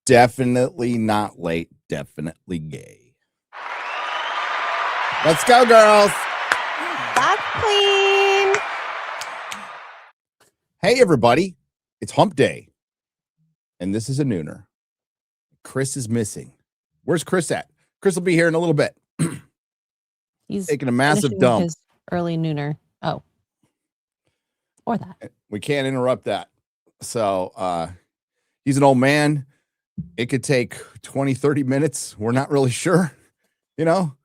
Definitely not late. Definitely gay. Let's go, girls. That's clean. Hey, everybody. It's hump day. And this is a nooner. Chris is missing. Where's Chris at? Chris will be here in a little bit. He's taking a massive finishing dump. his early nooner. Oh. Or that. We can't interrupt that. So he's an old man. It could take 20, 30 minutes. We're not really sure, you know?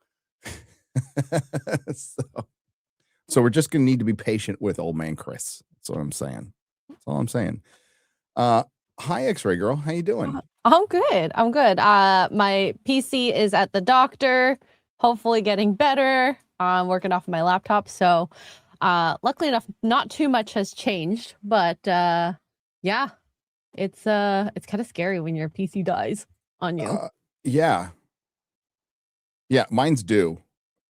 so we're just going to need to be patient with old man Chris. That's what I'm saying. That's all I'm saying. Hi, X-Ray girl. How you doing? I'm good. I'm good. My PC is at the doctor, hopefully getting better. I'm working off of my laptop. So luckily enough, not too much has changed. But yeah, it's kind of scary when your PC dies on you. Yeah, mine's due.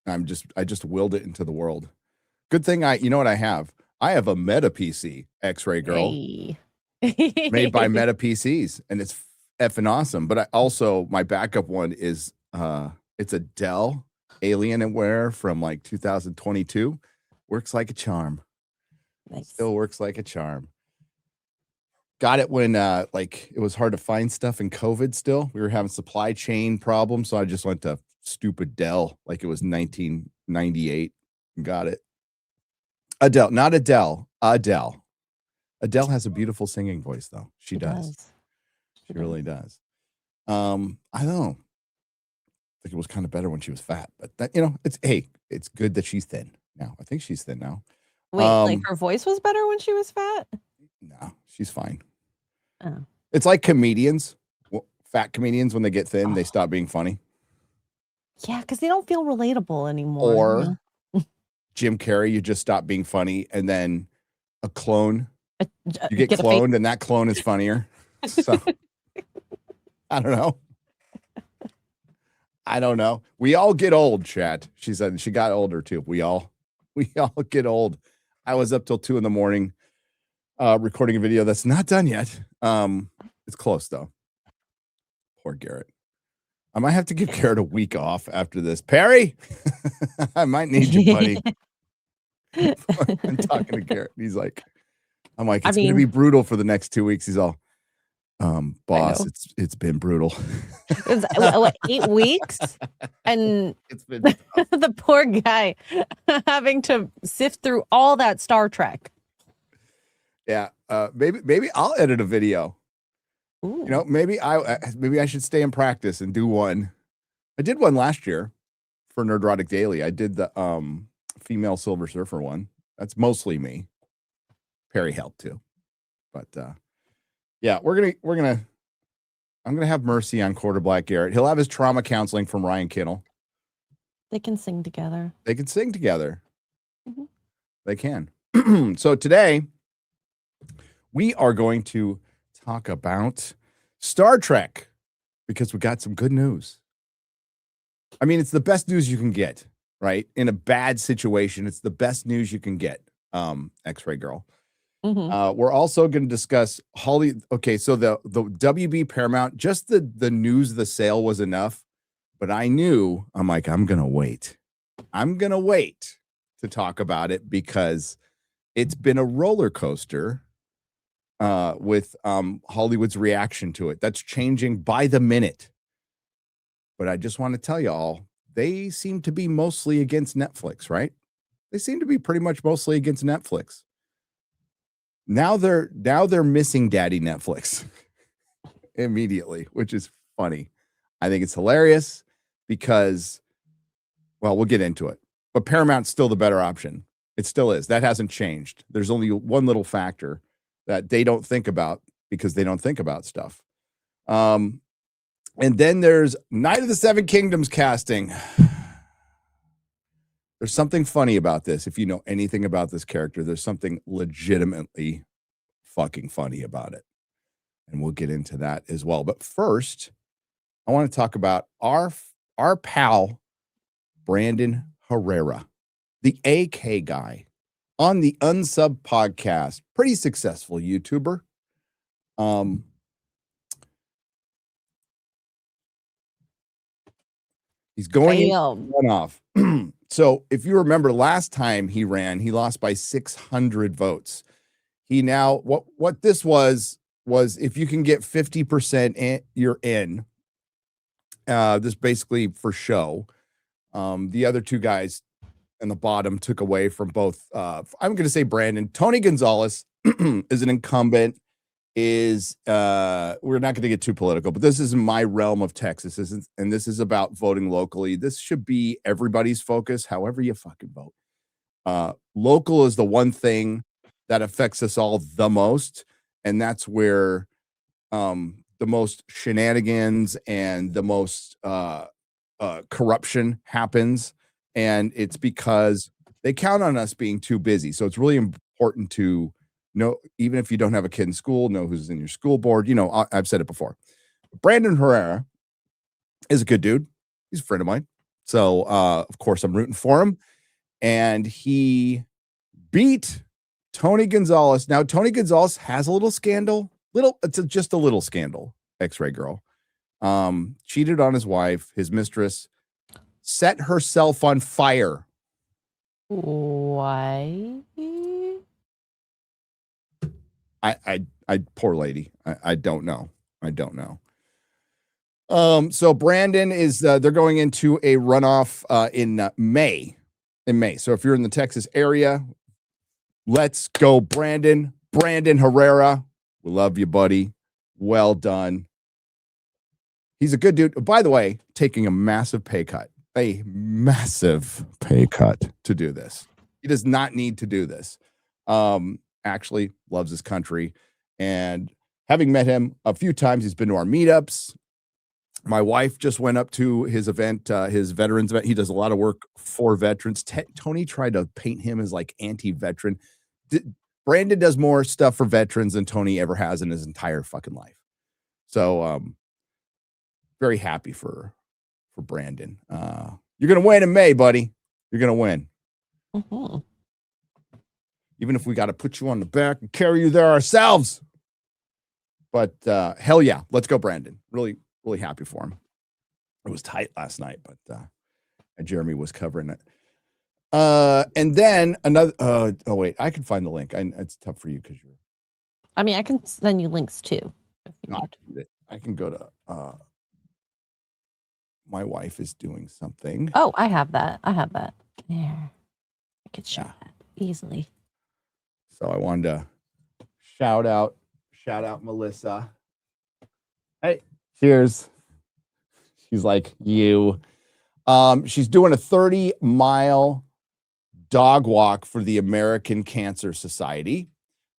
I just willed it into the world. Good thing you know what I have? I have a Meta PC, X-Ray girl, Hey. made by Meta PCs, and it's effing awesome. But my backup one is it's a Dell Alienware from like 2022. Works like a charm. Nice. Still works like a charm. Got it when like it was hard to find stuff in COVID still. We were having supply chain problems, so I just went to stupid Dell like it was 1998 and got it. Adele, not Adele, Adele. Adele has a beautiful singing voice though. She does. She really does. I don't know. I think it was kind of better when she was fat, but that, you know, it's good that she's thin now. I think she's thin now. Wait, like her voice was better when she was fat? No, she's fine. Oh. It's like comedians, fat comedians, when they get thin, they stop being funny. Yeah, because they don't feel relatable anymore. Or Jim Carrey, you just stop being funny, and then a clone, you get cloned, and that clone is funnier. So I don't know. We all get old, chat. She said she got older too. We all get old. I was up till 2 a.m. Recording a video that's not done yet. It's close though. Poor Garrett. I might have to give Garrett a week off after this. Perry, I might need you, buddy. I'm talking to Garrett. He's like, I'm like, it's gonna be brutal for the next 2 weeks. He's all, boss, it's been brutal. It was 8 weeks, and it's been the poor guy having to sift through all that Star Trek. Yeah, maybe I'll edit a video. Ooh. You know, maybe I should stay in practice and do one. I did one last year for Nerdrotic Daily. I did the female Silver Surfer one. That's mostly me. Perry helped too, but yeah, I'm gonna have mercy on Quarter Black Garrett. He'll have his trauma counseling from Ryan Kinnell. They can sing together. They can sing together. Mm-hmm. They can. So today we are going to talk about Star Trek because we got some good news. I mean, it's the best news you can get, right? In a bad situation, it's the best news you can get. X-Ray girl. Mm-hmm. We're also going to discuss Holly. Okay, so the WB Paramount, just the news of the sale was enough, but I'm like, I'm gonna wait to talk about it because it's been a roller coaster with Hollywood's reaction to it. That's changing by the minute. But I just want to tell you all, they seem to be mostly against Netflix, right? They seem to be pretty much mostly against Netflix. Now they're missing Daddy Netflix immediately, which is funny. I think it's hilarious because, well, we'll get into it. But Paramount's still the better option. It still is. That hasn't changed. There's only one little factor that they don't think about because they don't think about stuff. And then there's Night of the Seven Kingdoms casting. There's something funny about this. If you know anything about this character, there's something legitimately fucking funny about it. And we'll get into that as well. But first, I want to talk about our pal, Brandon Herrera, the AK guy on the Unsub podcast. Pretty successful YouTuber. He's going in Damn. runoff. So if you remember last time he ran, he lost by 600 votes. He now what this was if you can get 50% in, you're in. This basically for show. The other two guys in the bottom took away from both. I'm going to say Brandon. Tony Gonzalez is an incumbent. We're not going to get too political, but this is my realm of Texas, and this is about voting locally. This should be everybody's focus, however you fucking vote. Local is the one thing that affects us all the most, and that's where the most shenanigans and the most corruption happens, and it's because they count on us being too busy. So it's really important to know, even if you don't have a kid in school, know who's in your school board. You know, I've said it before. Brandon Herrera is a good dude. He's a friend of mine. So, of course, I'm rooting for him. And he beat Tony Gonzalez. Now, Tony Gonzalez has a little scandal. Just a little scandal, X-Ray Girl. Cheated on his wife, his mistress, set herself on fire. Why? I poor lady. I don't know. So Brandon is they're going into a runoff in May. So if you're in the Texas area, let's go, Brandon Herrera. We love you, buddy. Well done. He's a good dude. By the way, taking a massive pay cut to do this. He does not need to do this. Actually loves his country, and having met him a few times, he's been to our meetups. My wife just went up to his event, his veterans event. He does a lot of work for veterans. Tony tried to paint him as like anti-veteran. Brandon does more stuff for veterans than Tony ever has in his entire fucking life. So very happy for Brandon. You're gonna win in May, buddy. You're gonna win. Mm-hmm. Even if we got to put you on the back and carry you there ourselves. But hell yeah, let's go, Brandon. Really, really happy for him. It was tight last night, but Jeremy was covering it. And then another. Oh wait, I can find the link. It's tough for you because you're. I mean, I can send you links too. I can go to. My wife is doing something. Oh, I have that. There, I could show that easily. So I wanted to shout out Melissa. Hey, cheers. She's like you. She's doing a 30-mile dog walk for the American Cancer Society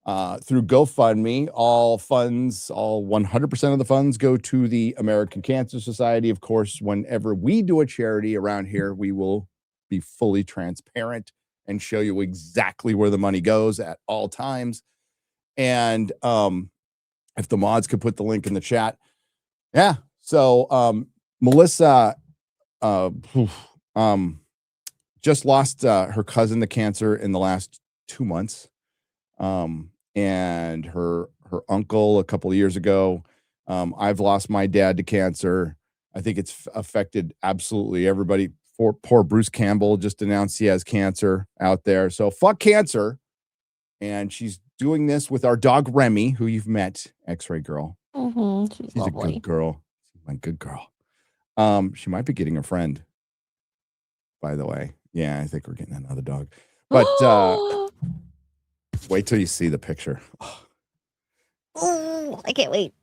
through GoFundMe. All 100% of the funds go to the American Cancer Society. Of course, whenever we do a charity around here, we will be fully transparent and show you exactly where the money goes at all times. And if the mods could put the link in the chat. Yeah. So Melissa just lost her cousin to cancer in the last 2 months. And her uncle a couple of years ago. I've lost my dad to cancer. I think it's affected absolutely everybody. Poor Bruce Campbell just announced he has cancer out there. So fuck cancer. And she's doing this with our dog Remy, who you've met, X-Ray Girl. Mm-hmm. She's lovely. A good girl. She's my good girl. She might be getting a friend, by the way. Yeah, I think we're getting another dog. But wait till you see the picture. Oh, I can't wait.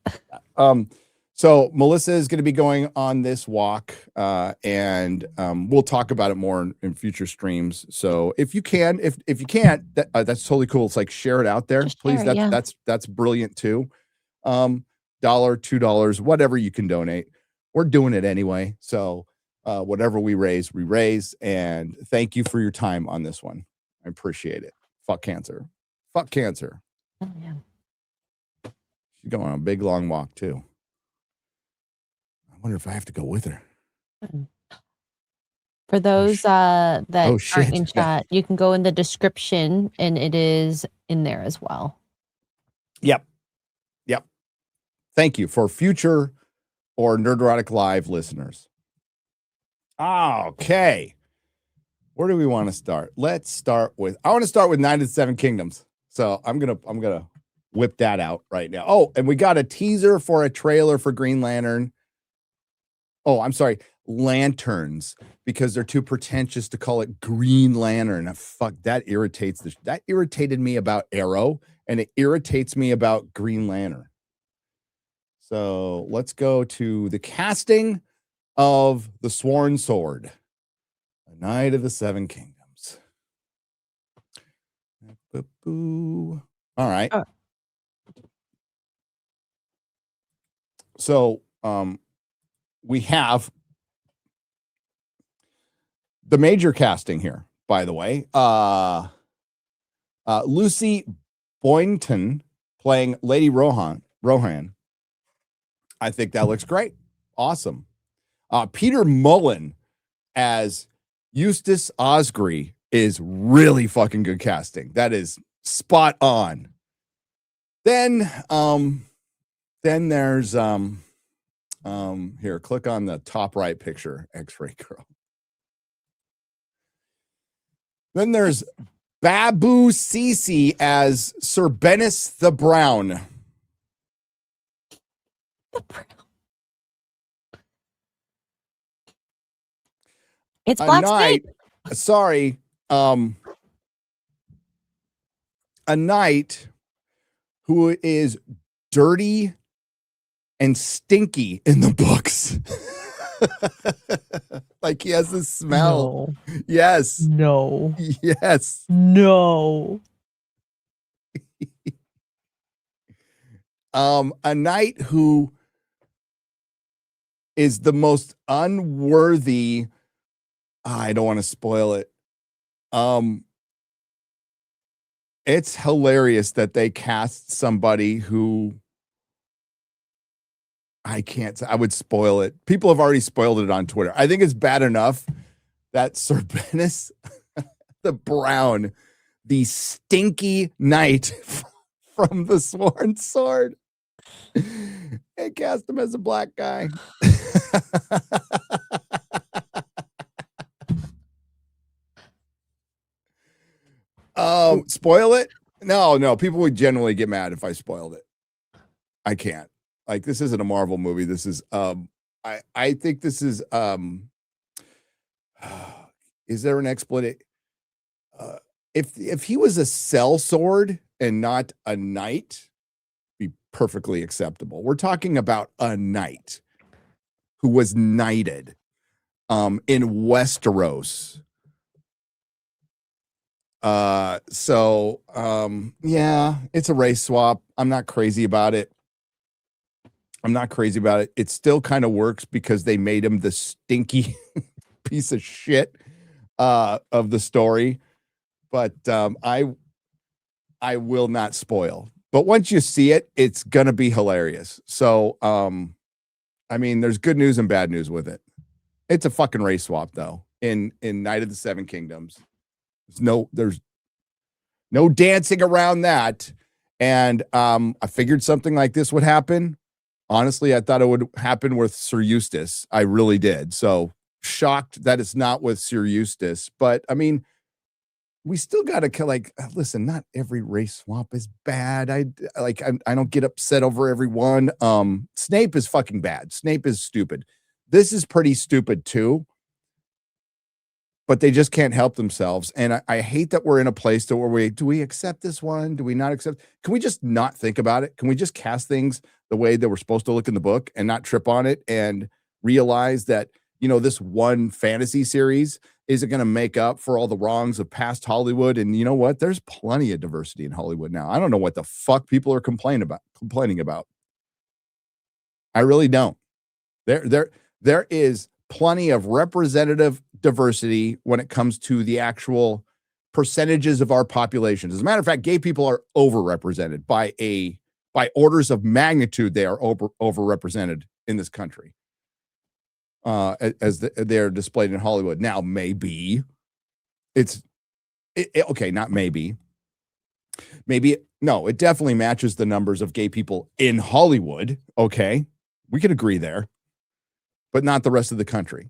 So Melissa is going to be going on this walk, and we'll talk about it more in future streams. So if you can, if you can't, that's totally cool. It's like share it out there, please. That's brilliant too. $1, $2, whatever you can donate. We're doing it anyway. So whatever we raise, and thank you for your time on this one. I appreciate it. Fuck cancer. Fuck cancer. Oh, yeah. She's going on a big long walk too. I wonder if I have to go with her. For those that aren't in chat, yeah. You can go in the description and it is in there as well. Yep. Thank you for future or Nerdrotic Live listeners. Okay. Where do we want to start? I want to start with 9 of the 7 Kingdoms. So I'm gonna whip that out right now. Oh, and we got a teaser for a trailer for Green Lantern. Oh, I'm sorry, Lanterns, because they're too pretentious to call it Green Lantern. Fuck, that irritated me about Arrow, and it irritates me about Green Lantern. So let's go to the casting of the Sworn Sword, a Knight of the 7 Kingdoms. All right. So we have the major casting here, by the way. Lucy Boynton playing Lady Rohan. I think that looks great. Awesome. Peter Mullen as Eustace Osgrey is really fucking good casting. That is spot on. Then there's here, click on the top right picture, X-Ray Girl. Then there's Babu Sisi as Sir Bennis the Brown. It's Black Knight. Snake. Sorry, a knight who is dirty and stinky in the books. Like he has this smell. No. Yes. No. Yes. No. A knight who is the most unworthy. I don't want to spoil it. It's hilarious that they cast somebody who I would spoil it. People have already spoiled it on Twitter. I think it's bad enough that Sir Bennis the Brown, the stinky knight from the Sworn Sword, they cast him as a black guy. Spoil it? No, people would generally get mad if I spoiled it. I can't. Like, this isn't a Marvel movie. This is I think this is is there an explanation? If he was a sellsword and not a knight, be perfectly acceptable. We're talking about a knight who was knighted in Westeros. Yeah, it's a race swap. I'm not crazy about it. It still kind of works because they made him the stinky piece of shit of the story. But I will not spoil. But once you see it, it's gonna be hilarious. So I mean, there's good news and bad news with it. It's a fucking race swap, though. In Night of the 7 Kingdoms, there's no dancing around that. And I figured something like this would happen. Honestly, I thought it would happen with Sir Eustace. I really did. So shocked that it's not with Sir Eustace. But I mean, we still got to listen, not every race swap is bad. I don't get upset over every one. Snape is fucking bad. Snape is stupid. This is pretty stupid too. But they just can't help themselves. And I hate that we're in a place where do we accept this one? Do we not accept? Can we just not think about it? Can we just cast things the way that we're supposed to look in the book and not trip on it and realize that, this one fantasy series isn't going to make up for all the wrongs of past Hollywood? And you know what? There's plenty of diversity in Hollywood now. I don't know what the fuck people are complaining about. I really don't. There is plenty of representative diversity when it comes to the actual percentages of our population. As a matter of fact, gay people are overrepresented by orders of magnitude. They are overrepresented in this country as they're displayed in Hollywood. Now, maybe okay, not maybe. No, it definitely matches the numbers of gay people in Hollywood. Okay, we can agree there, but not the rest of the country.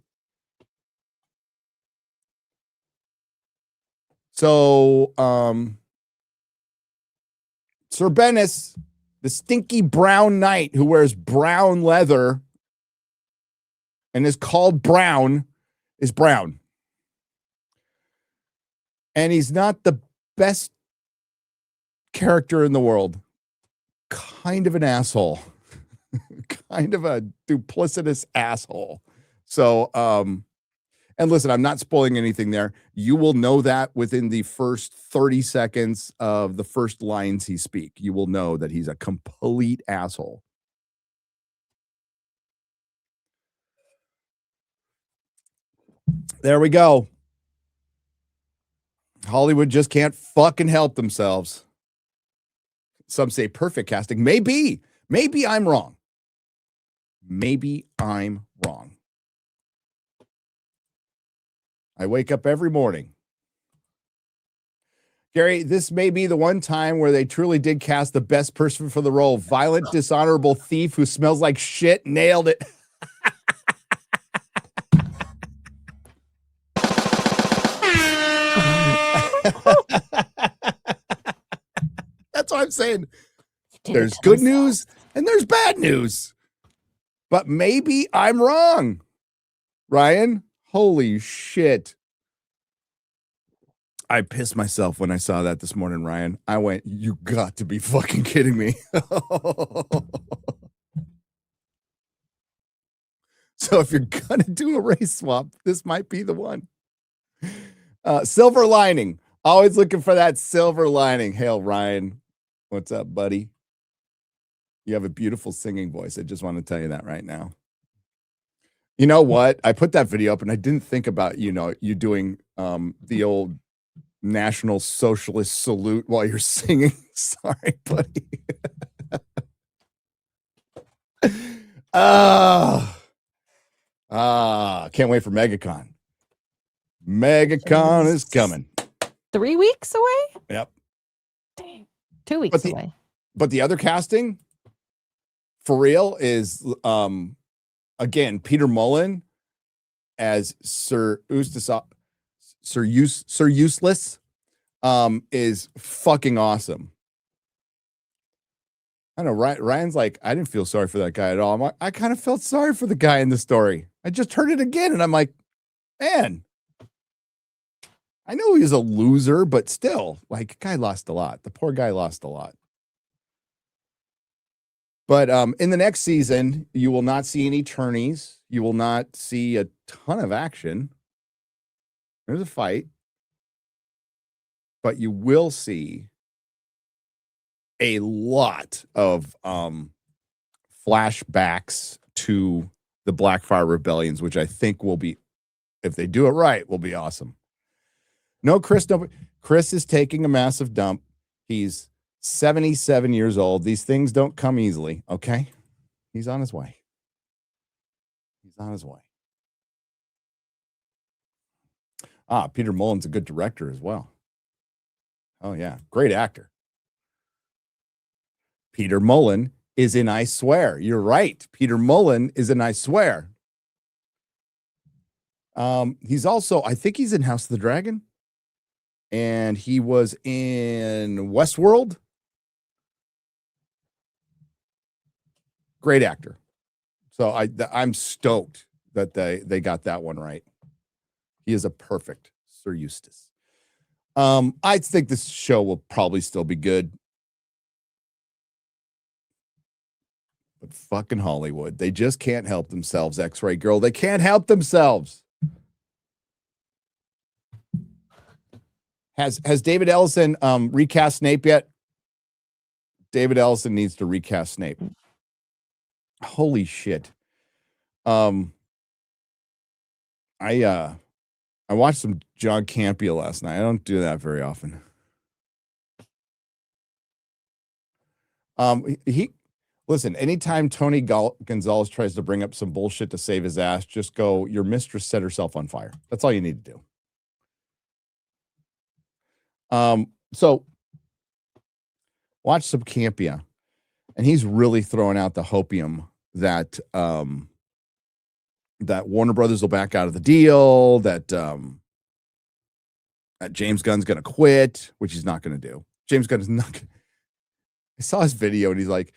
So, Sir Bennis, the stinky brown knight who wears brown leather and is called Brown, is brown. And he's not the best character in the world. Kind of an asshole. Kind of a duplicitous asshole. So, and listen, I'm not spoiling anything there. You will know that within the first 30 seconds of the first lines he speak. You will know that he's a complete asshole. There we go. Hollywood just can't fucking help themselves. Some say perfect casting. Maybe I'm wrong. Maybe I'm wrong. I wake up every morning. Gary, this may be the one time where they truly did cast the best person for the role. Violent, dishonorable thief who smells like shit. Nailed it. That's what I'm saying. There's good news and there's bad news. But maybe I'm wrong. Ryan, holy shit. I pissed myself when I saw that this morning, Ryan. I went, you got to be fucking kidding me. So if you're going to do a race swap, this might be the one. Silver lining. Always looking for that silver lining. Hail, Ryan. What's up, buddy? You have a beautiful singing voice. I just want to tell you that right now. You know what? I put that video up and I didn't think about, you doing the old National Socialist salute while you're singing. Sorry, buddy. Can't wait for MegaCon. MegaCon is coming. 3 weeks away? Yep. Dang. 2 weeks away. But the other casting for real is again Peter Mullen as Sir Useless is fucking awesome. I know Ryan's like, I didn't feel sorry for that guy at all. I'm like, I kind of felt sorry for the guy in the story. I just heard it again and I'm like, man, I know he was a loser, but still, like, guy lost a lot. The poor guy lost a lot. But in the next season, you will not see any tourneys. You will not see a ton of action. There's a fight. But you will see a lot of flashbacks to the Blackfire Rebellions, which I think will be, if they do it right, will be awesome. No, Chris is taking a massive dump. He's 77 years old. These things don't come easily, okay? He's on his way. He's on his way. Peter Mullen's a good director as well. Oh, yeah. Great actor. Peter Mullen is in I Swear. You're right. Peter Mullen is in I Swear. He's also, I think he's in House of the Dragon. And he was in Westworld. Great actor. So I'm stoked that they got that one right. He is a perfect Sir Eustace. I think this show will probably still be good. But fucking Hollywood, they just can't help themselves, X-Ray Girl. They can't help themselves. Has David Ellison recast Snape yet? David Ellison needs to recast Snape. Holy shit. I watched some John Campea last night. I don't do that very often. Listen, anytime Tony Gonzalez tries to bring up some bullshit to save his ass, just go, your mistress set herself on fire. That's all you need to do. So watch some Campea, and he's really throwing out the hopium that that Warner Brothers will back out of the deal, that James Gunn's going to quit, which he's not going to do. James Gunn is not gonna, I saw his video and he's like,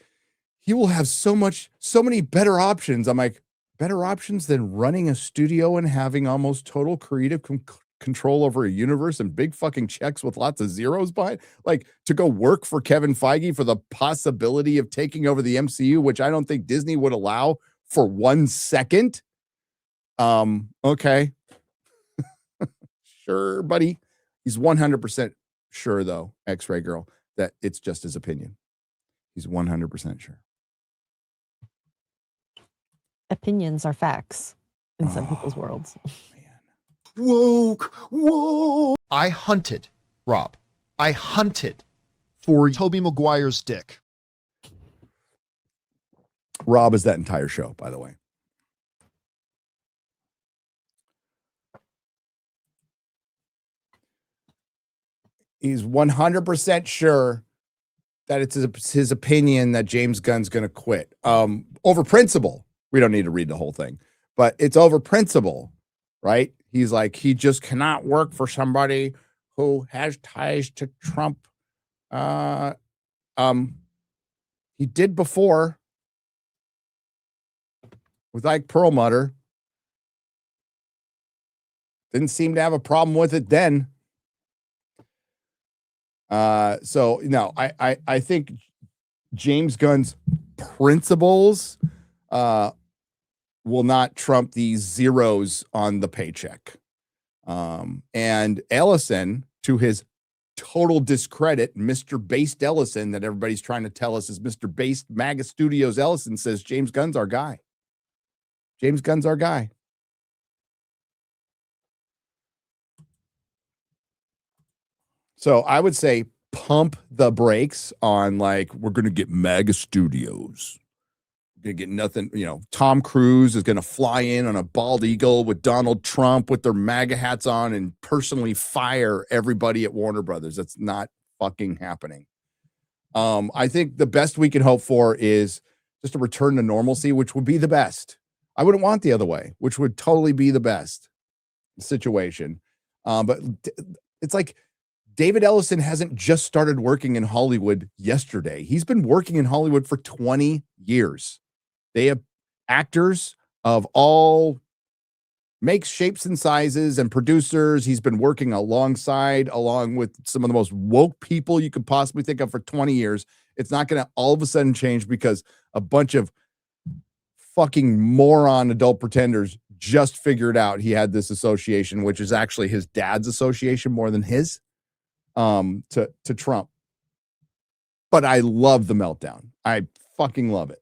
he will have so many better options. I'm like, better options than running a studio and having almost total creative control over a universe and big fucking checks with lots of zeros behind, like to go work for Kevin Feige for the possibility of taking over the MCU, which I don't think Disney would allow for 1 second. Okay. Sure, buddy. He's 100% sure though, X-Ray Girl, that it's just his opinion. He's 100% sure. Opinions are facts in some people's worlds. Man. Whoa. I hunted, Rob. I hunted for Tobey Maguire's dick. Rob is that entire show, by the way. He's 100% sure that it's his opinion that James Gunn's going to quit. Over principle. We don't need to read the whole thing, but it's over principle, right? He's like, he just cannot work for somebody who has ties to Trump. He did before with Ike Perlmutter. Didn't seem to have a problem with it then. So no, I think James Gunn's principles will not trump these zeros on the paycheck. And Ellison, to his total discredit, Mr. Based Ellison, that everybody's trying to tell us is Mr. Based MAGA Studios Ellison, says James Gunn's our guy. James Gunn's our guy. So I would say pump the brakes on, like, we're going to get MAGA Studios. Gonna get nothing, Tom Cruise is gonna fly in on a bald eagle with Donald Trump with their MAGA hats on and personally fire everybody at Warner Brothers. That's not fucking happening. I think the best we can hope for is just a return to normalcy, which would be the best. I wouldn't want the other way, which would totally be the best situation. But it's like David Ellison hasn't just started working in Hollywood yesterday. He's been working in Hollywood for 20 years. They have actors of all makes, shapes, and sizes, and producers. He's been working along with some of the most woke people you could possibly think of for 20 years. It's not going to all of a sudden change because a bunch of fucking moron adult pretenders just figured out he had this association, which is actually his dad's association more than his, to Trump. But I love the meltdown. I fucking love it.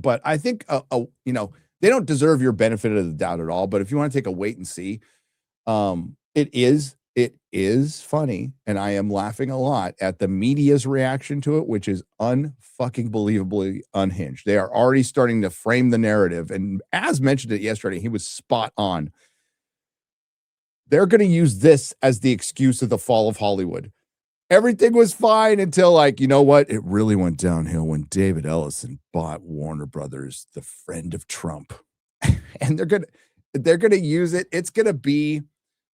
But I think, they don't deserve your benefit of the doubt at all. But if you want to take a wait and see, it is funny. And I am laughing a lot at the media's reaction to it, which is unfucking believably unhinged. They are already starting to frame the narrative. And as mentioned it yesterday, he was spot on. They're going to use this as the excuse of the fall of Hollywood. Everything was fine until, like, you know what? It really went downhill when David Ellison bought Warner Brothers, the friend of Trump. And they're going to use it. It's going to be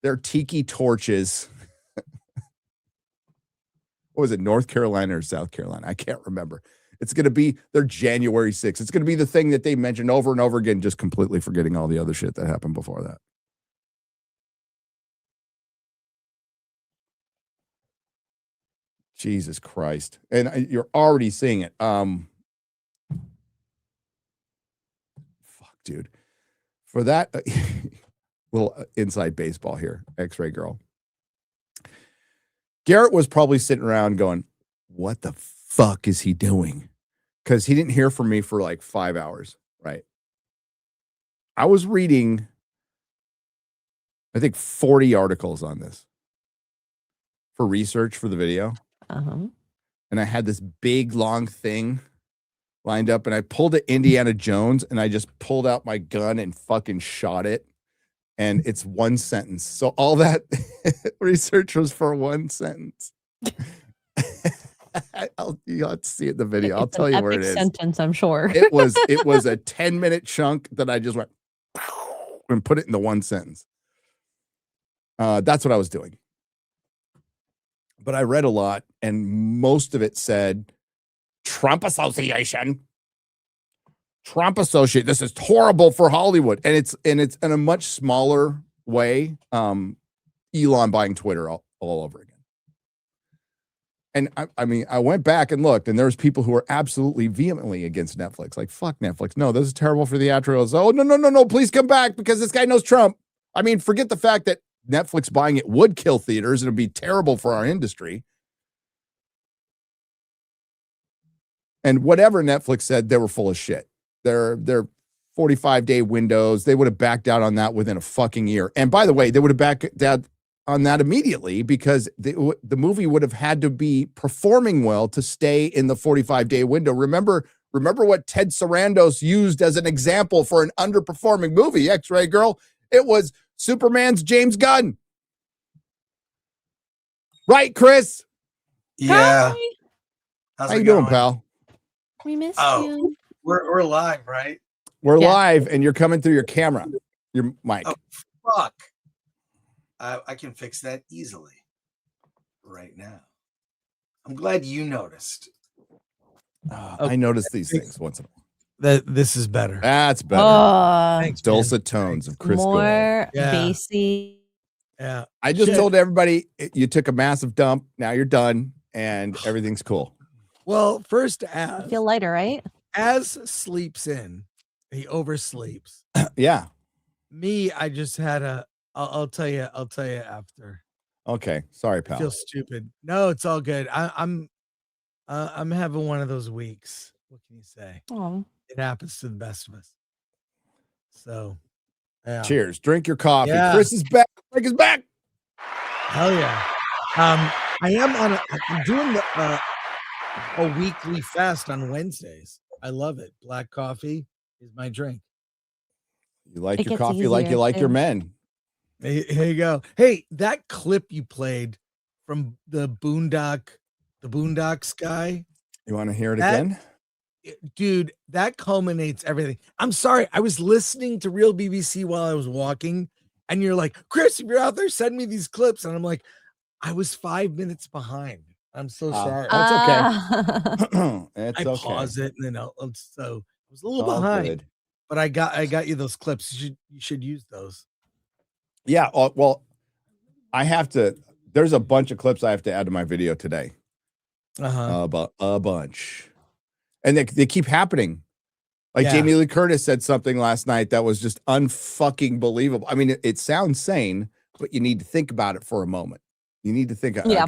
their tiki torches. What was it? North Carolina or South Carolina? I can't remember. It's going to be their January 6th. It's going to be the thing that they mentioned over and over again, just completely forgetting all the other shit that happened before that. Jesus Christ. And you're already seeing it. Fuck, dude. For that little inside baseball here, X-Ray Girl. Garrett was probably sitting around going, what the fuck is he doing? Because he didn't hear from me for like 5 hours, right? I was reading, I think, 40 articles on this for research for the video. Uh-huh. And I had this big long thing lined up, and I pulled it Indiana Jones, and I just pulled out my gun and fucking shot it. And it's one sentence. So all that research was for one sentence. You'll have to see it in the video. I'll tell you where it is. Sentence, I'm sure. It was a 10-minute chunk that I just went and put it in the one sentence. That's what I was doing. But I read a lot, and most of it said Trump Association. Trump Associate. This is horrible for Hollywood. And it's in a much smaller way. Elon buying Twitter all over again. And I mean, I went back and looked, and there's people who are absolutely vehemently against Netflix. Like, fuck Netflix. No, this is terrible for theatricals. Oh, no. Please come back because this guy knows Trump. I mean, forget the fact that Netflix buying it would kill theaters. It would be terrible for our industry. And whatever Netflix said, they were full of shit. Their 45-day windows, they would have backed out on that within a fucking year. And by the way, they would have backed out on that immediately because the movie would have had to be performing well to stay in the 45-day window. Remember what Ted Sarandos used as an example for an underperforming movie, X-Ray Girl? It was Superman's James Gunn. Right, Chris? Yeah. Hi. How's How it you doing, going? pal? We missed Oh. you. We're live, right? We're Yeah. live, and you're coming through your camera, your mic. Oh, fuck. I can fix that easily right now. I'm glad you noticed. I notice these things once in a while. This is better. That's better. Thanks, man. Dulcet tones of Chris Gore. More Yeah. bassy. Yeah. I just Shit. told everybody you took a massive dump. Now you're done, and everything's cool. Well, first, I feel lighter, right? as sleeps in, he oversleeps. Yeah. Me, I just had a. I'll tell you after. Okay. Sorry, I pal. feel stupid. No, it's all good. I'm having one of those weeks. What can you say? Oh, It happens to the best of us. So, yeah. Cheers. Drink your coffee. Yeah. Chris is back. Rick is back. Hell yeah. I'm doing a weekly fast on Wednesdays. I love it. Black coffee is my drink. You like It your gets coffee like you easier, like your too. men. Here you go. Hey, that clip you played from the Boondocks guy, You want to hear it That- again? dude, that culminates everything. I'm sorry. I was listening to Real BBC while I was walking, and you're like, Chris, if you're out there, send me these clips. And I'm like, I was 5 minutes behind. I'm so sorry. That's okay. Ah. It's I okay. pause it, and then so I was a little All behind, good. but I got you those clips. You should use those. Yeah. Well, I have to. There's a bunch of clips I have to add to my video today. Uh-huh. A bunch, and they keep happening. Like Yeah. Jamie Lee Curtis said something last night that was just unfucking believable. I mean, it sounds sane, but you need to think about it for a moment. You need to think. Yeah.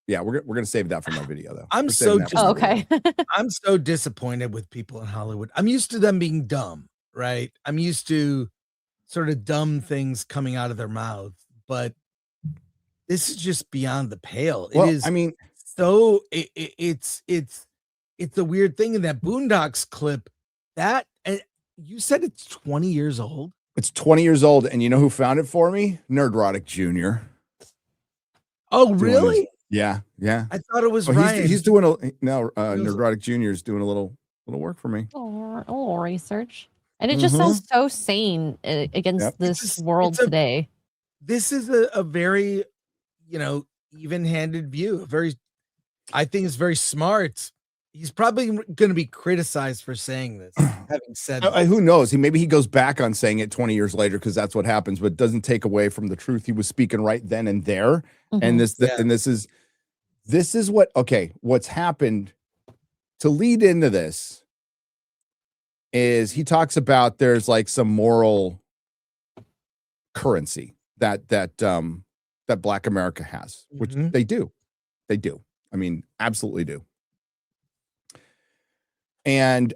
Yeah. We're gonna save that for my video though. I'm We're so saving that for Oh, my video. okay. I'm so disappointed with people in Hollywood. I'm used to them being dumb, right? I'm used to sort of dumb things coming out of their mouths, but this is just beyond the pale. Well, it is. I mean, So it's a weird thing in that Boondocks clip that you said it's 20 years old. it's 20 years old, and you know who found it for me? Nerdrotic Jr. Oh, Doing really? his- Yeah. I thought it was Well, Ryan. he's doing now. was- Nerdrotic Jr. is doing a little work for me. A little research. And it just sounds so sane against Yep. this It's world a- today. This is a very, even-handed view. I think it's very smart. He's probably going to be criticized for saying this. Having said that, Who knows? Maybe he goes back on saying it 20 years later because that's what happens, but it doesn't take away from the truth he was speaking right then and there. And Mhm. this is what's happened to lead into this is he talks about there's like some moral currency that Black America has, which Mhm. they do. I mean, absolutely do. And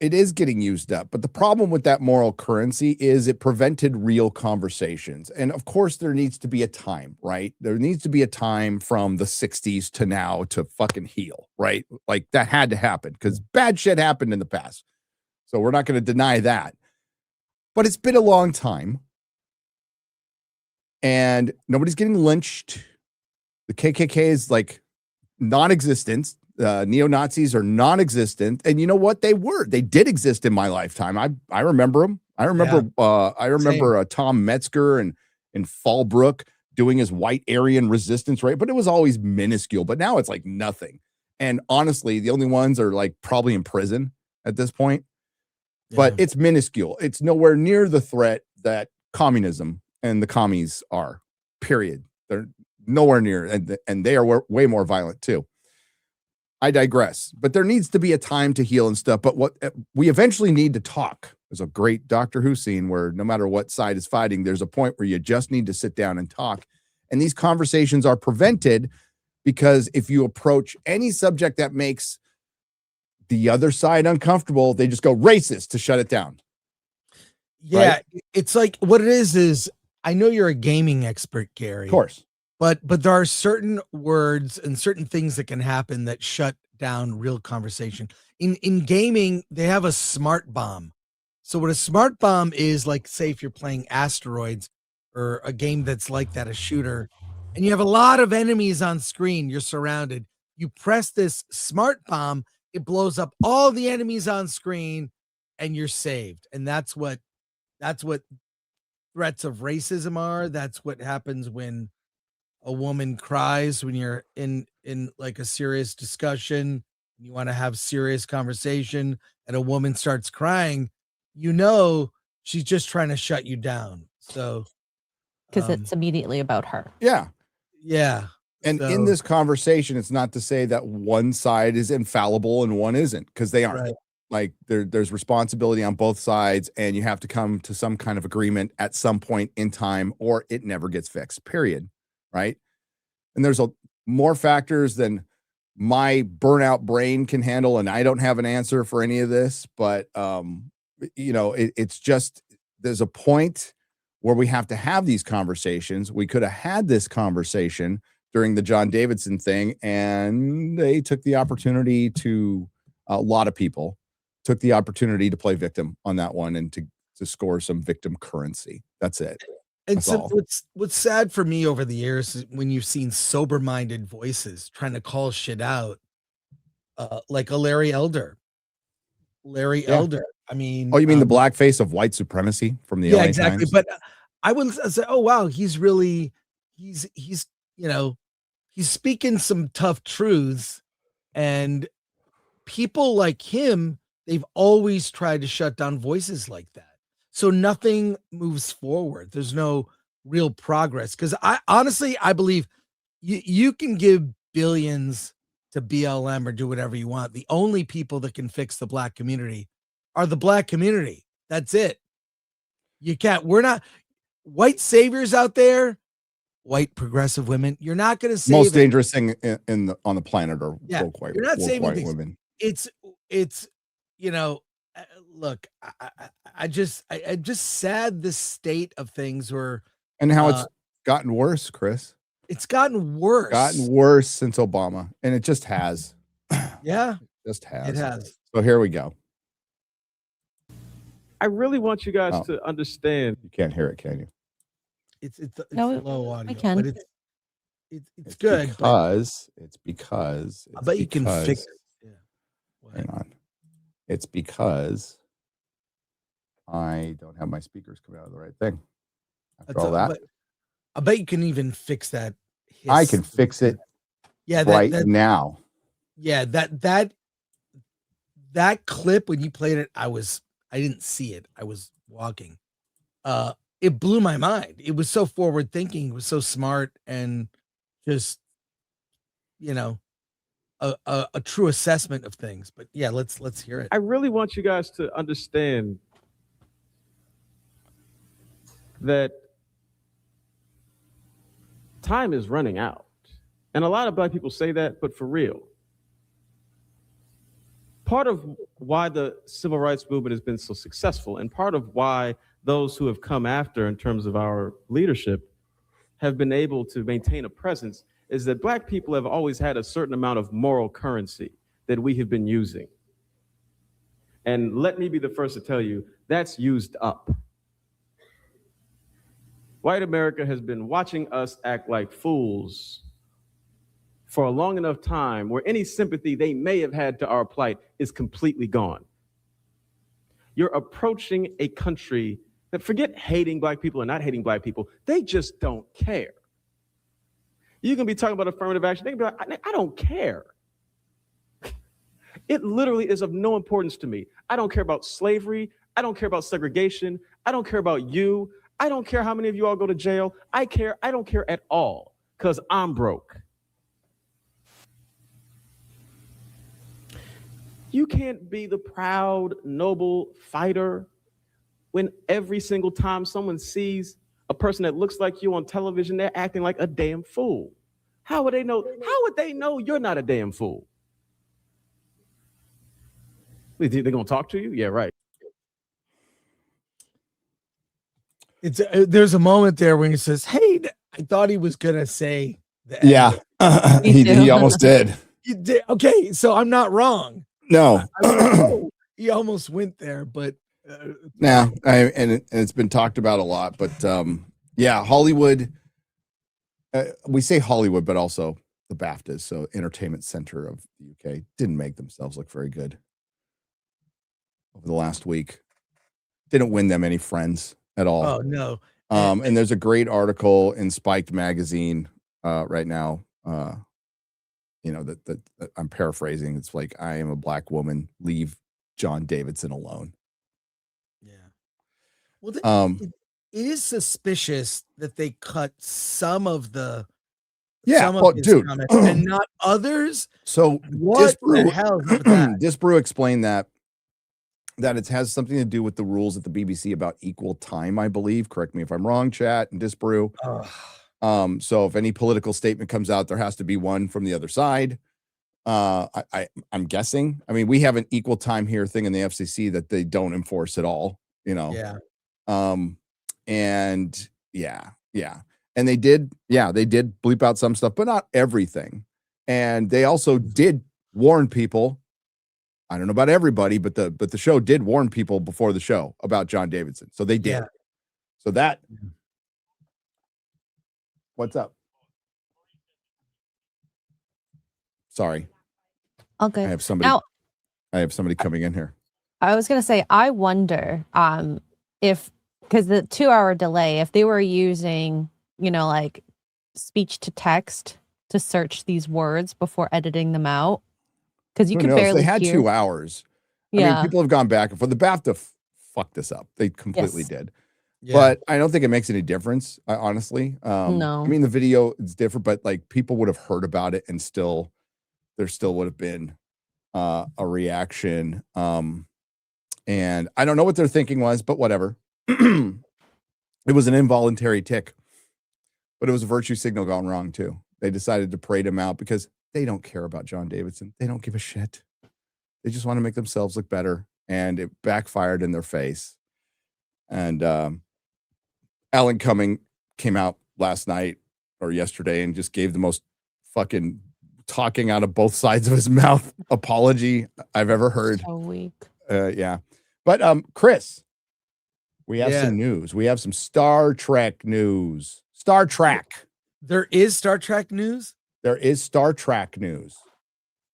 it is getting used up. But the problem with that moral currency is it prevented real conversations. And of course, there needs to be a time, right? There needs to be a time from the 60s to now to fucking heal, right? Like that had to happen because bad shit happened in the past. So we're not going to deny that. But it's been a long time. And nobody's getting lynched. The KKK is like non-existent. Neo-Nazis are non-existent. And you know what? They did exist in my lifetime. I remember them. I remember Tom Metzger in Fallbrook doing his white Aryan resistance, right? But it was always minuscule. But now it's like nothing. And honestly, the only ones are like probably in prison at this point. But it's minuscule. It's nowhere near the threat that communism and the commies are, period. They're nowhere near, and they are way more violent too. I digress, but there needs to be a time to heal and stuff. But what we eventually need to talk. There's a great Doctor Who scene where no matter what side is fighting, there's a point where you just need to sit down and talk. And these conversations are prevented because if you approach any subject that makes the other side uncomfortable, they just go racist to shut it down. Yeah, right? it's like what it is I know you're a gaming expert, Gary. Of course. But there are certain words and certain things that can happen that shut down real conversation. In gaming, they have a smart bomb. So what a smart bomb is, like, say if you're playing Asteroids or a game that's like that, a shooter, and you have a lot of enemies on screen, you're surrounded. You press this smart bomb, it blows up all the enemies on screen, and you're saved. And that's what threats of racism are. That's what happens when a woman cries when you're in like a serious discussion, you want to have serious conversation, and a woman starts crying, you know she's just trying to shut you down. So because it's immediately about her. Yeah. And So, in this conversation, it's not to say that one side is infallible and one isn't, because they aren't. right. Like there's responsibility on both sides, and you have to come to some kind of agreement at some point in time, or it never gets fixed, period. Right. And there's more factors than my burnout brain can handle, and I don't have an answer for any of this, but it's just, there's a point where we have to have these conversations. We could have had this conversation during the John Davidson thing, and they took the opportunity to, a lot of people took the opportunity to play victim on that one and to score some victim currency. That's it. And That's so all. what's sad for me over the years is when you've seen sober-minded voices trying to call shit out, like a Larry Elder. I mean, Oh, you mean the blackface of white supremacy from the LA exactly. Times? But I would say, oh wow, he's speaking some tough truths, and people like him, they've always tried to shut down voices like that. So nothing moves forward. There's no real progress. Because I believe you can give billions to BLM or do whatever you want. The only people that can fix the black community are the black community. That's it. You can't. We're not white saviors out there. White progressive women. You're not going to save most dangerous thing on the planet are woke white. You're not woke saving white things. women. It's look, I just sad the state of things were, And how it's gotten worse, Chris. it's gotten worse. Gotten worse since Obama, and it just has. Yeah, Just has. it has. So here we go. I really want you guys to understand. You can't hear it, can you? It's No, low audio. I can. But it's good. It's because I bet you can fix it. Yeah. Hang on. It's because I don't have my speakers coming out of the right thing. After all that, I bet you can even fix that. I can fix it. Yeah, right now. Yeah, that clip when you played it, I didn't see it. I was walking. It blew my mind. It was so forward thinking. It was so smart, and just a true assessment of things. But yeah, let's hear it. I really want you guys to understand that time is running out. And a lot of black people say that, but for real. Part of why the civil rights movement has been so successful, and part of why those who have come after in terms of our leadership have been able to maintain a presence, is that black people have always had a certain amount of moral currency that we have been using. And let me be the first to tell you, that's used up. White America has been watching us act like fools for a long enough time where any sympathy they may have had to our plight is completely gone. You're approaching a country Forget hating black people and not hating black people. They just don't care. You can be talking about affirmative action. They can be like, I don't care. It literally is of no importance to me. I don't care about slavery. I don't care about segregation. I don't care about you. I don't care how many of you all go to jail. I don't care at all because I'm broke. You can't be the proud, noble fighter when every single time someone sees a person that looks like you on television, they're acting like a damn fool. How would they know? How would they know you're not a damn fool? They're gonna talk to you? Yeah, right. It's there's a moment there when he says, "Hey," I thought he was gonna say the Yeah, he almost did. You did. Okay, so I'm not wrong. No, I was like, oh, he almost went there, but and it's been talked about a lot. But yeah, Hollywood. We say Hollywood, but also the BAFTAs, so Entertainment Center of the UK, didn't make themselves look very good over the last week. Didn't win them any friends at all. oh no. And there's a great article in Spiked magazine right now. That I'm paraphrasing. It's like, I am a black woman. Leave John Davidson alone. Yeah. Well, it is suspicious that they cut some of the his dude, comments and not others. So What the hell is with that? Disbrew explained that it has something to do with the rules at the BBC about equal time, I believe. Correct me if I'm wrong, chat and Disbrew. So if any political statement comes out, there has to be one from the other side. I'm guessing. I mean, we have an equal time here thing in the FCC that they don't enforce at all, Yeah. And and they did bleep out some stuff, but not everything. And they also did warn people. I don't know about everybody, but the show did warn people before the show about John Davidson. So they did. Yeah. So that. What's up? Sorry. Okay. I have somebody coming in here. I was gonna say, I wonder if, because the 2-hour delay, if they were using, like speech to text to search these words before editing them out, because you Who can knows? barely They had hear. 2 hours. Yeah. I mean, people have gone back and forth. The BAFTA fucked this up. They completely Yes. did. Yeah. But I don't think it makes any difference, honestly. No. I mean, the video is different, but like people would have heard about it and there still would have been a reaction. And I don't know what their thinking was, but whatever. It was an involuntary tick, but it was a virtue signal gone wrong too. They decided to parade him out because they don't care about John Davidson. They don't give a shit. They just want to make themselves look better, and it backfired in their face. And Alan Cumming came out last night or yesterday and just gave the most fucking talking out of both sides of his mouth apology I've ever heard. So weak. Yeah. But Chris, we have Yeah. some news. We have some Star Trek news. Star Trek. There is Star Trek news. There is Star Trek news.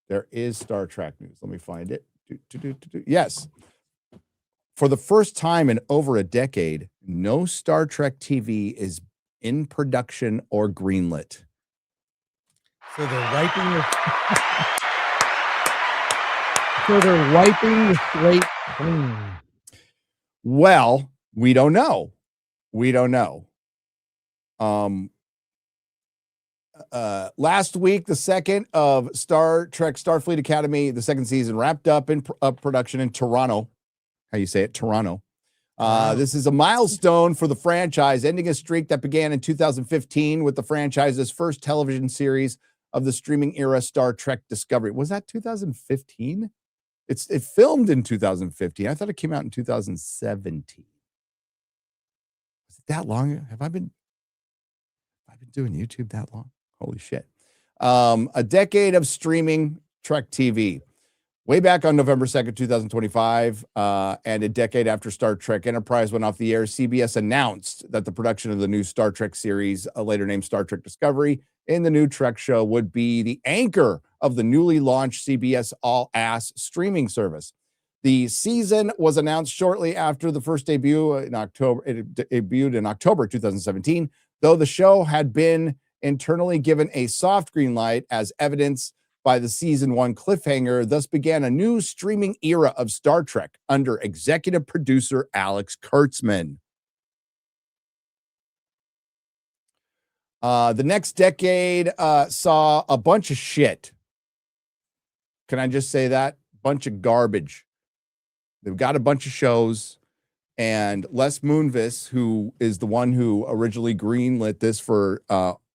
There is Star Trek news. Let me find it. Yes. For the first time in over a decade, no Star Trek TV is in production or greenlit. So they're wiping the slate clean. Well, we don't know. We don't know. Last week, the second of Star Trek Starfleet Academy, the second season, wrapped up in production in Toronto. How you say it? Toronto. Wow. This is a milestone for the franchise, ending a streak that began in 2015 with the franchise's first television series of the streaming era, Star Trek Discovery. Was that 2015? It filmed in 2015. I thought it came out in 2017. Was it that long? Have I been doing YouTube that long? Holy shit. A decade of streaming Trek TV. Way back on November 2nd, 2025, and a decade after Star Trek Enterprise went off the air, CBS announced that the production of the new Star Trek series, later named Star Trek Discovery, in the new Trek show would be the anchor of the newly launched CBS All-Ass streaming service. The season was announced shortly after the first debut in October. It debuted in October 2017, though the show had been internally given a soft green light as evidence by the season 1 cliffhanger. Thus began a new streaming era of Star Trek under executive producer Alex Kurtzman. The next decade saw a bunch of shit. Can I just say that? Bunch of garbage. They've got a bunch of shows, and Les Moonves, who is the one who originally greenlit this for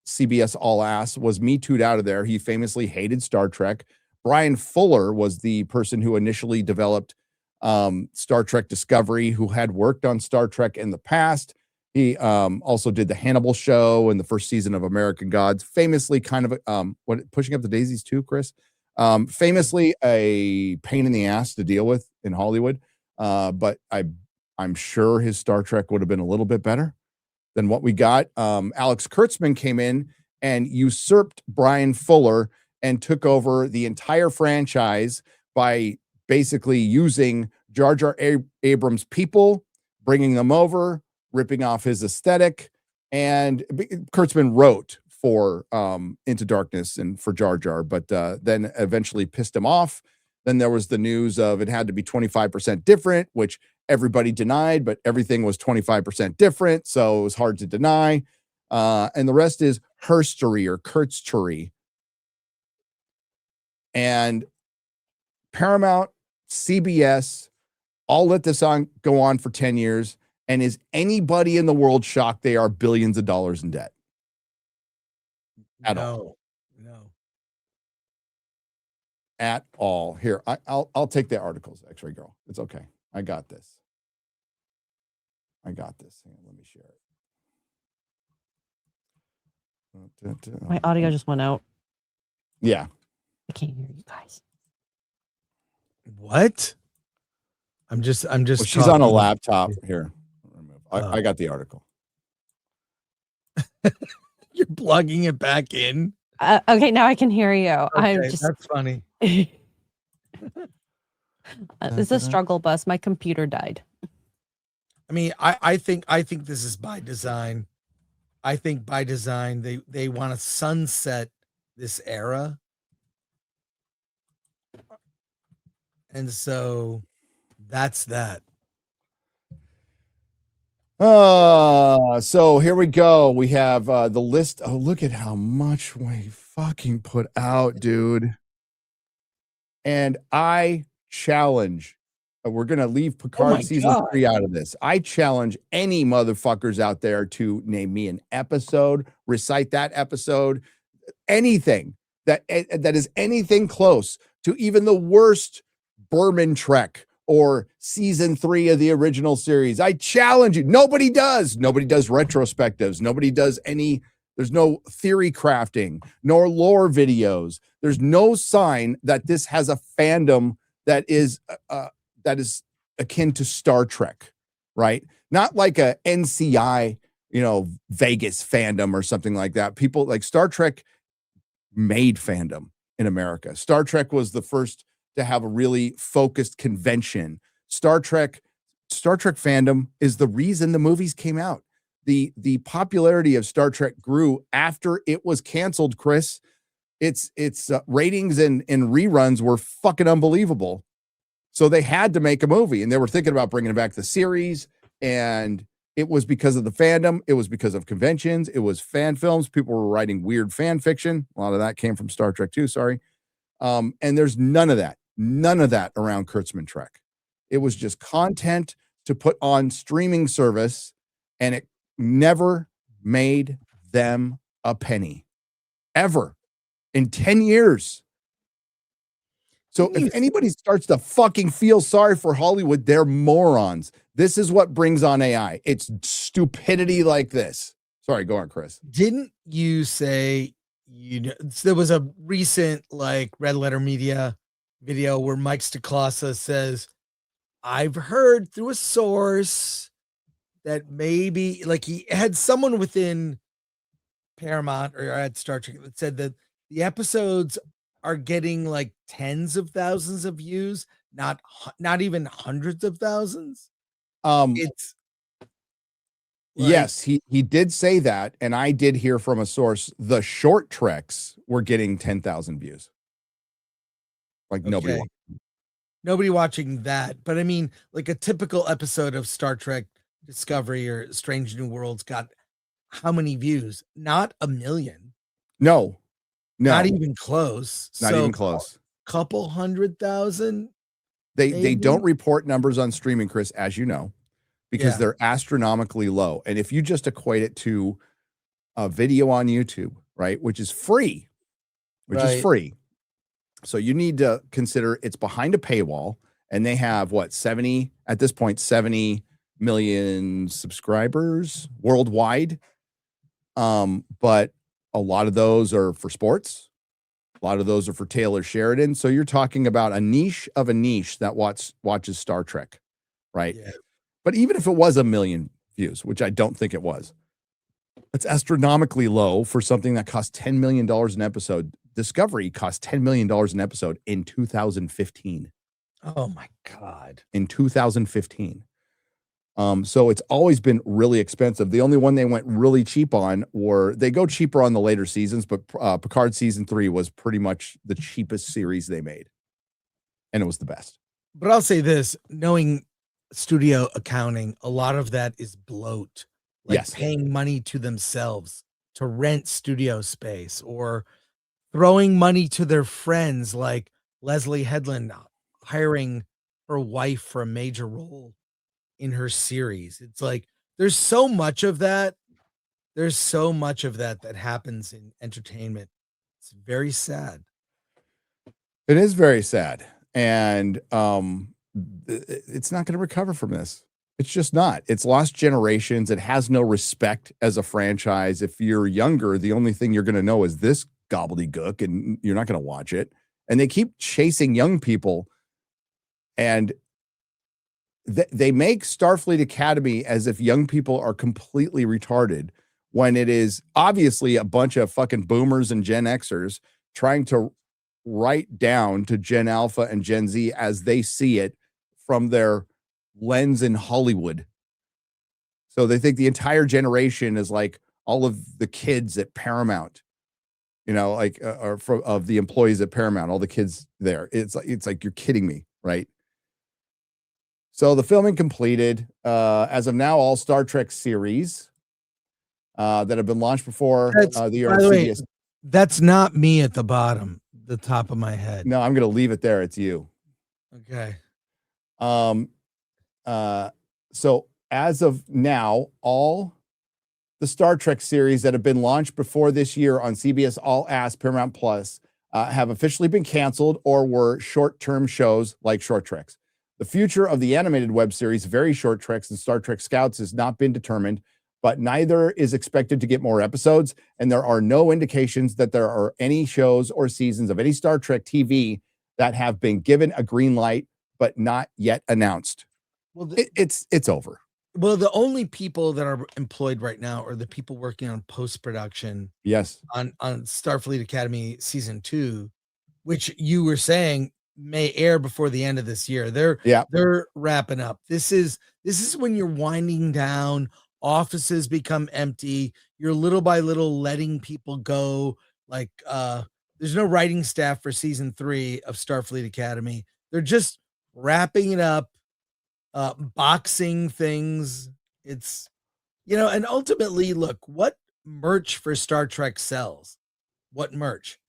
CBS All Ass, was Me Too'd out of there. He famously hated Star Trek. Brian Fuller was the person who initially developed Star Trek Discovery, who had worked on Star Trek in the past. He also did the Hannibal show and the first season of American Gods. Famously, kind of Pushing Up the Daisies too, Chris. Famously a pain in the ass to deal with in Hollywood. But I'm sure his Star Trek would have been a little bit better than what we got. Alex Kurtzman came in and usurped Brian Fuller and took over the entire franchise by basically using Jar Jar Abrams' people, bringing them over, ripping off his aesthetic. And Kurtzman wrote for Into Darkness and for Jar Jar, but then eventually pissed him off. Then there was the news of it had to be 25% different, which everybody denied, but everything was 25% different, so it was hard to deny. And the rest is herstory or Kurtztory. And Paramount, CBS, all let this go on for 10 years. And is anybody in the world shocked they are billions of dollars in debt? At all. No. At all. Here, I'll take the articles, X-Ray Girl. It's okay. I got this. Hang on, let me share it. My audio just went out. Yeah. I can't hear you guys. What? I'm just. Well, she's on a laptop here. I got the article. You're plugging it back in. Okay, now I can hear you. Okay, that's funny. This is a struggle bus. My computer died. I mean, I think this is by design. I think by design they want to sunset this era. And so that's that. So here we go. We have the list. Oh, look at how much we fucking put out, dude. And I challenge, we're going to leave Picard season 3 out of this. I challenge any motherfuckers out there to name me an episode, recite that episode, anything that is anything close to even the worst Berman Trek or season 3 of the original series. I challenge you. Nobody does retrospectives. Nobody does there's no theory crafting, nor lore videos. There's no sign that this has a fandom that is akin to Star Trek, right? Not like a NCI, Vegas fandom or something like that. People like Star Trek made fandom in America. Star Trek was the first to have a really focused convention. Star Trek fandom is the reason the movies came out. The popularity of Star Trek grew after it was canceled, Chris. Its ratings and reruns were fucking unbelievable. So they had to make a movie, and they were thinking about bringing back the series, and it was because of the fandom. It was because of conventions. It was fan films. People were writing weird fan fiction. A lot of that came from Star Trek too, sorry. And there's none of that around Kurtzman Trek. It was just content to put on streaming service, and it never made them a penny ever in 10 years. So if anybody starts to fucking feel sorry for Hollywood, they're morons. This is what brings on AI. It's stupidity like this. Sorry, go on, Chris. Didn't you say there was a recent Red Letter Media video where Mike Stoklasa says, I've heard through a source that maybe he had someone within Paramount or at Star Trek that said that the episodes are getting tens of thousands of views, not even hundreds of thousands. It's like, yes, he did say that, and I did hear from a source the short treks were getting 10,000 views. Like nobody okay. wants. Nobody watching that, but I mean, like a typical episode of Star Trek Discovery or Strange New Worlds got how many views? Not a million. No, Not even close. not even close. Couple 100,000. They maybe? don't report numbers on streaming, Chris, as you know, because Yeah. they're astronomically low. And if you just equate it to a video on YouTube, right, which is free, so you need to consider it's behind a paywall, and they have what, 70 at this point, 70 million subscribers worldwide. But a lot of those are for sports. A lot of those are for Taylor Sheridan. So you're talking about a niche of a niche that watches Star Trek, right? Yeah. But even if it was a million views, which I don't think it was, it's astronomically low for something that costs $10 million an episode. Discovery cost $10 million an episode in 2015. Oh my God. In 2015. So it's always been really expensive. The only one they went really cheap on, or they go cheaper on the later seasons, but Picard season 3 was pretty much the cheapest series they made. And it was the best. But I'll say this, knowing studio accounting, a lot of that is bloat. Like Yes. paying money to themselves to rent studio space, or throwing money to their friends, like Leslie Headland hiring her wife for a major role in her series. It's like there's so much of that. There's so much of that happens in entertainment. It's very sad. It is very sad. And it's not going to recover from this. It's just not. It's lost generations. It has no respect as a franchise. If you're younger, the only thing you're going to know is this gobbledygook, and you're not going to watch it. And they keep chasing young people, and they make Starfleet Academy as if young people are completely retarded, when it is obviously a bunch of fucking boomers and Gen Xers trying to write down to Gen Alpha and Gen Z as they see it from their lens in Hollywood. So they think the entire generation is like all of the kids at Paramount, like or of the employees at Paramount, all the kids there. It's like you're kidding me, right? So the filming completed. As of now, all Star Trek series that have been launched before the year By on the way, CBS. that's not me at the bottom, the top of my head. No, I'm going to leave it there. It's you. Okay. So as of now, all the Star Trek series that have been launched before this year on CBS All Access, Paramount Plus, have officially been canceled or were short-term shows like Short Treks. The future of the animated web series, Very Short Treks and Star Trek Scouts, has not been determined, but neither is expected to get more episodes, and there are no indications that there are any shows or seasons of any Star Trek TV that have been given a green light but not yet announced. Well, It's over. Well, the only people that are employed right now are the people working on post-production. Yes. On Starfleet Academy season 2, which you were saying may air before the end of this year. They're wrapping up. This is when you're winding down, offices become empty, you're little by little letting people go. Like there's no writing staff for season 3 of Starfleet Academy. They're just wrapping it up, boxing things. It's and ultimately, look, what merch for Star Trek sells? What merch?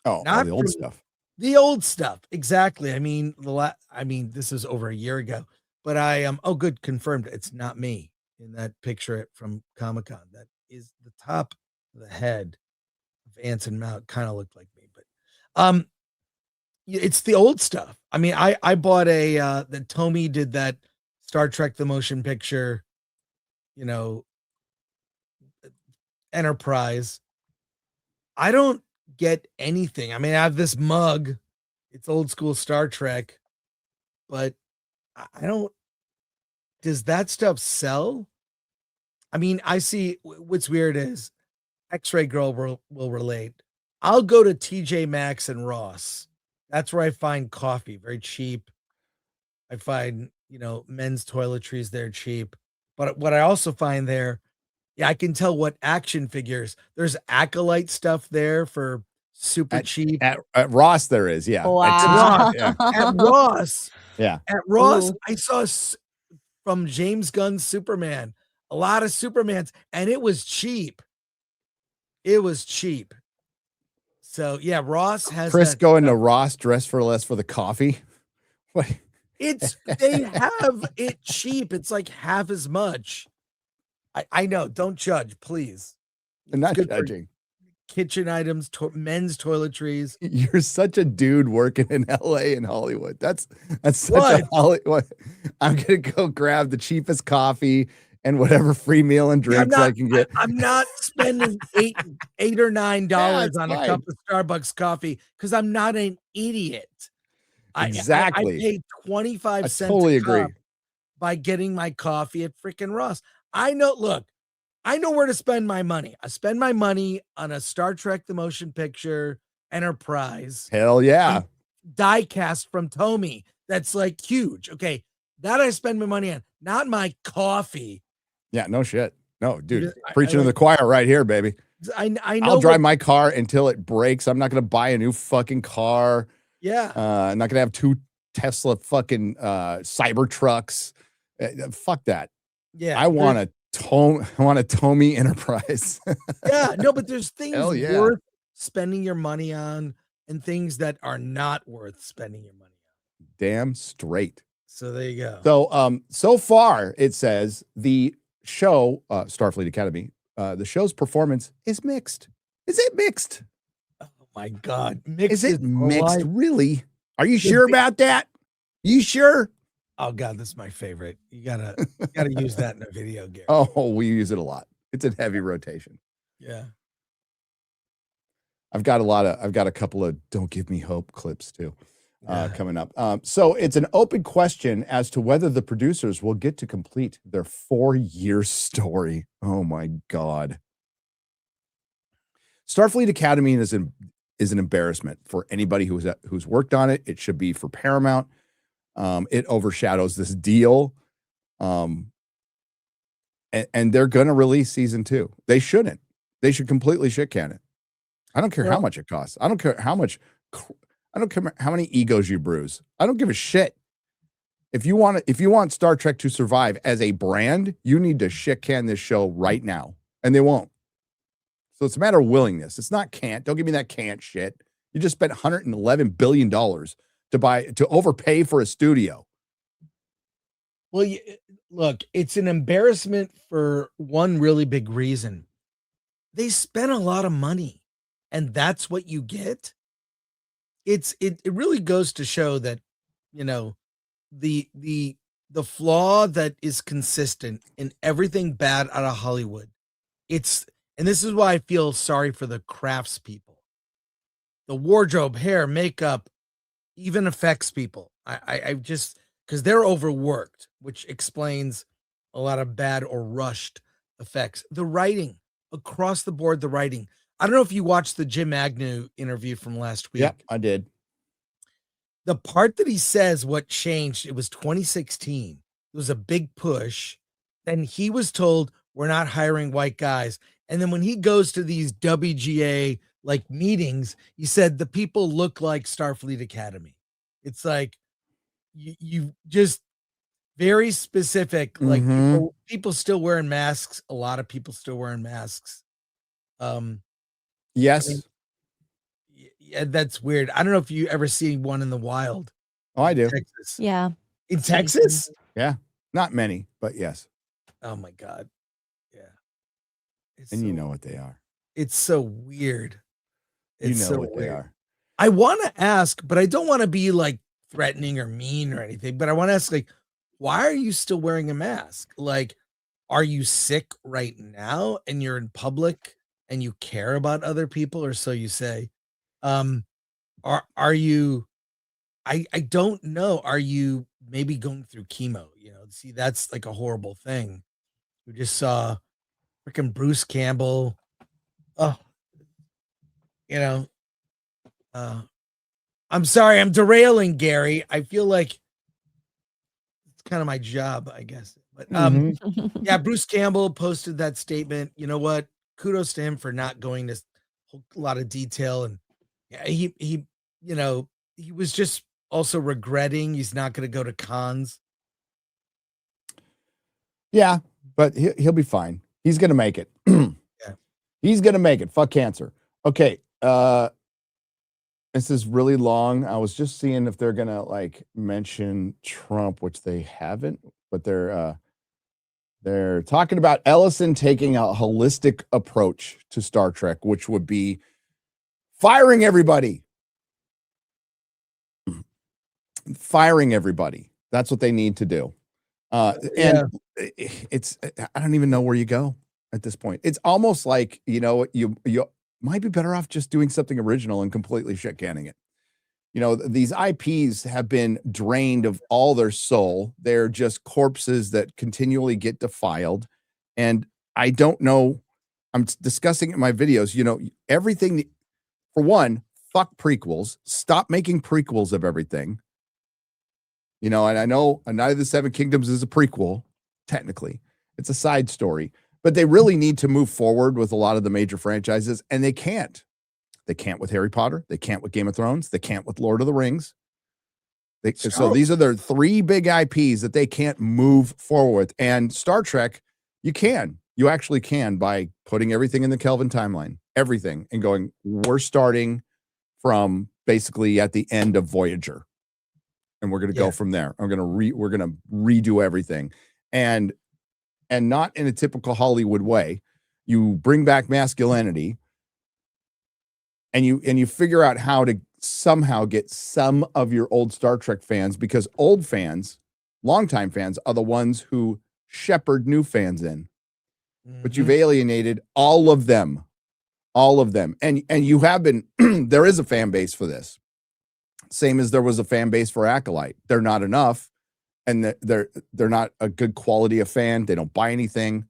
Oh, Not the old from- stuff. The old stuff, exactly. I mean, this is over a year ago, but I am. Oh, good, confirmed. It's not me in that picture from Comic-Con. That is the top of the head of Anson Mount. Kind of looked like me, but it's the old stuff. I mean, I bought that Tomy did that Star Trek the motion picture, Enterprise. I don't get anything. I mean, I have this mug. It's old school Star Trek, but I don't. Does that stuff sell? I mean, I see what's weird is X-Ray Girl will relate. I'll go to TJ Maxx and Ross. That's where I find coffee, very cheap. I find, men's toiletries there cheap. But what I also find there, yeah, I can tell what action figures. There's Acolyte stuff there for super cheap. At Ross, there is, yeah. Wow. Yeah. At Ross, Yeah. Ooh. I saw from James Gunn's Superman, a lot of Supermans, and it was cheap. It was cheap. So yeah, Ross has Chris that going to stuff. Ross, dress for less for the coffee. What? They have it cheap. It's like half as much. I know. Don't judge, please. I'm not good for judging. Kitchen items, men's toiletries. You're such a dude working in LA and Hollywood. That's such What? a Hollywood. I'm gonna go grab the cheapest coffee and whatever free meal and drinks I can get. I'm not spending $8 or $9 it's on fine. a cup of Starbucks coffee because I'm not an idiot. Exactly. I paid 25 I cents totally a agree. cup by getting my coffee at freaking Ross. I know where to spend my money. I spend my money on a Star Trek The Motion Picture Enterprise Hell yeah. die cast from Tomy. That's like huge. Okay. That I spend my money on, not my coffee. Yeah, no shit. No, dude. I Preaching to the like- choir right here, baby. I know. I'll drive my car until it breaks. I'm not gonna buy a new fucking car. Yeah. I'm not gonna have 2 Tesla fucking cyber trucks. Fuck that. Yeah. I want a Tomy Enterprise. Yeah. No, but there's things Hell yeah. worth spending your money on and things that are not worth spending your money on. Damn straight. So there you go. So so far it says the show Starfleet Academy, the show's performance is mixed. Is it mixed? Oh my God. Mixed Is it mixed? alive. Really? Are you sure about that? You sure? Oh God, that's my favorite. You gotta use that in a video game. Oh, we use it a lot. It's in heavy rotation. Yeah. I've got a couple of Don't Give Me Hope clips too Yeah. coming up. So it's an open question as to whether the producers will get to complete their 4-year story. Oh my God. Starfleet Academy is an embarrassment for anybody who's worked on it. It should be for Paramount. It overshadows this deal. And they're going to release season 2. They shouldn't. They should completely shit can it. I don't care how much it costs. I don't care how many egos you bruise. I don't give a shit. If you want Star Trek to survive as a brand, you need to shit can this show right now. And they won't. So it's a matter of willingness. It's not can't. Don't give me that can't shit. You just spent $111 billion to overpay for a studio. Well, look, it's an embarrassment for one really big reason. They spent a lot of money, and that's what you get. It really goes to show that, the flaw that is consistent in everything bad out of Hollywood. And this is why I feel sorry for the crafts people. The wardrobe, hair, makeup, even effects people. I just, because they're overworked, which explains a lot of bad or rushed effects. The writing, across the board, the writing. I don't know if you watched the Jim Agnew interview from last week. Yeah, I did. The part that he says what changed, it was 2016. It was a big push. Then he was told, we're not hiring white guys. And then when he goes to these WGA like meetings, he said the people look like Starfleet Academy. It's like you just very specific, like people still wearing masks. A lot of people still wearing masks. Yes. I mean, yeah, that's weird. I don't know if you ever see one in the wild. Oh, I do. Texas. Yeah. In Texas? Yeah. Not many, but yes. Oh my God. Yeah. It's And so, you know what they are. it's so weird. You It's know so what they weird. are. I want to ask, but I don't want to be like threatening or mean or anything. But I want to ask, like, why are you still wearing a mask? Like, are you sick right now and you're in public and you care about other people, or so you say? Are you? I don't know. Are you maybe going through chemo? See, that's like a horrible thing. We just saw freaking Bruce Campbell. Oh, I'm sorry, I'm derailing, Gary. I feel like kind of my job, I guess. But Mhm. yeah, Bruce Campbell posted that statement. You know what? Kudos to him for not going to a lot of detail. And yeah, he you know, he was just also regretting he's not going to go to cons. Yeah, but he'll be fine. He's gonna make it. He's gonna make it. Fuck cancer. Okay. This is really long. I was just seeing if they're gonna like mention Trump, which they haven't, but they're talking about Ellison taking a holistic approach to Star Trek, which would be firing everybody. Firing everybody. That's what they need to do. And it's I don't even know where you go at this point. It's almost like, you know, you might be better off just doing something original and completely shit canning it. You know, these IPs have been drained of all their soul. They're just corpses that continually get defiled. And I don't know, I'm discussing it in my videos, you know, everything, for one, fuck prequels. Stop making prequels of everything. You know, and I know A Night of the Seven Kingdoms is a prequel, technically. It's a side story. But they really need to move forward with a lot of the major franchises, and they can't. They can't with Harry Potter. They can't with Game of Thrones. They can't with Lord of the Rings. So these are their three big IPs that they can't move forward. And Star Trek, you can. You actually can by putting everything in the Kelvin timeline. Everything. And going, we're starting from basically at the end of Voyager. And we're going to go from there. We're going to redo everything. And not in a typical Hollywood way. You bring back masculinity and you figure out how to somehow get some of your old Star Trek fans, because old fans, longtime fans, are the ones who shepherd new fans in. But you've alienated all of them. And you have been, there is a fan base for this. Same as there was a fan base for Acolyte. They're not enough. And they're not a good quality of fan. They don't buy anything.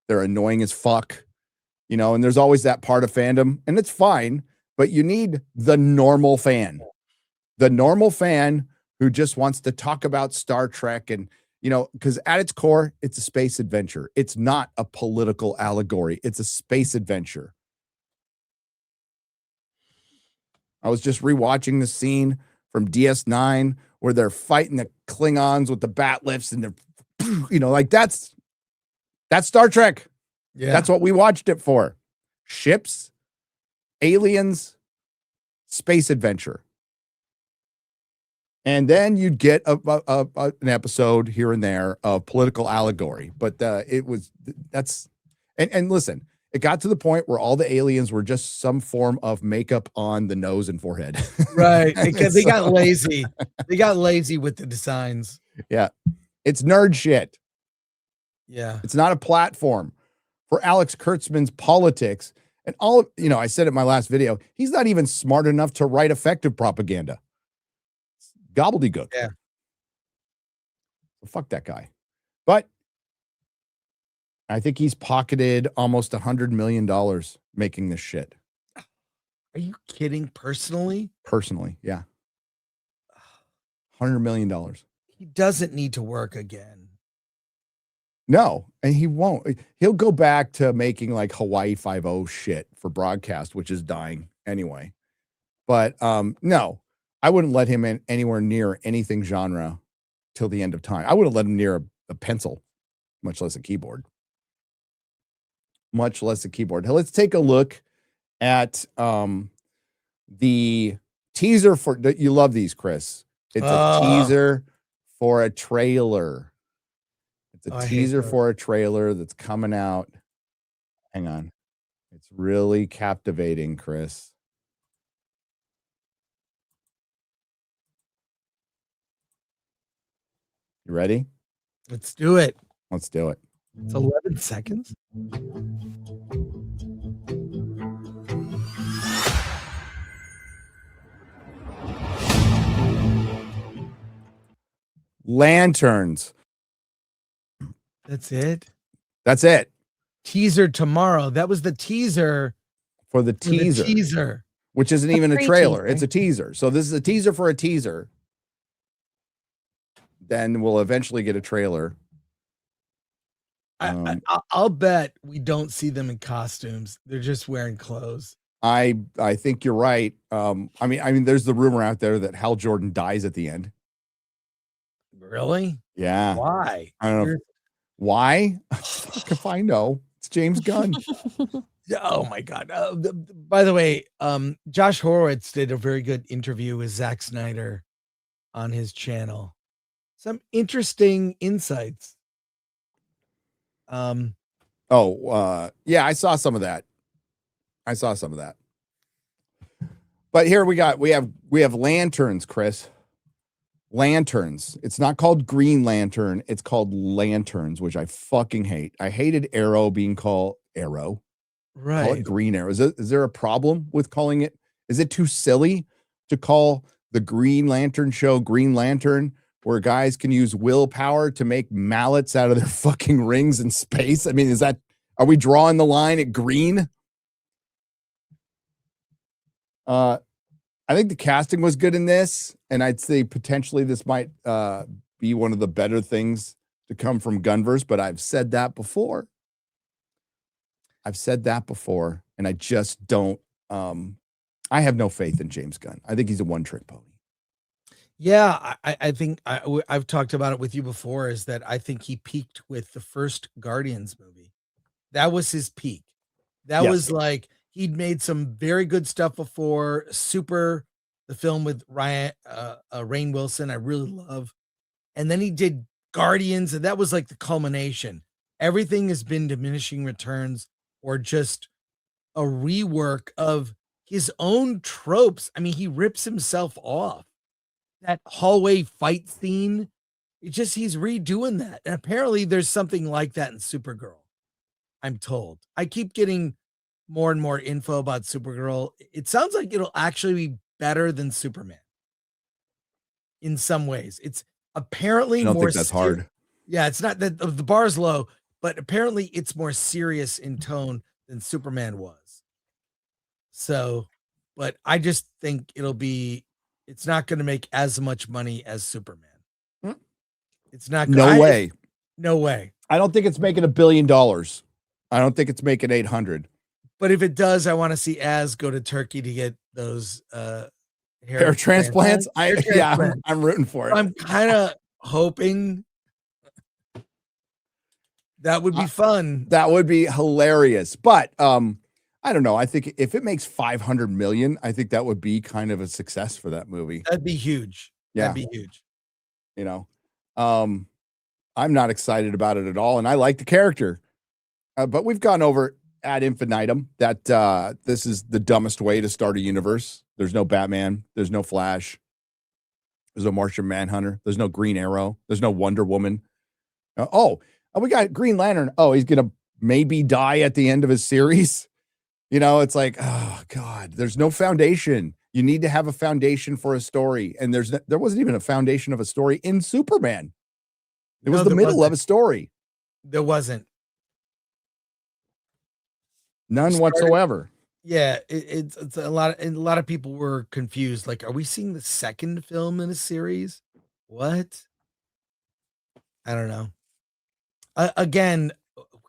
They're annoying as fuck, you know, and there's always that part of fandom, and it's fine, but you need the normal fan who just wants to talk about Star Trek. And, you know, because at its core, it's a space adventure. It's not a political allegory. It's a space adventure. I was just rewatching the scene from DS9 where they're fighting the Klingons with the bat lifts, and they're, you know, like that's Star Trek. Yeah. That's what we watched it for. Ships, aliens, space adventure. And then you'd get an episode here and there of political allegory. But and listen, it got to the point where all the aliens were just some form of makeup on the nose and forehead. Right. Because they got lazy. They got lazy with the designs. Yeah. It's nerd shit. Yeah. It's not a platform for Alex Kurtzman's politics. And all of, you know, I said it in my last video, he's not even smart enough to write effective propaganda. Gobbledygook. Yeah. So fuck that guy. But I think he's pocketed almost $100 million making this shit. Are you kidding? Personally, yeah. $100 million. He doesn't need to work again. No, and he won't. He'll go back to making like Hawaii Five-0 shit for broadcast, which is dying anyway. But no, I wouldn't let him in anywhere near anything genre till the end of time. I would have let him near a pencil, much less a keyboard. Let's take a look at the teaser for, you love these, Chris. It's a teaser for a trailer. It's a teaser for a trailer that's coming out. Hang on. It's really captivating, Chris. You ready? Let's do it. Let's do it. It's 11 seconds. Lanterns. That's it. Teaser tomorrow. That was the teaser for the teaser. Which isn't even a trailer. It's a teaser. So this is a teaser for a teaser. then we'll eventually get a trailer. I'll bet we don't see them in costumes. They're just wearing clothes. I think you're right. I mean, there's the rumor out there that Hal Jordan dies at the end. Really? Yeah. Why? I don't know. Why? Fuck if I know. It's James Gunn. Oh my God. By the way, Josh Horowitz did a very good interview with Zack Snyder on his channel. Some interesting insights. Yeah, I saw some of that. But here we have lanterns, Chris. Lanterns. It's not called Green Lantern. It's called lanterns, which I fucking hate. I hated Arrow being called Arrow. Right. Call it Green Arrow. Is there a problem with calling it? Is it too silly to call the Green Lantern show Green Lantern, where guys can use willpower to make mallets out of their fucking rings in space? I mean, are we drawing the line at green? I think the casting was good in this, and I'd say potentially this might be one of the better things to come from Gunverse, but I've said that before. And I just don't I have no faith in James Gunn. I think he's a one-trick pony. Yeah, I think I've talked about it with you before, is that I think he peaked with the first Guardians movie. That was his peak. That was like, he'd made some very good stuff before. Super, the film with Rainn Wilson, I really love. And then he did Guardians, and that was like the culmination. Everything has been diminishing returns or just a rework of his own tropes. I mean, he rips himself off. That hallway fight scene, he's redoing that. And apparently there's something like that in Supergirl, I'm told. I keep getting more and more info about Supergirl. It sounds like it'll actually be better than Superman in some ways. It's apparently I don't more think that's hard. Yeah, it's not that the bar's low, but apparently it's more serious in tone than Superman was. So, but I just think it's not going to make as much money as Superman. It's not. No way. No way. I don't think it's making $1 billion. I don't think it's making 800. But if it does, I want to see Az go to Turkey to get those hair transplants. I'm rooting for it. I'm kind of hoping that would be fun. That would be hilarious. But I don't know. I think if it makes 500 million, I think that would be kind of a success for that movie. That'd be huge. Yeah. That'd be huge. You know, I'm not excited about it at all. And I like the character, but we've gone over ad infinitum that this is the dumbest way to start a universe. There's no Batman. There's no Flash. There's no Martian Manhunter. There's no Green Arrow. There's no Wonder Woman. We got Green Lantern. Oh, he's going to maybe die at the end of his series. You know, it's like, oh God, there's no foundation. You need to have a foundation for a story. And there wasn't even a foundation of a story in Superman. It was the middle of a story. There wasn't. None whatsoever. Yeah, it's a lot of people were confused. Like, are we seeing the second film in a series? What? I don't know. Again,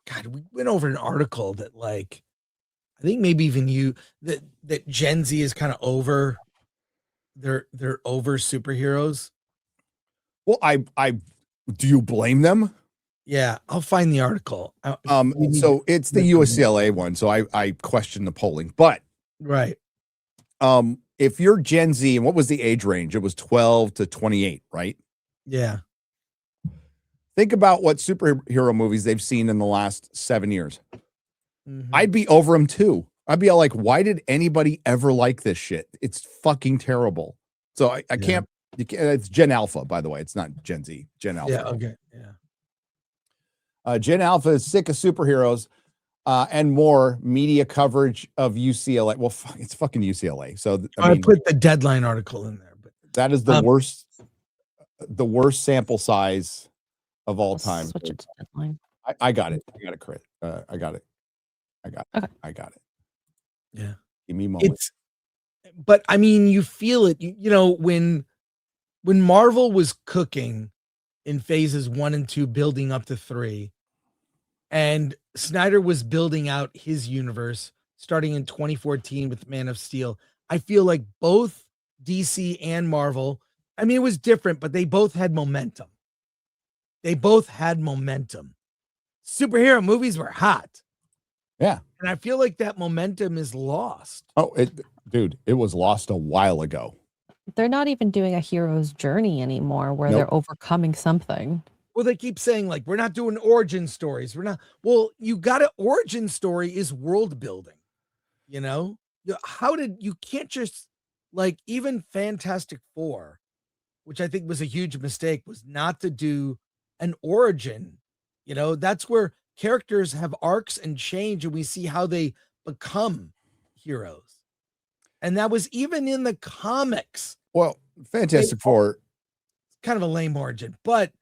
God, we went over an article that, like, I think maybe even you, that Gen Z is kind of over. They're over superheroes. Well, I do you blame them? Yeah, I'll find the article. So it's the UCLA one. So I question the polling, but right. If you're Gen Z, and what was the age range? It was 12 to 28, right? Yeah. Think about what superhero movies they've seen in the last 7 years. Mm-hmm. I'd be over them too. I'd be all like, why did anybody ever like this shit? It's fucking terrible. So I can't, it's Gen Alpha, by the way. It's not Gen Z, Gen Alpha. Yeah. Okay. Yeah. Gen Alpha is sick of superheroes and more media coverage of UCLA. Well, it's fucking UCLA. So I mean, put the Deadline article in there, but that is the worst sample size of all time. Switch it to Deadline. I got it. I got it, Chris. I got it. Okay. I got it. Yeah. Give me a moment. But I mean, you feel it. You know, when Marvel was cooking, in phases 1 and 2, building up to 3. And Snyder was building out his universe starting in 2014 with Man of Steel. I feel like both DC and Marvel, I mean, it was different, but they both had momentum. Superhero movies were hot. Yeah. And I feel like that momentum is lost. Oh, dude, it was lost a while ago. They're not even doing a hero's journey anymore where Nope. they're overcoming something. Well, they keep saying, like, we're not doing origin stories. We're not. Well, you got an origin story is world building. You know, you can't just, like, even Fantastic Four, which I think was a huge mistake, was not to do an origin. You know, that's where characters have arcs and change, and we see how they become heroes. And that was even in the comics. Well, Fantastic Four, kind of a lame origin, but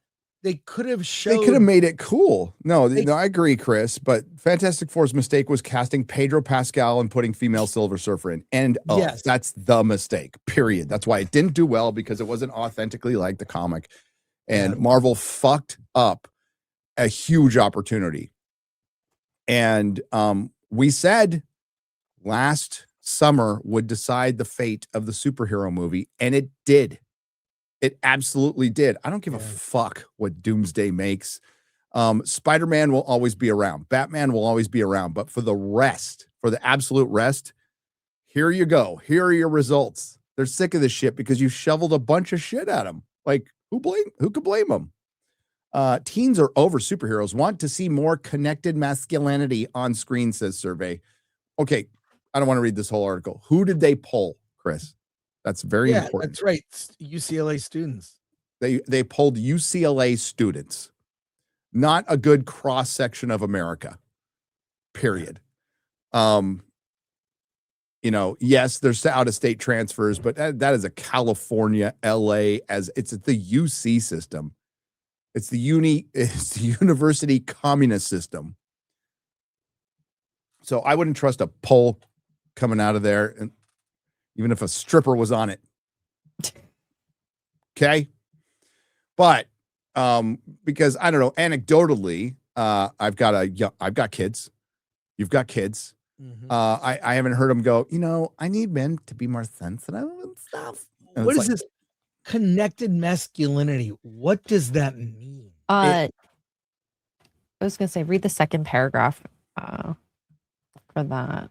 they could have showed. They could have made it cool. No, I agree, Chris. But Fantastic Four's mistake was casting Pedro Pascal and putting female Silver Surfer in. And Yes. that's the mistake, period. That's why it didn't do well, because it wasn't authentically like the comic. And Marvel fucked up a huge opportunity. And we said last summer would decide the fate of the superhero movie, and it did. It absolutely did. I don't give a fuck what Doomsday makes. Spider-Man will always be around. Batman will always be around. But for the rest, for the absolute rest, here you go. Here are your results. They're sick of this shit because you shoveled a bunch of shit at them. Like, who could blame them? Teens are over superheroes, want to see more connected masculinity on screen, says survey. Okay, I don't want to read this whole article. Who did they poll, Chris? That's very important. That's right. UCLA students. They polled UCLA students, not a good cross section of America. Period. You know, yes, there's out of state transfers, but that is a California, LA, as it's the UC system. It's the university communist system. So I wouldn't trust a poll coming out of there, and even if a stripper was on it. Okay. But because I don't know, anecdotally, I've got kids. You've got kids. Mhm. I haven't heard them go, you know, I need men to be more sensitive and stuff. And What it's is this connected masculinity? What does that mean? I was gonna say, read the second paragraph for that.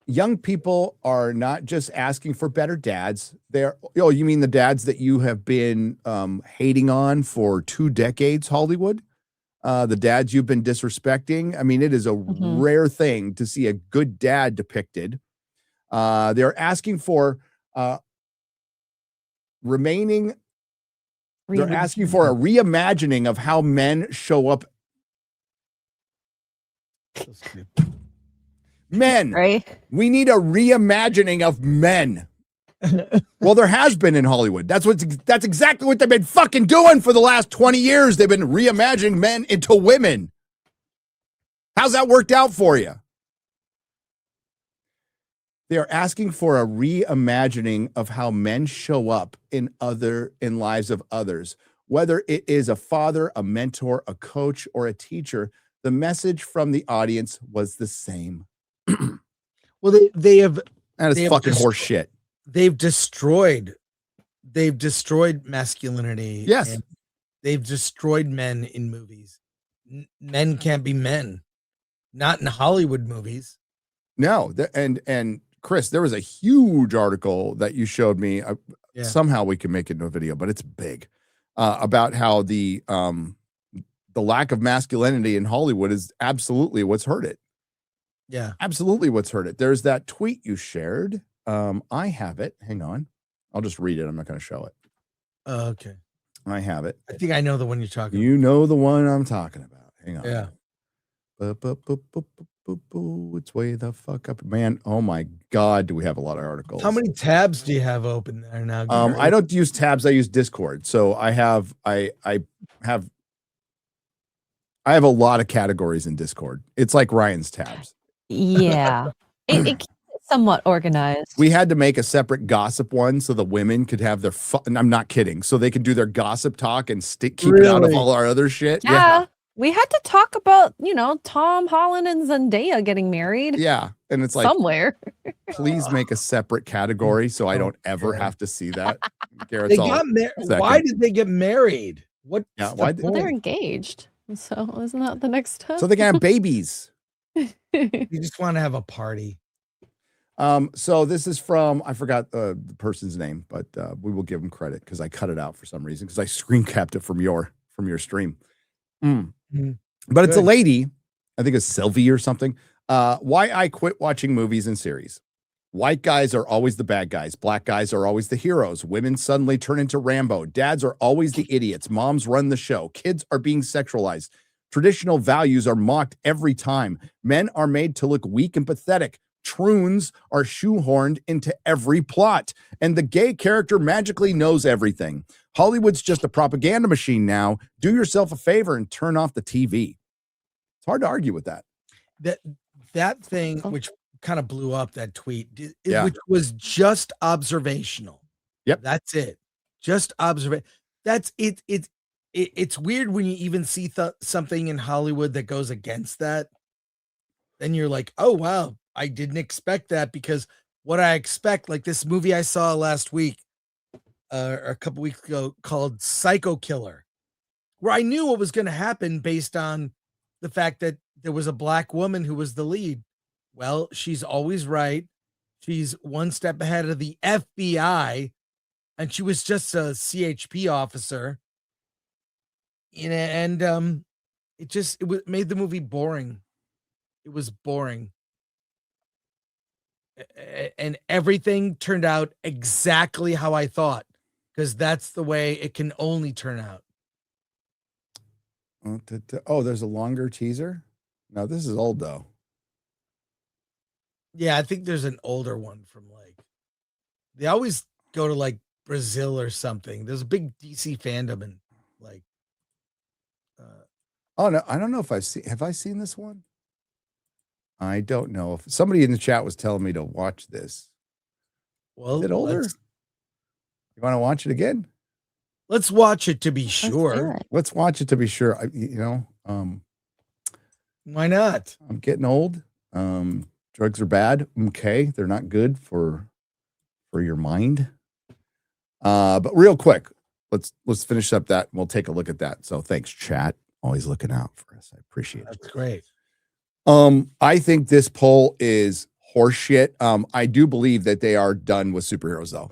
Young people are not just asking for better dads. They're, oh, you mean the dads that you have been hating on for 2 decades, Hollywood? The dads you've been disrespecting. I mean, it is a rare thing to see a good dad depicted. They're asking for they're asking for a reimagining of how men show up. Men, right? We need a reimagining of men. Well, there has been in Hollywood. That's exactly what they've been fucking doing for the last 20 years. They've been reimagining men into women. How's that worked out for you? They are asking for a reimagining of how men show up in lives of others. Whether it is a father, a mentor, a coach, or a teacher, the message from the audience was the same. Well, they have. That is fucking horse shit. They've destroyed masculinity. Yes. And they've destroyed men in movies. Men can't be men. Not in Hollywood movies. No. And Chris, there was a huge article that you showed me. Somehow we can make it into a video, but it's big, about how the lack of masculinity in Hollywood is absolutely what's hurt it. Yeah. Absolutely what's hurt it. There's that tweet you shared. I have it. Hang on. I'll just read it. I'm not going to show it. Oh, okay. I have it. I think I know the one you're talking You know the one I'm talking about. Hang on. Yeah. It's way the fuck up, man. Oh my God, do we have a lot of articles? How many tabs do you have open there now? Gary? I don't use tabs. I use Discord. So I have a lot of categories in Discord. It's like Ryan's tabs. Yeah. It keeps it somewhat organized. We had to make a separate gossip one so the women could have their and I'm not kidding. So they could do their gossip talk and keep it out of Really? all our other shit. Yeah. We had to talk about, Tom Holland and Zendaya getting married Yeah. And it's like, somewhere. please make a separate category so I don't ever have to see that. They Garrett's all got married. second. Why did they get married? What? Yeah, why Well, they're engaged. So isn't that the next step? So they can have babies. You just want to have a party. So this is from, I forgot the person's name, but we will give them credit because I cut it out for some reason because I screen capped it from your stream. But it's a Good. lady, I think it's Sylvie or something. Why I quit watching movies and series. White guys are always the bad guys. Black guys are always the heroes. Women suddenly turn into Rambo. Dads are always the idiots. Moms run the show. Kids are being sexualized. Traditional values are mocked every time. Men are made to look weak and pathetic. Troons are shoehorned into every plot. And the gay character magically knows everything. Hollywood's just a propaganda machine now. Do yourself a favor and turn off the TV. It's hard to argue with that. That thing, which kind of blew up, that tweet, Yeah. which was just observational. Yep. That's it. Just observation. That's it. It's weird when you even see something in Hollywood that goes against that. Then you're like, oh, wow, I didn't expect that, because what I expect, like this movie I saw last week, or a couple weeks ago, called Psycho Killer, where I knew what was going to happen based on the fact that there was a black woman who was the lead. Well, she's always right. She's one step ahead of the FBI, and she was just a CHP officer. And it made the movie boring. It was boring. And everything turned out exactly how I thought, because that's the way it can only turn out. Oh, there's a longer teaser? No, this is old though. Yeah, I think there's an older one from they always go to like Brazil or something. There's a big DC fandom and Oh no, I don't know if have I seen this one? I don't know if somebody in the chat was telling me to watch this. well, Is it older? You want to watch it again? Let's watch it to be Let's do sure. it. Let's watch it to be sure. Why not? I'm getting old. Drugs are bad. Okay, they're not good for your mind. But real quick, let's finish up that and we'll take a look at that. So thanks, chat. Always looking out for us. I appreciate it. That's great. I think this poll is horseshit. I do believe that they are done with superheroes, though.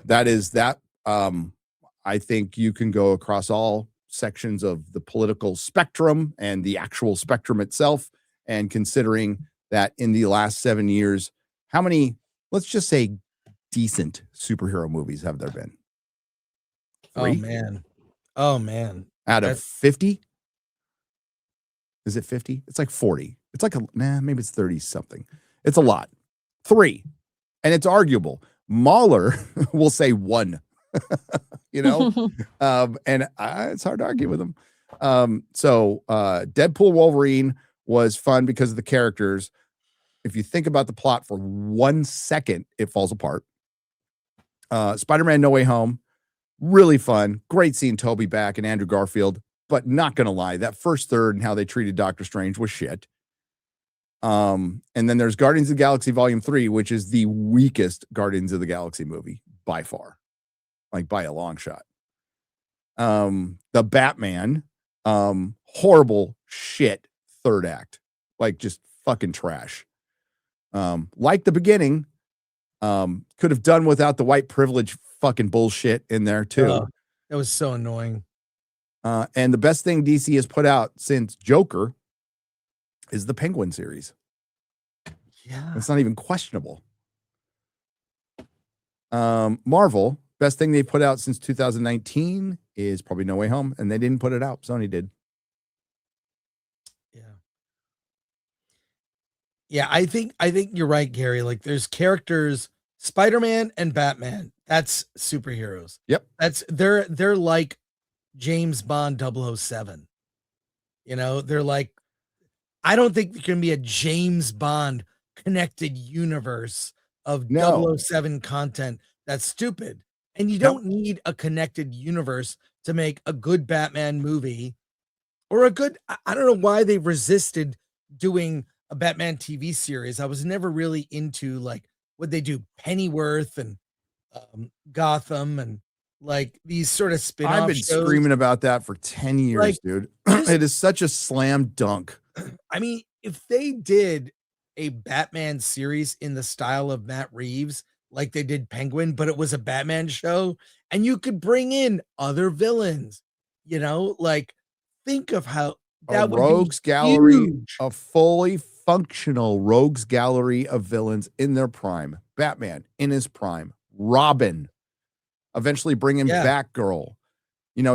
I think you can go across all sections of the political spectrum and the actual spectrum itself. And considering that in the last 7 years, how many, let's just say, decent superhero movies have there been? 3? Oh man. Out of 50? Is it 50? It's like 40. It's like maybe it's 30 something. It's a lot. 3. And it's arguable. Mahler will say 1. And it's hard to argue with him. So Deadpool Wolverine was fun because of the characters. If you think about the plot for 1 second, it falls apart. Spider-Man No Way Home, really fun. Great seeing Toby back and Andrew Garfield, but not gonna lie, that first third and how they treated Doctor Strange was shit. And then there's Guardians of the Galaxy Volume 3, which is the weakest Guardians of the Galaxy movie by far, like by a long shot. The Batman, horrible shit third act, like just fucking trash. Like the beginning, could have done without the white privilege fucking bullshit in there too. That was so annoying. And the best thing DC has put out since Joker is the Penguin series. Yeah. It's not even questionable. Marvel, best thing they put out since 2019 is probably No Way Home, and they didn't put it out. Sony did. Yeah, I think you're right, Gary. Like there's characters, Spider-Man and Batman. That's superheroes. Yep. They're like James Bond 007. They're like, I don't think there can be a James Bond connected universe of No. 007 content that's stupid. And you Nope. don't need a connected universe to make a good Batman movie or a good. I don't know why they resisted doing a Batman TV series. I was never really into like what they do, Pennyworth and Gotham and like these sort of spin-off I've been shows. screaming about that for 10 years, Like, dude. just- It is such a slam dunk. I mean, if they did a Batman series in the style of Matt Reeves, like they did Penguin, but it was a Batman show, and you could bring in other villains, like think of how that A would rogues be gallery, huge. a fully functional rogues gallery of villains in their prime. Batman in his prime. Robin. Eventually bring in Yeah. Batgirl.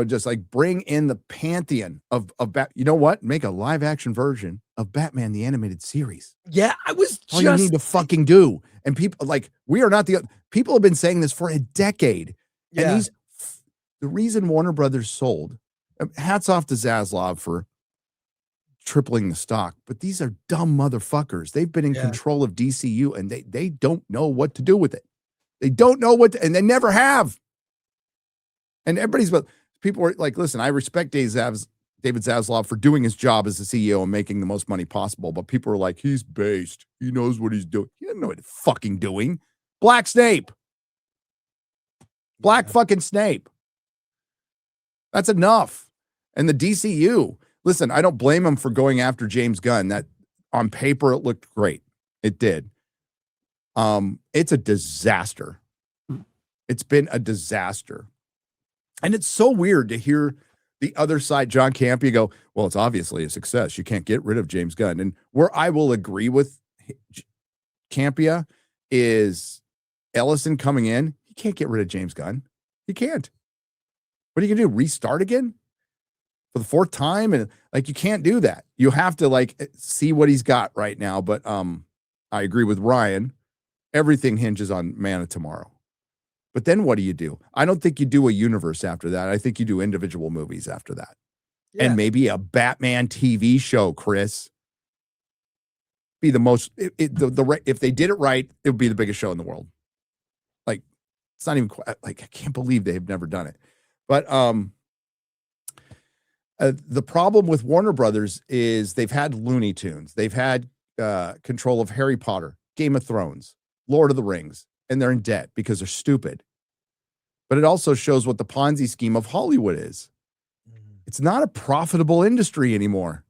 Just like bring in the pantheon of Bat. You know what? Make a live action version of Batman the animated series. Yeah, I was All you need to fucking do. And people like we are not people have been saying this for a decade. yeah, And the reason Warner Brothers sold, hats off to Zaslav for tripling the stock, but these are dumb motherfuckers. They've been in Yeah. control of DCU and they don't know what to do with it. They don't know and they never have. And people are like, listen, I respect David Zaslav for doing his job as the CEO and making the most money possible. But people are like, he's based. He knows what he's doing. He doesn't know what he's fucking doing. Black Snape. Black fucking Snape. That's enough. And the DCU, listen, I don't blame him for going after James Gunn. That on paper, it looked great. It did. It's a disaster. It's been a disaster. And it's so weird to hear the other side, John Campea, go, well, it's obviously a success. You can't get rid of James Gunn. And where I will agree with Campea is Ellison coming in. He can't get rid of James Gunn. He can't. What are you going to do? Restart again for the fourth time? And like, you can't do that. You have to like see what he's got right now. But I agree with Ryan. Everything hinges on Man of Tomorrow. But then what do? I don't think you do a universe after that. I think you do individual movies after that. Yeah. And maybe a Batman TV show, Chris. Be the most, if they did it right, it would be the biggest show in the world. Like, it's not even quite, like, I can't believe they've never done it. But the problem with Warner Brothers is they've had Looney Tunes. They've had control of Harry Potter, Game of Thrones, Lord of the Rings. And they're in debt because they're stupid. But it also shows what the Ponzi scheme of Hollywood is. It's not a profitable industry anymore.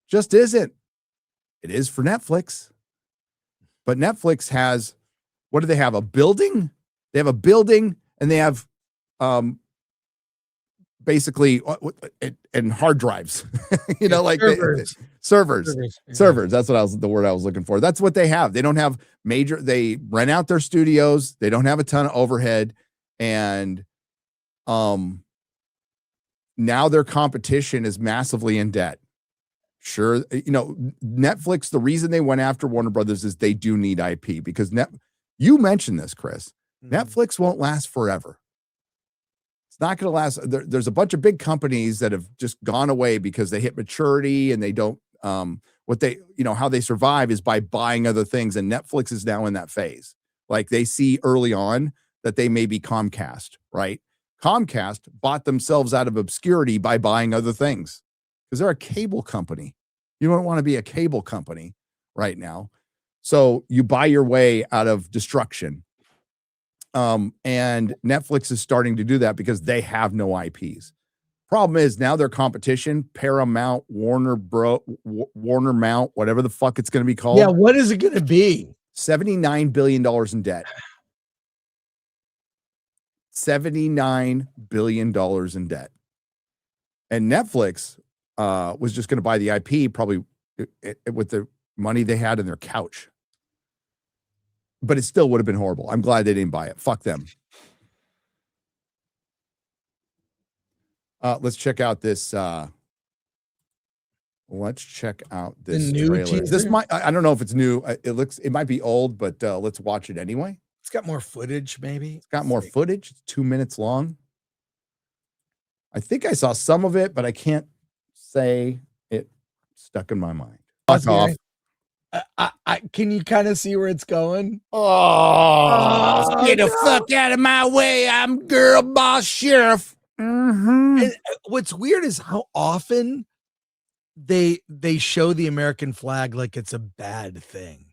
Just isn't. It is for Netflix. But Netflix has, what do they have? A building? They have a building and they have basically and hard drives. Like servers. Servers. That's the word I was looking for. That's what they have. They don't have they rent out their studios. They don't have a ton of overhead. And now their competition is massively in debt. Sure. Netflix, the reason they went after Warner Brothers is they do need IP because you mentioned this, Chris. Netflix won't last forever. It's not going to last. There's a bunch of big companies that have just gone away because they hit maturity and they don't, how they survive is by buying other things. And Netflix is now in that phase. Like they see early on that they may be Comcast, right? Comcast bought themselves out of obscurity by buying other things because they're a cable company. You don't want to be a cable company right now. So you buy your way out of destruction. And Netflix is starting to do that because they have no IPs. Problem is now their competition, Paramount, Warner Mount, whatever the fuck it's going to be called. Yeah, what is it going to be? $79 billion in debt. $79 billion in debt. And Netflix was just going to buy the IP probably with the money they had in their couch. But it still would have been horrible. I'm glad they didn't buy it. Fuck them. Let's check out this. Let's check out this new trailer. teaser? This might, I don't know if it's new. It might be old, but let's watch it anyway. It's got more footage, maybe. It's got more footage. It's 2 minutes long. I think I saw some of it, but I can't say it stuck in my mind. Fuck off. Can you kind of see where it's going? Oh, get the no. fuck out of my way. I'm girl boss sheriff. Mhm. And what's weird is how often they show the American flag like it's a bad thing.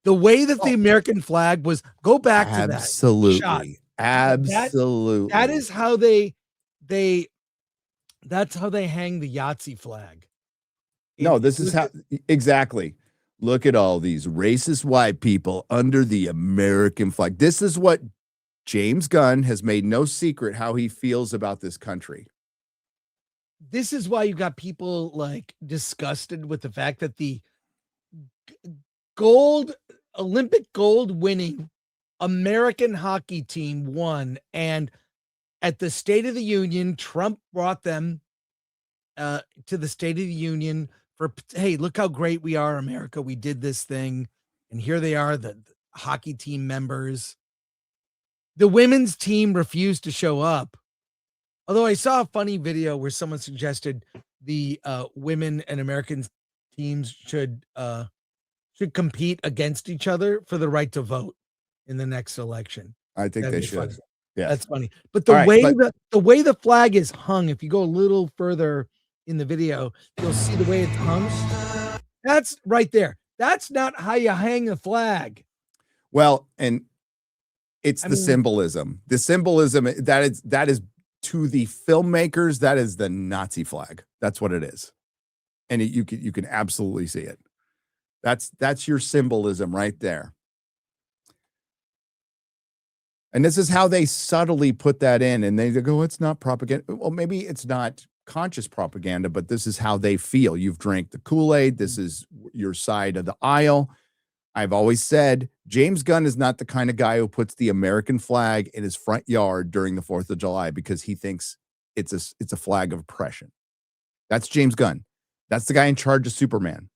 The way that the American flag was, go back to that shot. Absolutely. Absolutely. That is how that's how they hang the Yahtzee flag. No, this is how exactly. Look at all these racist white people under the American flag. This is what James Gunn has made no secret how he feels about this country. This is why you got people like disgusted with the fact that the Olympic gold winning American hockey team won, and at the State of the Union, Trump brought them to the State of the Union for, hey, look how great we are, America. We did this thing, and here they are, the hockey team members. The women's team refused to show up. Although I saw a funny video where someone suggested the women and American teams should compete against each other for the right to vote in the next election. I think they should. Yeah, that's funny. But the way the flag is hung, if you go a little further in the video, you'll see the way it's hung. That's right there. That's not how you hang a flag. Well, and it's the symbolism. The symbolism that is to the filmmakers, that is the Nazi flag. That's what it is. And you can absolutely see it. That's your symbolism right there. And this is how they subtly put that in. And they go, it's not propaganda. Well, maybe it's not conscious propaganda, but this is how they feel. You've drank the Kool-Aid. This is your side of the aisle. I've always said James Gunn is not the kind of guy who puts the American flag in his front yard during the 4th of July because he thinks it's a flag of oppression. That's James Gunn. That's the guy in charge of Superman.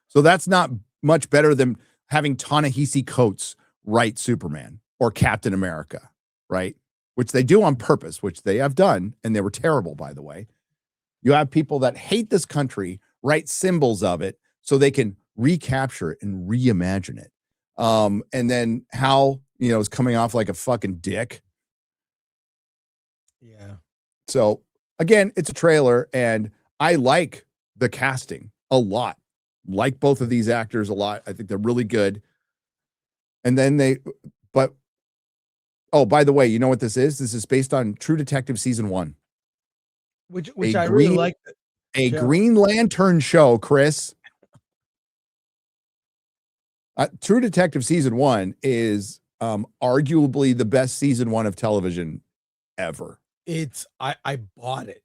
So that's not much better than having Ta-Nehisi Coates write Superman or Captain America, right? Which they do on purpose, which they have done, and they were terrible, by the way. You have people that hate this country write symbols of it so they can recapture it and reimagine it. And then Hal, is coming off like a fucking dick. Yeah. So again, it's a trailer, and I like the casting a lot. Like both of these actors a lot. I think they're really good. And then by the way, you know what this is? This is based on True Detective season 1. Which I really like. Green Lantern show, Chris. True Detective season 1 is arguably the best season 1 of television ever. I bought it.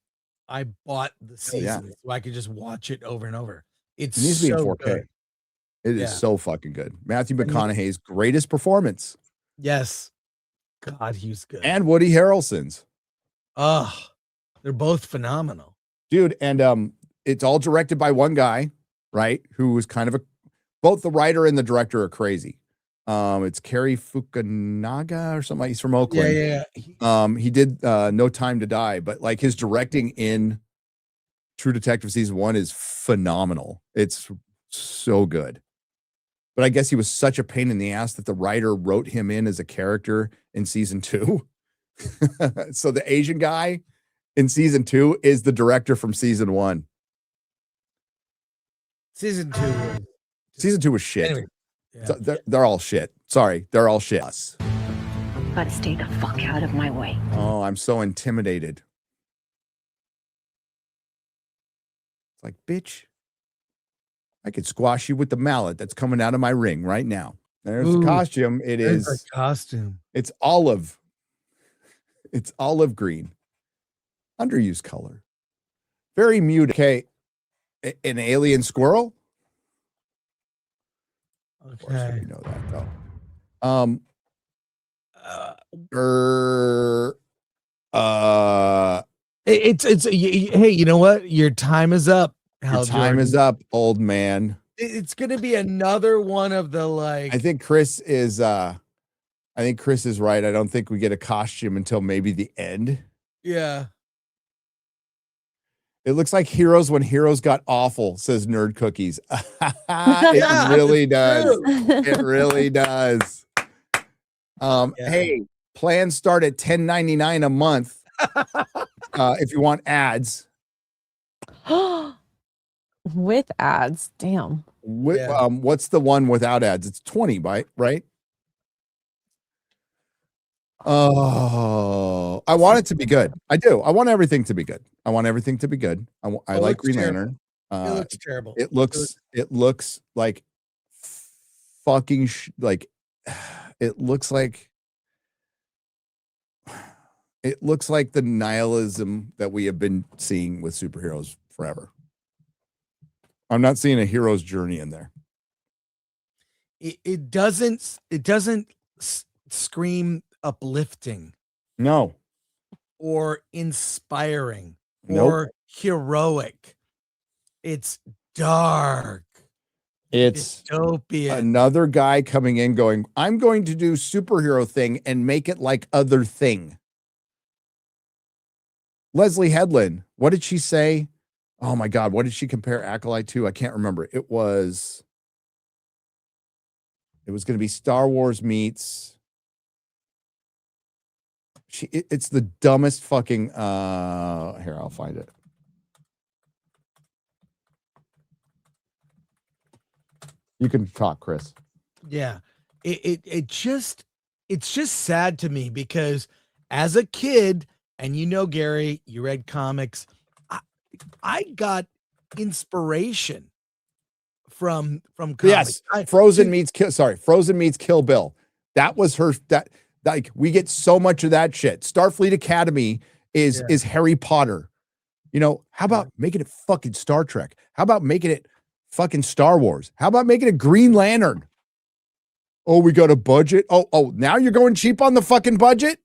I bought the season so I could just watch it over and over. It needs to be in 4K. Good. It is so fucking good. Matthew McConaughey's greatest performance. Yes. God, he's good. And Woody Harrelson's. They're both phenomenal. Dude, and it's all directed by one guy, right? Who was kind of both the writer and the director are crazy. It's Cary Fukunaga or something. He's from Oakland. Yeah. He did No Time to Die, but like his directing in True Detective season 1 is phenomenal. It's so good. But I guess he was such a pain in the ass that the writer wrote him in as a character in season 2. So the Asian guy in season 2 is the director from season 1. Season 2 was shit. Anyway, so they're all shit. Sorry, they're all shit. Gotta stay the fuck out of my way. Oh, I'm so intimidated. It's like, bitch, I could squash you with the mallet that's coming out of my ring right now. There's the costume. There's a costume. It's olive. It's olive green. Underused color. Very muted. Okay. An alien squirrel? Okay. Of course, we know that though. Hey, you know what? Your time is up. Your time is up, old man. It's gonna be another one of the like. I think Chris is right. I don't think we get a costume until maybe the end. Yeah. It looks like Heroes when Heroes got awful, says Nerd Cookies. Yeah, It really does. true. It really does. Yeah. Hey, plans start at $10.99 a month. If you want ads. With ads, damn. Yeah. What's the one without ads? It's 20, right? Oh, I want it to be good. I do. I want everything to be good. I want everything to be good. I It like looks Green terrible. Lantern. It looks terrible. It looks like fucking it looks like the nihilism that we have been seeing with superheroes forever. I'm not seeing a hero's journey in there. It doesn't scream uplifting No. or inspiring Nope. or heroic. It's dark. It's Dystopian. another guy coming in going, I'm going to do superhero thing and make it like other thing. Leslie Headland, what did she say? Oh my God, what did she compare Acolyte to? I can't remember. It was going to be Star Wars meets. It's the dumbest fucking here, I'll find it. You can talk, Chris. Yeah. It's just sad to me because as a kid, and Gary, you read comics, I got inspiration from comics. Yes, Frozen meets Kill Bill. That was her. That like we get so much of that shit. Starfleet Academy is Harry Potter. How about making it fucking Star Trek? How about making it fucking Star Wars? How about making it Green Lantern? Oh, we got a budget. Oh, now you're going cheap on the fucking budget?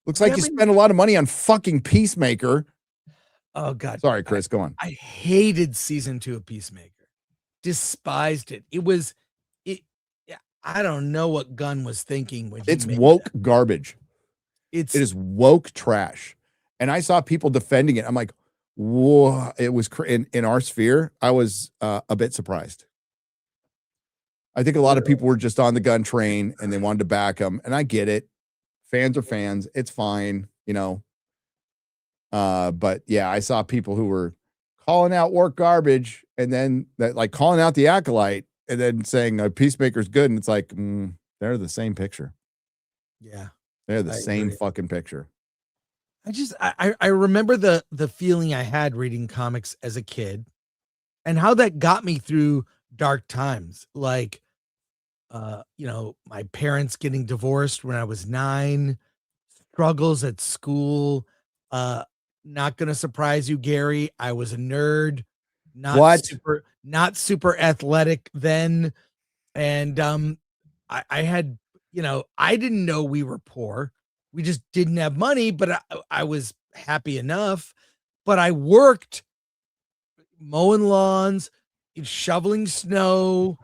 Looks like you spent a lot of money on fucking Peacemaker. Oh God. Sorry, Chris, go on. I hated season 2 of Peacemaker. Despised it. I don't know what Gunn was thinking when It's made woke that. garbage. It is woke trash. And I saw people defending it. I'm like, whoa, it was in our sphere. I was a bit surprised. I think a lot of people were just on the Gunn train and they wanted to back him. And I get it. Fans are fans. It's fine, but yeah, I saw people who were calling out work garbage and then calling out the Acolyte and then saying Peacemaker's good. And it's like, they're the same picture. Yeah. They're the same fucking picture. I remember the feeling I had reading comics as a kid and how that got me through dark times. Like, my parents getting divorced when I was 9, struggles at school. Not going to surprise you, Gary. I was a nerd, not super athletic then. And, I had, I didn't know we were poor. We just didn't have money, but I was happy enough. But I worked mowing lawns, shoveling snow.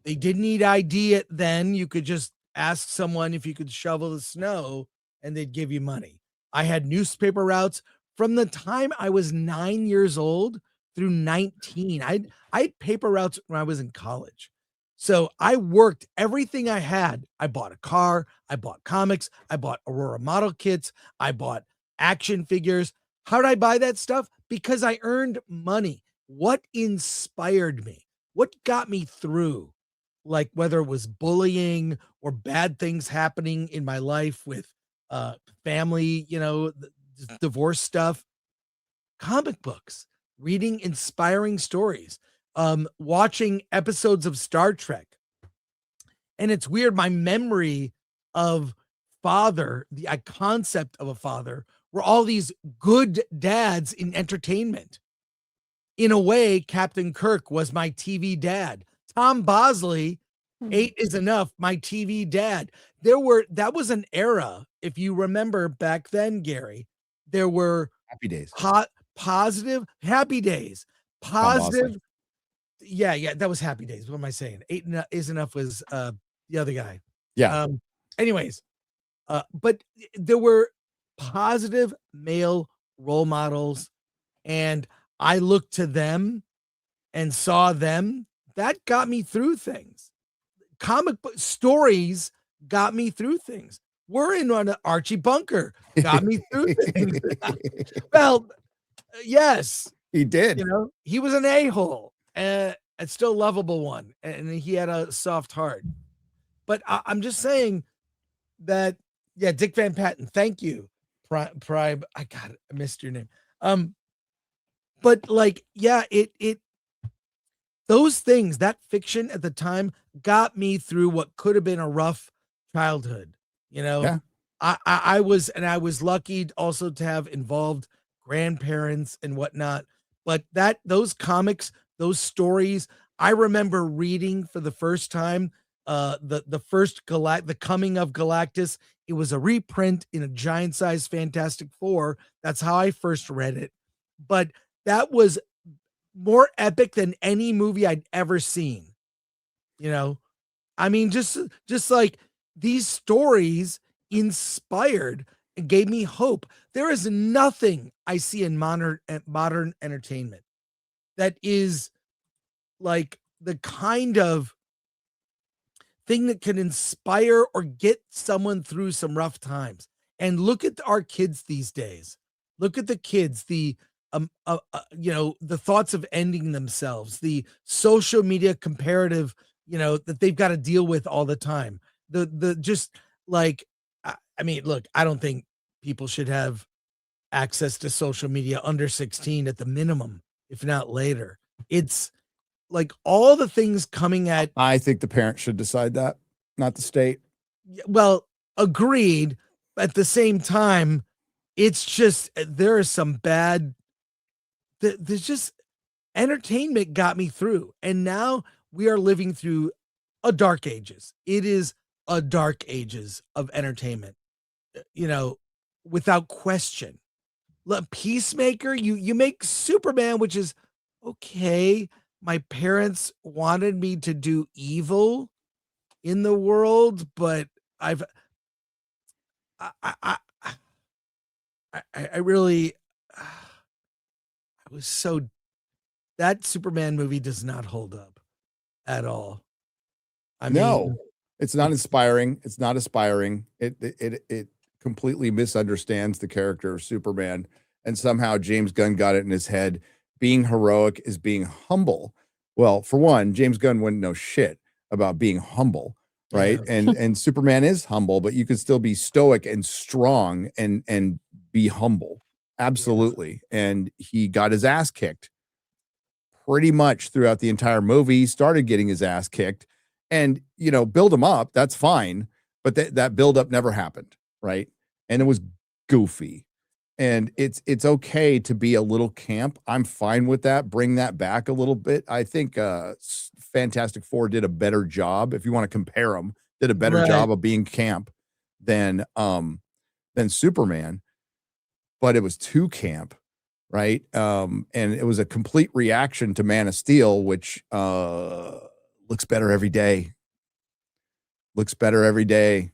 They didn't need ID then. You could just ask someone if you could shovel the snow and they'd give you money. I had newspaper routes from the time I was 9 years old through 19. I had paper routes when I was in college. So I worked everything I had. I bought a car. I bought comics. I bought Aurora model kits. I bought action figures. How did I buy that stuff? Because I earned money. What inspired me? What got me through? Like whether it was bullying or bad things happening in my life with family, divorce stuff, comic books, reading inspiring stories, watching episodes of Star Trek. And it's weird. My memory of father, the concept of a father, were all these good dads in entertainment. In a way, Captain Kirk was my TV dad. Tom Bosley, 8 is Enough, my TV dad. That was an era, if you remember back then, Gary, there were Happy Days. Positive, Happy Days. Positive. Yeah, that was Happy Days. What am I saying? 8 is Enough was the other guy. Yeah. Anyways, but there were positive male role models and I looked to them and saw them. That got me through things. Comic book stories got me through things. We're in on Archie Bunker, got me through things. Well, yes, He did. you know, he was an a-hole, and still lovable one, and he had a soft heart. But I'm just saying that, yeah, Dick Van Patten, thank you. Prime, I missed your name. But like, yeah, it those things, that fiction at the time got me through what could have been a rough childhood. You know, Yeah. I was lucky also to have involved grandparents and whatnot. But those comics, those stories, I remember reading for the first time the first the Coming of Galactus. It was a reprint in a giant size Fantastic Four. That's how I first read it. But that was more epic than any movie I'd ever seen. You know, I mean, just like these stories inspired and gave me hope. There is nothing I see in modern entertainment that is like the kind of thing that can inspire or get someone through some rough times. And look at our kids these days. Look at the kids, the the thoughts of ending themselves, the social media comparative, that they've got to deal with all the time. The just like, I mean, look, I don't think people should have access to social media under 16 at the minimum, if not later. It's like all the things coming at. I think the parents should decide that, not the state. Well, agreed. At the same time, it's just, there is some bad, there's just, entertainment got me through. And now we are living through a dark ages. It is a dark ages of entertainment, without question. Peacemaker, you make Superman, which is okay. My parents wanted me to do evil in the world, but I really, I was so, that Superman movie does not hold up at all. I mean, it's not inspiring. It's not aspiring. It completely misunderstands the character of Superman. And somehow James Gunn got it in his head. Being heroic is being humble. Well, for one, James Gunn wouldn't know shit about being humble, right? Yeah. And Superman is humble, but you can still be stoic and strong and be humble. Absolutely. Yeah. And he got his ass kicked pretty much throughout the entire movie. He started getting his ass kicked, and build him up, that's fine, but that build up never happened, right? And it was goofy. And it's okay to be a little camp. I'm fine with that. Bring that back a little bit. I think Fantastic Four did a better job, if you want to compare them, did a better job of being camp than Superman. But it was too camp, right? And it was a complete reaction to Man of Steel, which looks better every day. Looks better every day.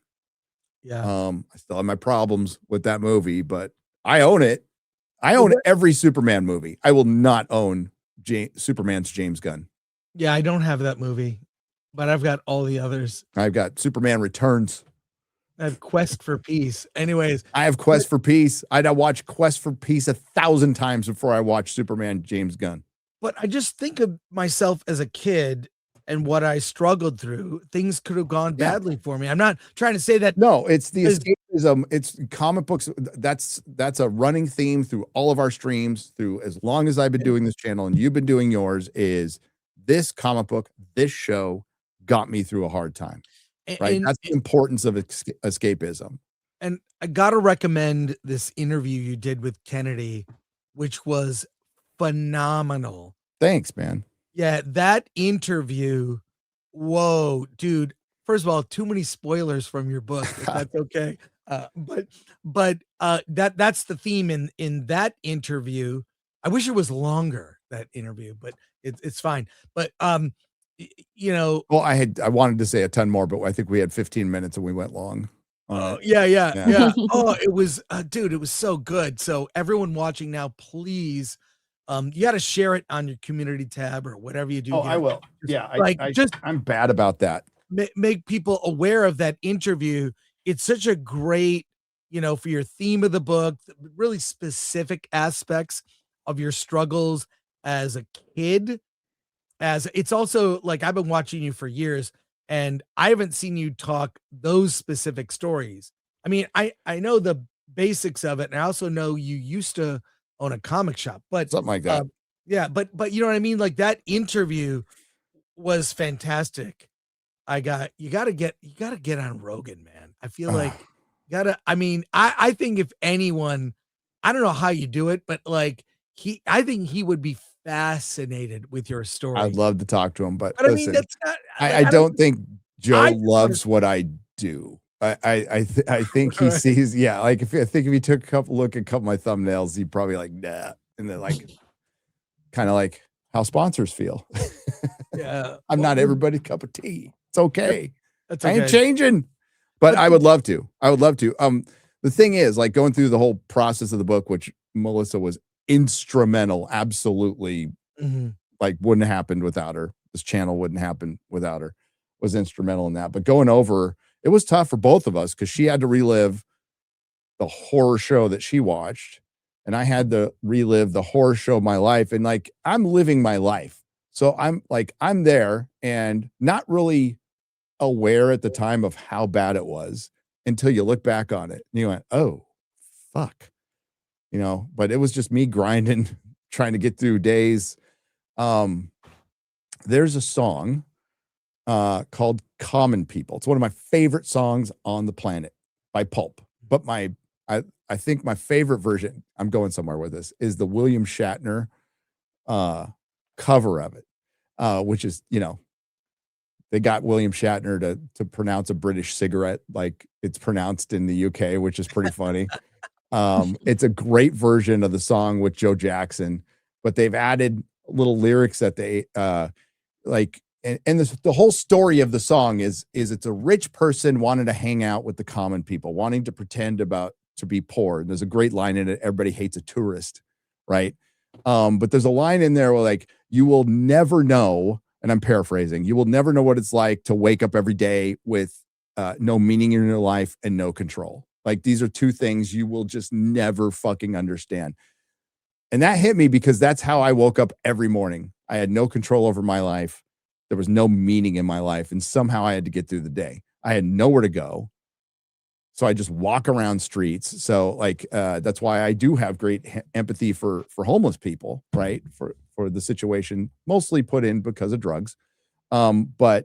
Yeah. I still have my problems with that movie, but I own it. I own every Superman movie. I will not own Superman's James Gunn. Yeah, I don't have that movie, but I've got all the others. I've got Superman Returns. I have Quest for Peace. Anyways, I have Quest for Peace. I'd watch Quest for Peace 1,000 times before I watch Superman James Gunn. But I just think of myself as a kid and what I struggled through. Things could have gone badly for me. I'm not trying to say that. No, it's the escapism. It's comic books. That's a running theme through all of our streams, through as long as I've been doing this channel and you've been doing yours, is this comic book, this show got me through a hard time. Right. That's the importance of escapism. And I got to recommend this interview you did with Kennedy, which was phenomenal. Thanks, man. Yeah, that interview. Whoa, dude. First of all, too many spoilers from your book, if that's okay. But that's the theme in that interview. I wish it was longer, that interview, but it's fine. But well, I wanted to say a ton more, but I think we had 15 minutes and we went long. Yeah. Oh, it was, dude, it was so good. So everyone watching now, please You got to share it on your community tab or whatever you do. Oh, here. I will. Just, Yeah, like just I'm bad about that. make people aware of that interview. It's such a great, for your theme of the book, really specific aspects of your struggles as a kid. As it's also like I've been watching you for years and I haven't seen you talk those specific stories. I mean, I know the basics of it, and I also know you used to own a comic shop, but Something like that. yeah, but you know what I mean? Like that interview was fantastic. You gotta get on Rogan, man. I feel like I think if anyone, I don't know how you do it, but like I think he would be fascinated with your story. I'd love to talk to him, but But I listen, mean, that's not. I don't think Joe I just loves what I do. I think he Right. sees, yeah, like if he took a look at a couple of my thumbnails, he'd probably like, nah. And then like kind of like how sponsors feel. Yeah, I'm not everybody's cup of tea. It's okay. That's I okay. ain't changing. But I would love to. I would love to. The thing is, like going through the whole process of the book, which Melissa was instrumental, absolutely, Mhm. like wouldn't have happened without her. This channel wouldn't happen without her. Was instrumental in that. But going over, it was tough for both of us because she had to relive the horror show that she watched, and I had to relive the horror show of my life. And like I'm living my life, so I'm there and not really aware at the time of how bad it was until you look back on it and you went, oh fuck, but it was just me grinding, trying to get through days. There's a song called Common People. It's one of my favorite songs on the planet by Pulp, but I think my favorite version, I'm going somewhere with this, is the William Shatner cover of it, which is, they got William Shatner to pronounce a British cigarette like it's pronounced in the UK, which is pretty funny. It's a great version of the song with Joe Jackson, but they've added little lyrics that they like, and the whole story of the song is it's a rich person wanting to hang out with the common people, wanting to pretend to be poor. And there's a great line in it. Everybody hates a tourist, right? But there's a line in there where like, you will never know, and I'm paraphrasing, you will never know what it's like to wake up every day with no meaning in your life and no control. Like these are two things you will just never fucking understand. And that hit me because that's how I woke up every morning. I had no control over my life. There was no meaning in my life. And somehow I had to get through the day. I had nowhere to go. So I just walk around streets. So like, that's why I do have great empathy for homeless people, right? For the situation mostly put in because of drugs. But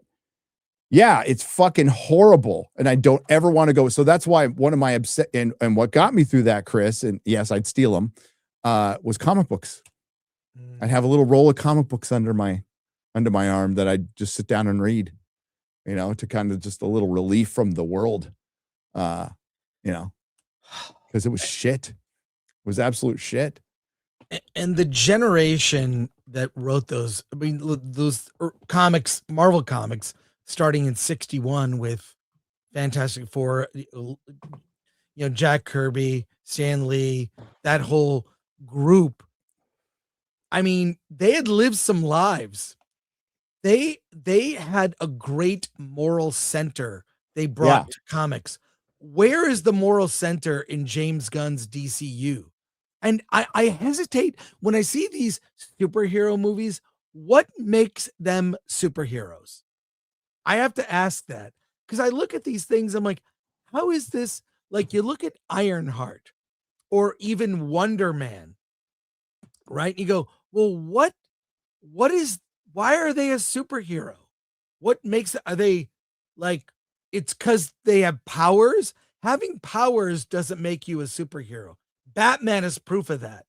yeah, it's fucking horrible. And I don't ever want to go. So that's why one of my upset and what got me through that, Chris, and yes, I'd steal them, was comic books. I'd have a little roll of comic books under my arm that I'd just sit down and read, to kind of just a little relief from the world. Because it was shit. It was absolute shit. And the generation that wrote those, I mean, those comics, Marvel comics, starting in 61 with Fantastic Four, Jack Kirby, Stan Lee, that whole group. I mean, they had lived some lives. They had a great moral center they brought to comics. Where is the moral center in James Gunn's DCU? And I hesitate when I see these superhero movies. What makes them superheroes? I have to ask that because I look at these things. I'm like, how is this? Like you look at Ironheart or even Wonder Man, right? And you go, well, why are they a superhero? What makes, are they like, it's because they have powers? Having powers doesn't make you a superhero. Batman is proof of that.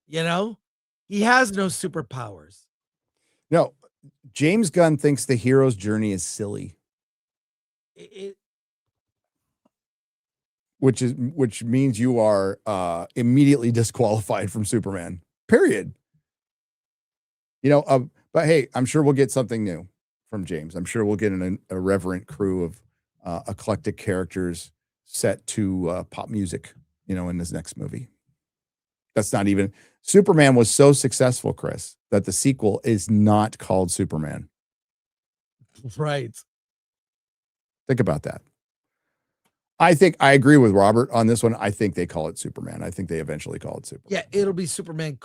He has no superpowers. No, James Gunn thinks the hero's journey is silly. Which means you are immediately disqualified from Superman. Period. But hey, I'm sure we'll get something new from James. I'm sure we'll get an irreverent crew of eclectic characters set to pop music, in this next movie. That's not even Superman was so successful, Chris, that the sequel is not called Superman. Right. Think about that. I think I agree with Robert on this one. I think they call it Superman. I think they eventually call it Superman. Yeah, it'll be Superman :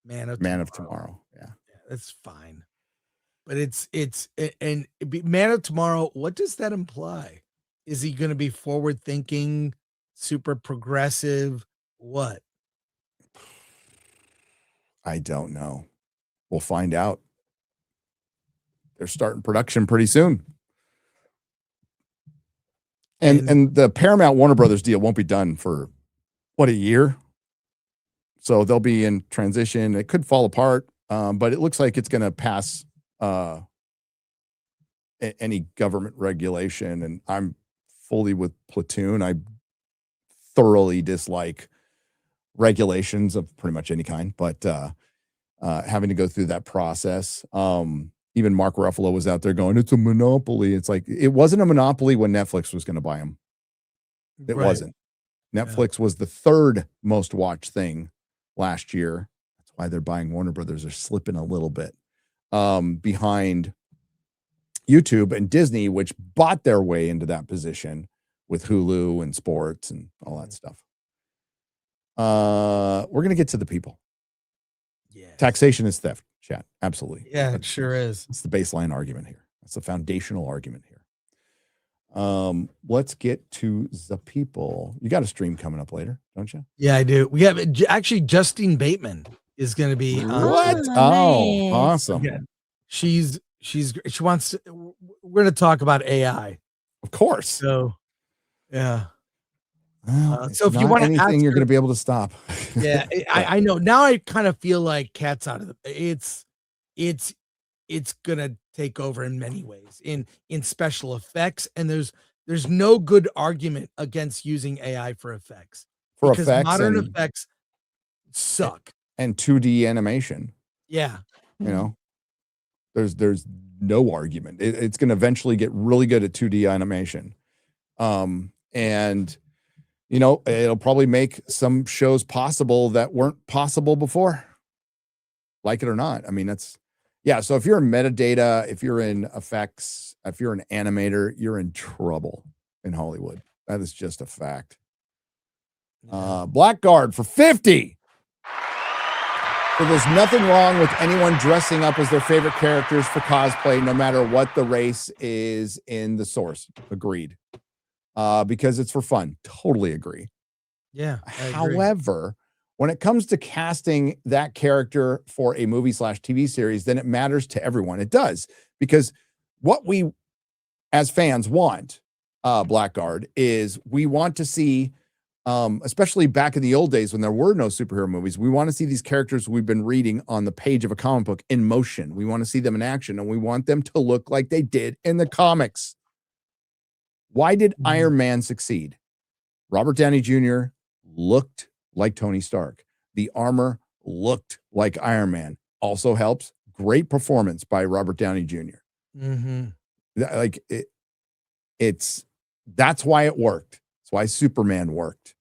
Man of Tomorrow. Yeah. That's fine. But Man of Tomorrow, what does that imply? Is he going to be forward thinking, super progressive? What? I don't know. We'll find out. They're starting production pretty soon. And the Paramount Warner Brothers deal won't be done for a year. So they'll be in transition. It could fall apart, but it looks like it's going to pass any government regulation. And I'm fully with Platoon. I thoroughly dislike regulations of pretty much any kind, but having to go through that process. Even Mark Ruffalo was out there going, it's a monopoly. It's like, it wasn't a monopoly when Netflix was going to buy them. It wasn't. Netflix was the third most watched thing last year. That's why they're buying Warner Brothers. They're slipping a little bit behind YouTube and Disney, which bought their way into that position with Hulu and sports and all that stuff. We're going to get to the people. Yeah. Taxation is theft, chat. Absolutely. Yeah, it sure is. It's the baseline argument here. That's the foundational argument here. Let's get to the people. You got a stream coming up later, don't you? Yeah, I do. We have actually Justine Bateman is going to be what? nice. Oh, awesome. Yeah. She wants to, we're going to talk about AI. Of course. So, yeah. Well, so if you want anything, you're going to be able to stop. Yeah, I know. Now I kind of feel like cat's out of the. It's gonna take over in many ways in special effects, and there's no good argument against using AI for effects because modern effects suck and 2D animation. Yeah, you know, there's no argument. It's going to eventually get really good at 2D animation, and. You know, it'll probably make some shows possible that weren't possible before. Like it or not. I mean, so if you're in metadata, if you're in effects, if you're an animator, you're in trouble in Hollywood. That is just a fact. Blackguard for 50. So there's nothing wrong with anyone dressing up as their favorite characters for cosplay, no matter what the race is in the source. Agreed. Because it's for fun. Totally agree. Yeah. However, when it comes to casting that character for a movie/TV series, then it matters to everyone. It does, because what we as fans want, Blackguard, is we want to see, especially back in the old days when there were no superhero movies, we want to see these characters we've been reading on the page of a comic book in motion. We want to see them in action, and we want them to look like they did in the comics. Why did Iron Man succeed? Robert Downey Jr. looked like Tony Stark. The armor looked like Iron Man. Also helps. Great performance by Robert Downey Jr. Mm-hmm. Like that's why it worked. That's why Superman worked.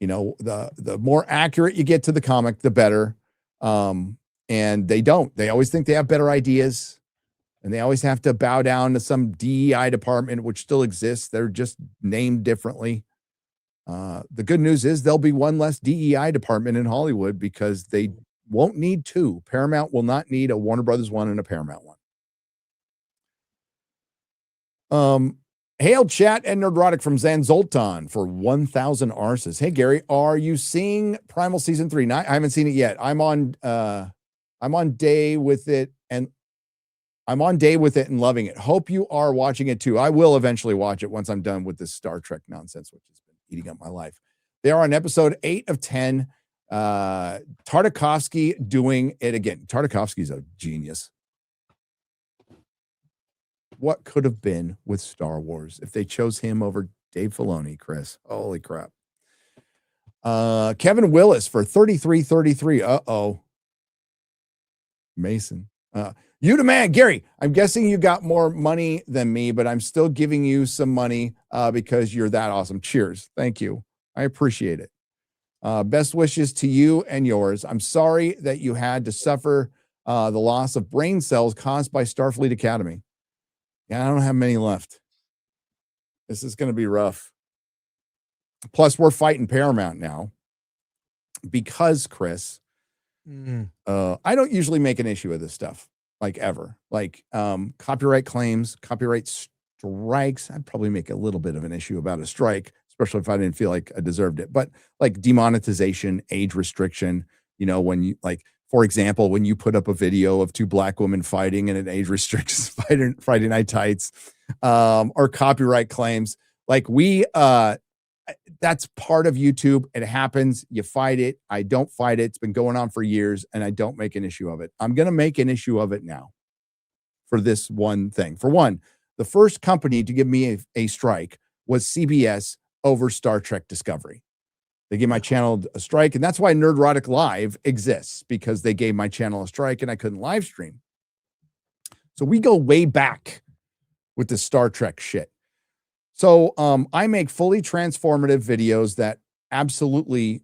You know, the more accurate you get to the comic, the better. And they don't. They always think they have better ideas. And they always have to bow down to some DEI department, which still exists. They're just named differently. The good news is there'll be one less DEI department in Hollywood because they won't need two. Paramount will not need a Warner Brothers one and a Paramount one. Hail chat and Nerdrotic from Zanzoltan for 1,000 arses. Hey, Gary, are you seeing Primal Season 3? I haven't seen it yet. I'm on day with it and loving it. Hope you are watching it too. I will eventually watch it once I'm done with this Star Trek nonsense, which has been eating up my life. They are on episode 8 of 10. Tartakovsky doing it again. Tartakovsky's a genius. What could have been with Star Wars if they chose him over Dave Filoni, Chris? Holy crap. Kevin Willis for 3333. Uh-oh. Mason. You the man, Gary. I'm guessing you got more money than me, but I'm still giving you some money because you're that awesome. Cheers. Thank you. I appreciate it. Best wishes to you and yours. I'm sorry that you had to suffer the loss of brain cells caused by Starfleet Academy. Yeah, I don't have many left. This is going to be rough. Plus, we're fighting Paramount now because, Chris, I don't usually make an issue of this stuff, like ever. Like copyright claims, copyright strikes. I'd probably make a little bit of an issue about a strike, especially if I didn't feel like I deserved it. But like demonetization, age restriction, when you like, for example, when you put up a video of two black women fighting and it age restricts Friday Night Tights, or copyright claims, like that's part of YouTube. It happens. You fight it. I don't fight it. It's been going on for years and I don't make an issue of it. I'm going to make an issue of it now for this one thing. For one, the first company to give me a strike was CBS over Star Trek Discovery. They gave my channel a strike, and that's why Nerdrotic Live exists, because they gave my channel a strike and I couldn't live stream. So we go way back with the Star Trek shit. So I make fully transformative videos that absolutely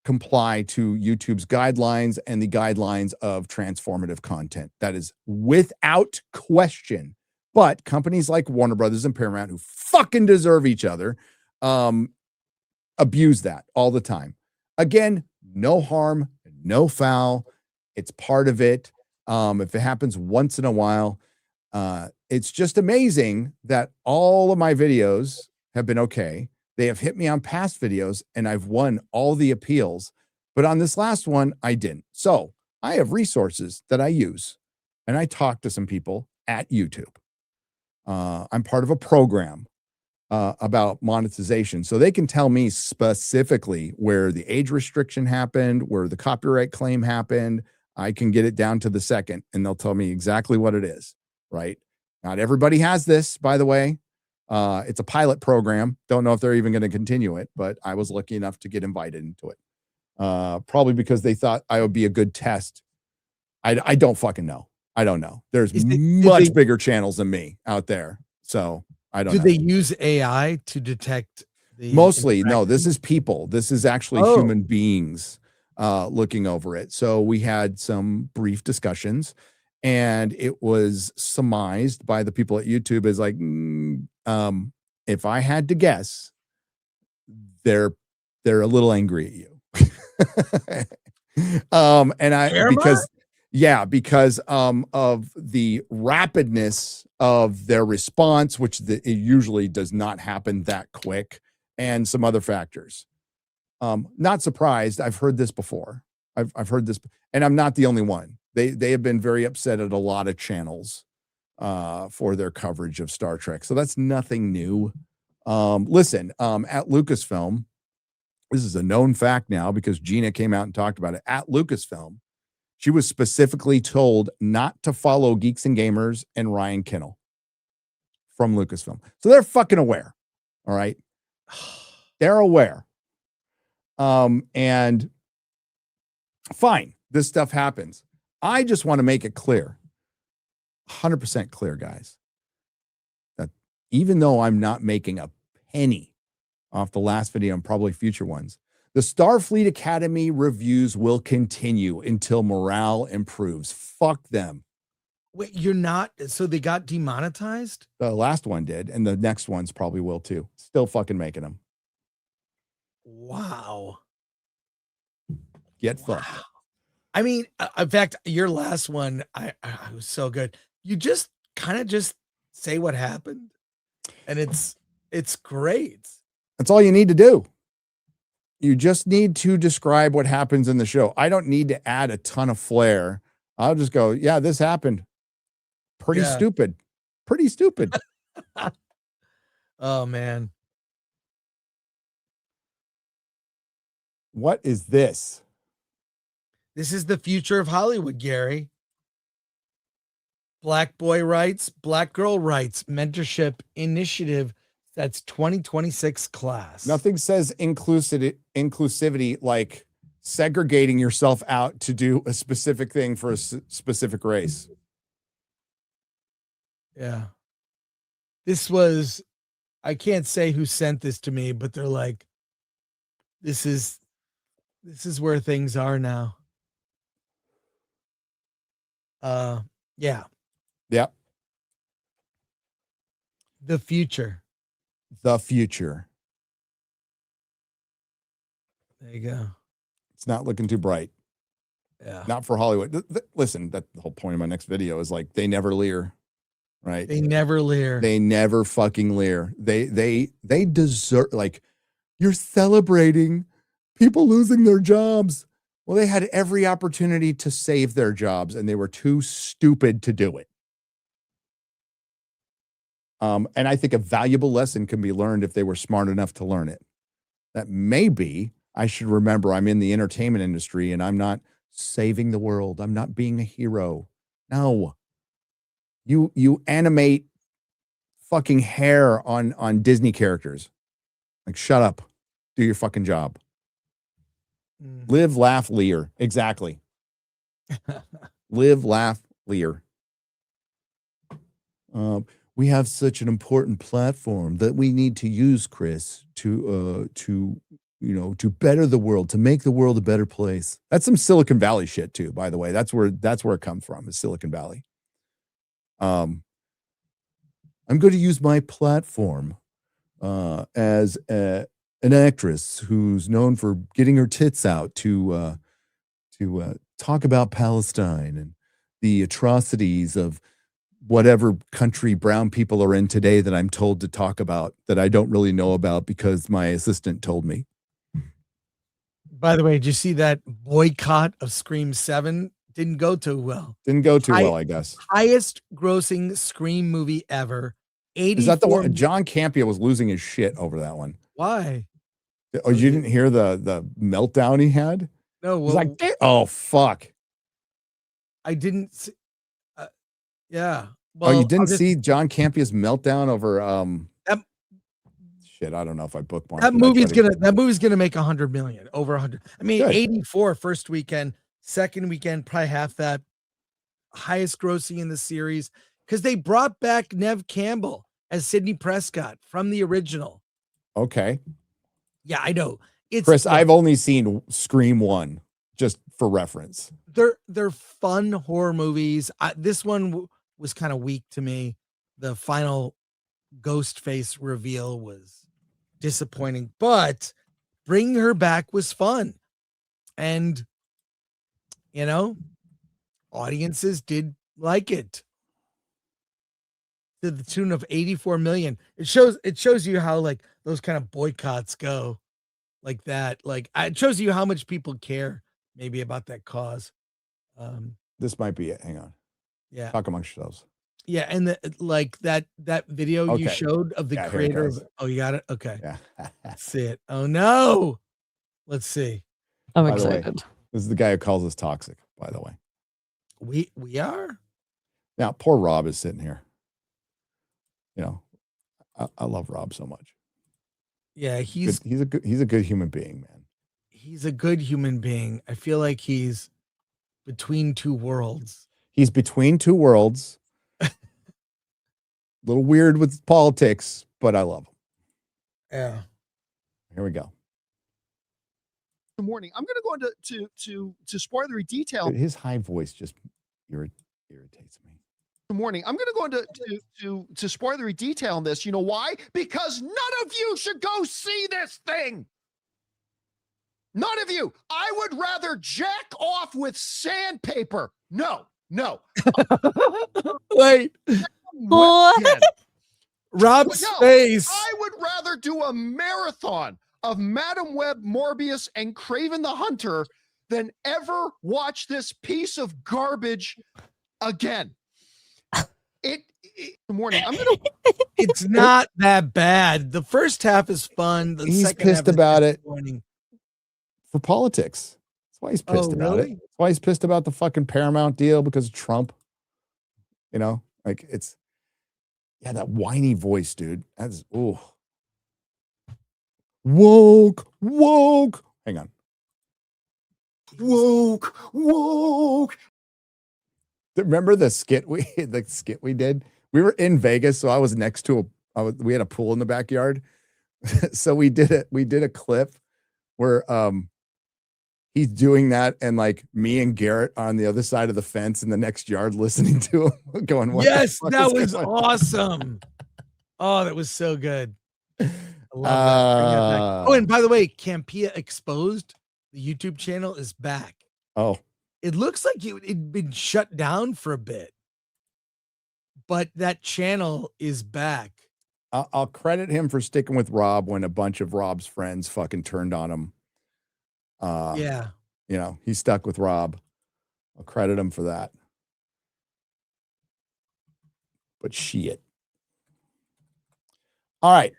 comply to YouTube's guidelines and the guidelines of transformative content. That is without question. But companies like Warner Brothers and Paramount, who fucking deserve each other, abuse that all the time. Again, no harm, no foul. It's part of it. If it happens once in a while, it's just amazing that all of my videos have been okay. They have hit me on past videos and I've won all the appeals. But on this last one, I didn't. So I have resources that I use and I talk to some people at YouTube. I'm part of a program about monetization. So they can tell me specifically where the age restriction happened, where the copyright claim happened. I can get it down to the second and they'll tell me exactly what it is, right? Not everybody has this, by the way. It's a pilot program. Don't know if they're even going to continue it, but I was lucky enough to get invited into it. Probably because they thought I would be a good test. I don't fucking know. I don't know. There's much bigger channels than me out there. So I don't know. Do they use AI to detect the mostly? No, this is people. This is actually human beings looking over it. So we had some brief discussions and it was surmised by the people at YouTube as like, if I had to guess, they're a little angry at you. Because of the rapidness of their response, which it usually does not happen that quick, and some other factors. Not surprised. I've heard this before. I've heard this, and I'm not the only one. They have been very upset at a lot of channels for their coverage of Star Trek. So that's nothing new. Listen, at Lucasfilm, this is a known fact now because Gina came out and talked about it. At Lucasfilm, she was specifically told not to follow Geeks and Gamers and Ryan Kinnell from Lucasfilm. So they're fucking aware. All right. They're aware. And fine, this stuff happens. I just want to make it clear, 100% clear, guys, that even though I'm not making a penny off the last video and probably future ones, the Starfleet Academy reviews will continue until morale improves. Fuck them. Wait, you're not? So they got demonetized? The last one did, and the next ones probably will too. Still fucking making them. Wow. Get fucked. I mean, in fact, your last one, I was so good. You just kind of just say what happened, and it's great. That's all you need to do. You just need to describe what happens in the show. I don't need to add a ton of flair. I'll just go, yeah, this happened. Pretty stupid. Pretty stupid. Oh, man. What is this? This is the future of Hollywood, Gary. Black boy rights, black girl rights, mentorship initiative. That's 2026 class. Nothing says inclusivity like segregating yourself out to do a specific thing for a specific race. Yeah. This was, I can't say who sent this to me, but they're like, this is This is where things are now. Yeah. Yep. The future. The future. There you go. It's not looking too bright. Yeah. Not for Hollywood. Listen, that the whole point of my next video is like they never leer, right? They never leer. They never fucking leer. They deserve, like, you're celebrating people losing their jobs. Well, they had every opportunity to save their jobs and they were too stupid to do it. And I think a valuable lesson can be learned if they were smart enough to learn it. That maybe I should remember I'm in the entertainment industry and I'm not saving the world. I'm not being a hero. No. You animate fucking hair on Disney characters. Like, shut up. Do your fucking job. Live, laugh, leer. Exactly. Live, laugh, leer. We have such an important platform that we need to use, Chris, to better the world, to make the world a better place. That's some Silicon Valley shit too, by the way. That's where it comes from, is Silicon Valley. I'm going to use my platform as an actress who's known for getting her tits out to talk about Palestine and the atrocities of whatever country brown people are in today that I'm told to talk about, that I don't really know about because my assistant told me. By the way, did you see that boycott of Scream 7? Didn't go too well. Didn't go too well, I guess. Highest grossing Scream movie ever. 84. Is that the one? John Campea was losing his shit over that one. Why? Oh, you didn't hear the meltdown he had? No. He's like, oh, fuck. I didn't see, yeah. Well, you didn't see John Campea's meltdown over shit. I don't know if I bookmarked that movie's gonna make 100 million, over 100. I mean, Good. 84 first weekend, second weekend probably half that. Highest grossing in the series because they brought back Nev Campbell as Sidney Prescott from the original. Okay. Yeah, I know. Chris, I've only seen Scream 1, just for reference. They're fun horror movies. This one was kind of weak to me. The final ghost face reveal was disappointing, but bringing her back was fun. And, audiences did like it to the tune of 84 million. It shows you how, like, those kind of boycotts go like that. Like, it shows you how much people care maybe about that cause. This might be it. Hang on. Yeah. Talk amongst yourselves. Yeah, and that video you showed of the creator of, you got it? Okay. Yeah. Let's see it. Oh no. Let's see. I'm By the way, excited. this is the guy who calls us toxic, by the way. We are? Now, poor Rob is sitting here. I love Rob so much. Yeah, He's a good human being, man. He's a good human being. I feel like he's between two worlds. He's between two worlds. A little weird with politics, but I love him. Yeah. Here we go. The morning. I'm going to go into to spoilery detail. His high voice just irritates me. The morning. I'm going to go into to spoilery detail on this. You know why? Because none of you should go see this thing. None of you. I would rather jack off with sandpaper. No. Wait. What? Rob's No, face. I would rather do a marathon of Madam Web, Morbius, and Kraven the Hunter than ever watch this piece of garbage again. Good morning. It's not that bad. The first half is fun. He's pissed about it for politics. That's why he's pissed about it. That's why he's pissed about the fucking Paramount deal, because of Trump. Like, it's, yeah, that whiny voice, dude. That's, ooh. Woke. Hang on. Woke. Remember the skit we did? We were in Vegas, so I was next to we had a pool in the backyard. So we did a clip where he's doing that, and like me and Garrett on the other side of the fence in the next yard listening to him, going, "What Yes, the fuck that is was going on?" awesome. Oh, that was so good. I love that. Bring that back. Oh, and by the way, Campia Exposed, the YouTube channel, is back. Oh, It looks like it'd been shut down for a bit, but that channel is back. I'll credit him for sticking with Rob when a bunch of Rob's friends fucking turned on him. Yeah. You know, he stuck with Rob. I'll credit him for that. But shit. All right.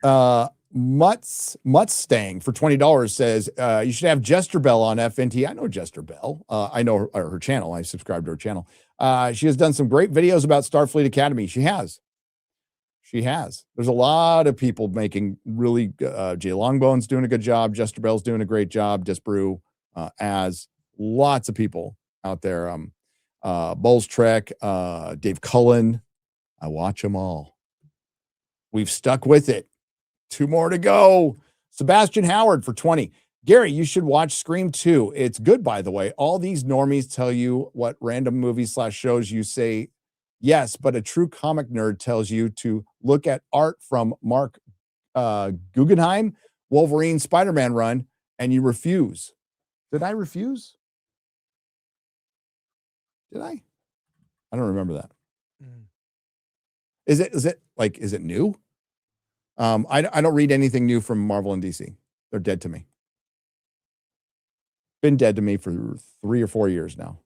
Mustang for $20 says you should have Jester Bell on FNT. I know Jester Bell. I know her channel. I subscribe to her channel. She has done some great videos about Starfleet Academy. She has. There's a lot of people making really Jay Longbone's doing a good job. Jester Bell's doing a great job. Disbrew, as lots of people out there. Bowles Trek, Dave Cullen. I watch them all. We've stuck with it. 2 more to go. Sebastian Howard for 20. Gary, you should watch Scream 2. It's good, by the way. All these normies tell you what random movies / shows you say yes, but a true comic nerd tells you to look at art from Mark Guggenheim, Wolverine, Spider-Man run, and you refuse. Did I refuse? Did I? I don't remember that. Is it new? I don't read anything new from Marvel and DC. They're dead to me. Been dead to me for 3 or 4 years now.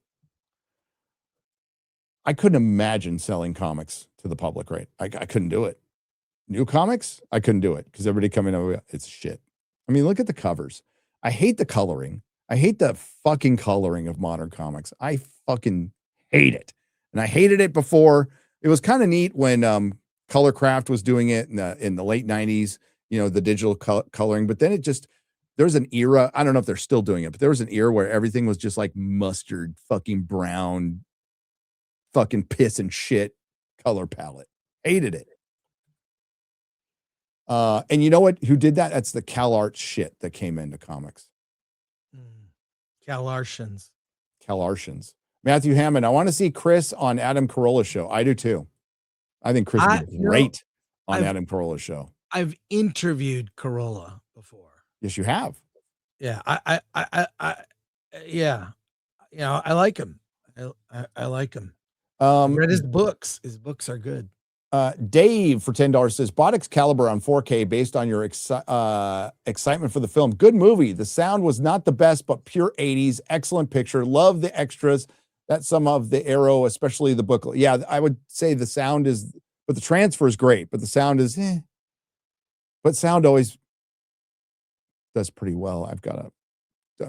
I couldn't imagine selling comics to the public, right? I couldn't do it. New comics, I couldn't do it because everybody coming over, it's shit. I mean, look at the covers. I hate the coloring. I hate the fucking coloring of modern comics. I fucking hate it. And I hated it before. It was kind of neat when Colorcraft was doing it in the late 90s, you know, the digital coloring. But then it just, there's an era, I don't know if they're still doing it, but there was an era where everything was just like mustard, fucking brown, fucking piss and shit color palette. Hated it. And you know what? Who did that? That's the CalArts shit that came into comics. CalArtians. Matthew Hammond, I want to see Chris on Adam Carolla's show. I do too. I think Chris would be great on Adam Carolla's show. I've interviewed Carolla before. Yes, you have. Yeah, yeah, you know, I like him. I like him. I read his books. His books are good. Dave for $10 says bought Excalibur on 4K based on your excitement for the film. Good movie. The sound was not the best, but pure 80s. Excellent picture. Love the extras. That's some of the Arrow, especially the booklet. Yeah, I would say the sound is, but the transfer is great, but the sound is, but sound always does pretty well. I've got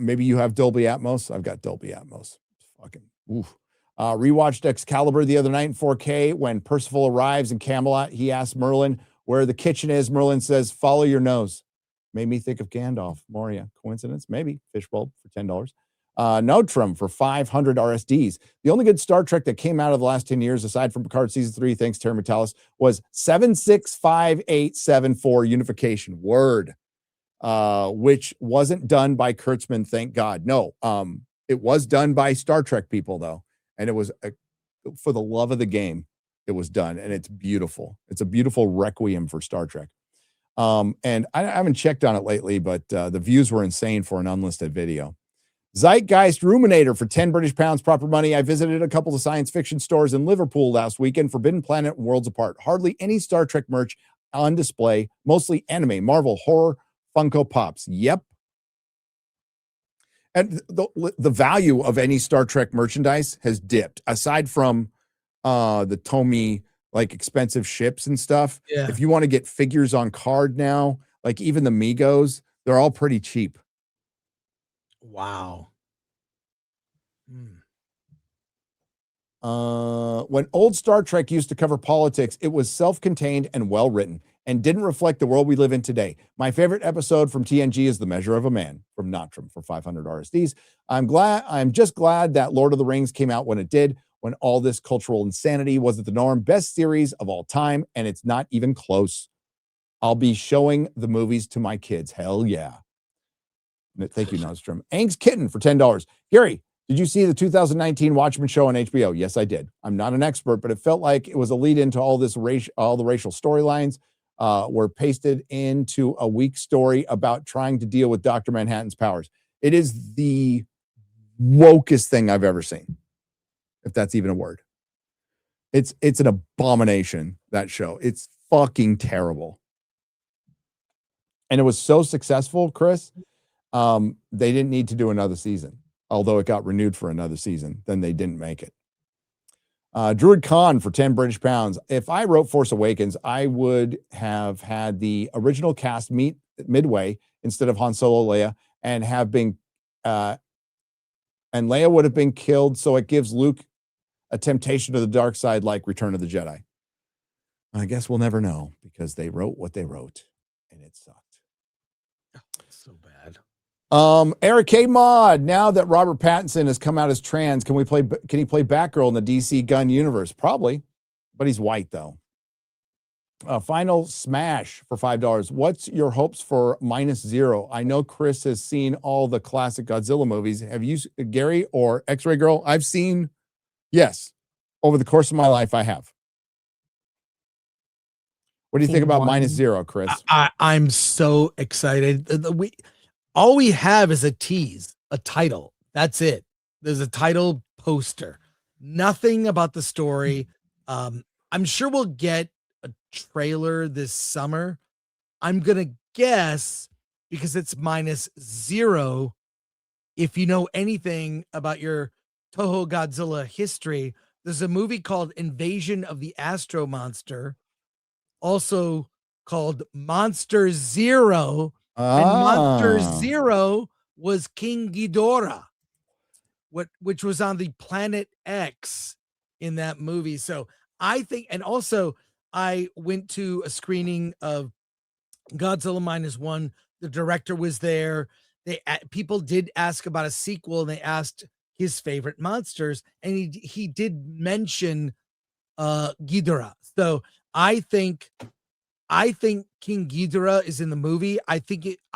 maybe you have Dolby Atmos. I've got Dolby Atmos. Fucking oof. Rewatched Excalibur the other night in 4K. When Percival arrives in Camelot, he asks Merlin where the kitchen is. Merlin says, follow your nose. Made me think of Gandalf. Moria. Coincidence? Maybe. Fishbowl for $10. Notrum for 500 RSDs. The only good Star Trek that came out of the last 10 years, aside from Picard Season 3, thanks Terry Metalis, was 765874 Unification. Word. Which wasn't done by Kurtzman, thank God. No, it was done by Star Trek people, though. And it was, for the love of the game, it was done. And it's beautiful. It's a beautiful requiem for Star Trek. And I haven't checked on it lately, but the views were insane for an unlisted video. Zeitgeist Ruminator for 10 British pounds, proper money. I visited a couple of science fiction stores in Liverpool last weekend, Forbidden Planet and Worlds Apart. Hardly any Star Trek merch on display, mostly anime, Marvel, horror, Funko Pops. Yep. And the value of any Star Trek merchandise has dipped, aside from the Tomy, like expensive ships and stuff. Yeah. If you want to get figures on card now, like even the Migos, they're all pretty cheap. Wow. When old Star Trek used to cover politics, it was self-contained and well-written and didn't reflect the world we live in today. My favorite episode from TNG is The Measure of a Man from Notrum for 500 RSDs. I'm just glad that Lord of the Rings came out when it did, when all this cultural insanity wasn't the norm. Best series of all time, and it's not even close. I'll be showing the movies to my kids. Hell yeah. Thank you, Nostrum. Angst Kitten for $10. Gary, did you see the 2019 Watchmen show on HBO? Yes, I did. I'm not an expert, but it felt like it was a lead into all the racial storylines were pasted into a weak story about trying to deal with Dr. Manhattan's powers. It is the wokest thing I've ever seen, if that's even a word. It's an abomination, that show. It's fucking terrible. And it was so successful, Chris, they didn't need to do another season. Although it got renewed for another season, then they didn't make it. Druid Khan for 10 British pounds. If I wrote Force Awakens, I would have had the original cast meet midway instead of Han Solo, Leia, and Leia would have been killed, so it gives Luke a temptation to the dark side like Return of the Jedi. I guess we'll never know because they wrote what they wrote, and it sucked. So bad. Eric K. Mod, now that Robert Pattinson has come out as trans, can he play Batgirl in the DC Gun universe? Probably, but he's white though. Final Smash for $5. What's your hopes for -0? I know Chris has seen all the classic Godzilla movies. Have you, Gary or X-Ray Girl? I've seen, yes, over the course of my life, I have. What do you think about -0, Chris? I'm so excited. All we have is a tease, a title. That's it. There's a title poster. Nothing about the story. I'm sure we'll get a trailer this summer. I'm gonna guess, because it's -0. If you know anything about your Toho Godzilla history, there's a movie called Invasion of the Astro Monster, also called Monster Zero. And Monster Zero was King Ghidorah, which was on the Planet X in that movie. So I think, and also I went to a screening of Godzilla -1. The director was there. People did ask about a sequel, and they asked his favorite monsters, and he did mention Ghidorah. So I think King Ghidorah is in the movie. I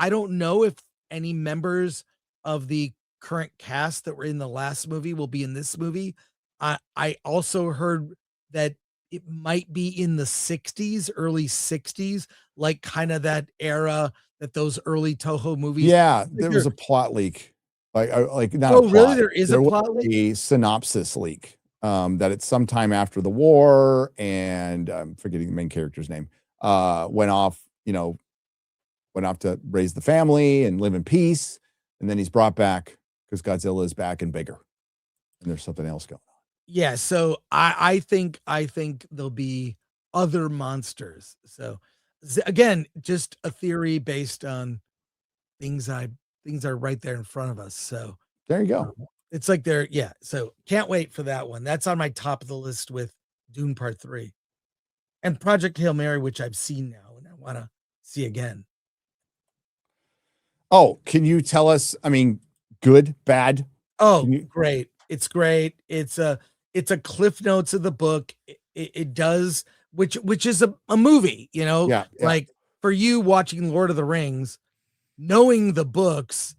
don't know if any members of the current cast that were in the last movie will be in this movie. I also heard that it might be in the 60s, early 60s, like kind of that era that those early Toho movies. Yeah, there was a plot leak. Like not oh, a plot. really? There is There a was plot leak? a synopsis leak. That it's sometime after the war, and I'm forgetting the main character's name. Went off to raise the family and live in peace, and then he's brought back because Godzilla is back and bigger, and there's something else going on. Yeah, so I think there'll be other monsters. So again, just a theory based on things are right there in front of us. So There you go. it's like they're, yeah. So can't wait for that one. That's on my top of the list with Dune Part 3 and Project Hail Mary, which I've seen now and I want to see again. Oh, can you tell us? I mean, good, bad? Oh, great! It's great. It's a cliff notes of the book. It does, which is a movie. You know, Yeah. like for you watching Lord of the Rings, knowing the books,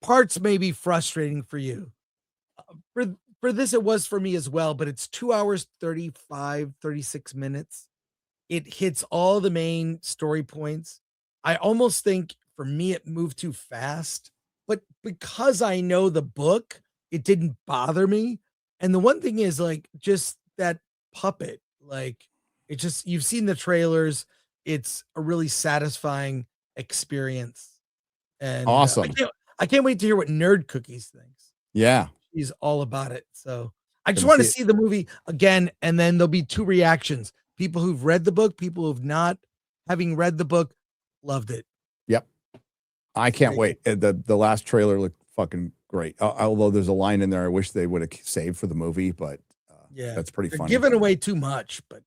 parts may be frustrating for you. For this, it was for me as well. But it's 2 hours 36 minutes. It hits all the main story points. I almost think for me it moved too fast, but because I know the book, it didn't bother me. And the one thing is, like, just that puppet, like, it just, you've seen the trailers. It's a really satisfying experience. And Awesome. I can't wait to hear what Nerd Cookies thinks. Yeah. He's all about it. So I just Gonna want to see see the movie again. And then there'll be two reactions. People who've read the book, people who've not, having read the book, loved it. Yep. I can't wait. The last trailer looked fucking great. Although there's a line in there I wish they would have saved for the movie, but Yeah, that's pretty they're funny. giving away too much, but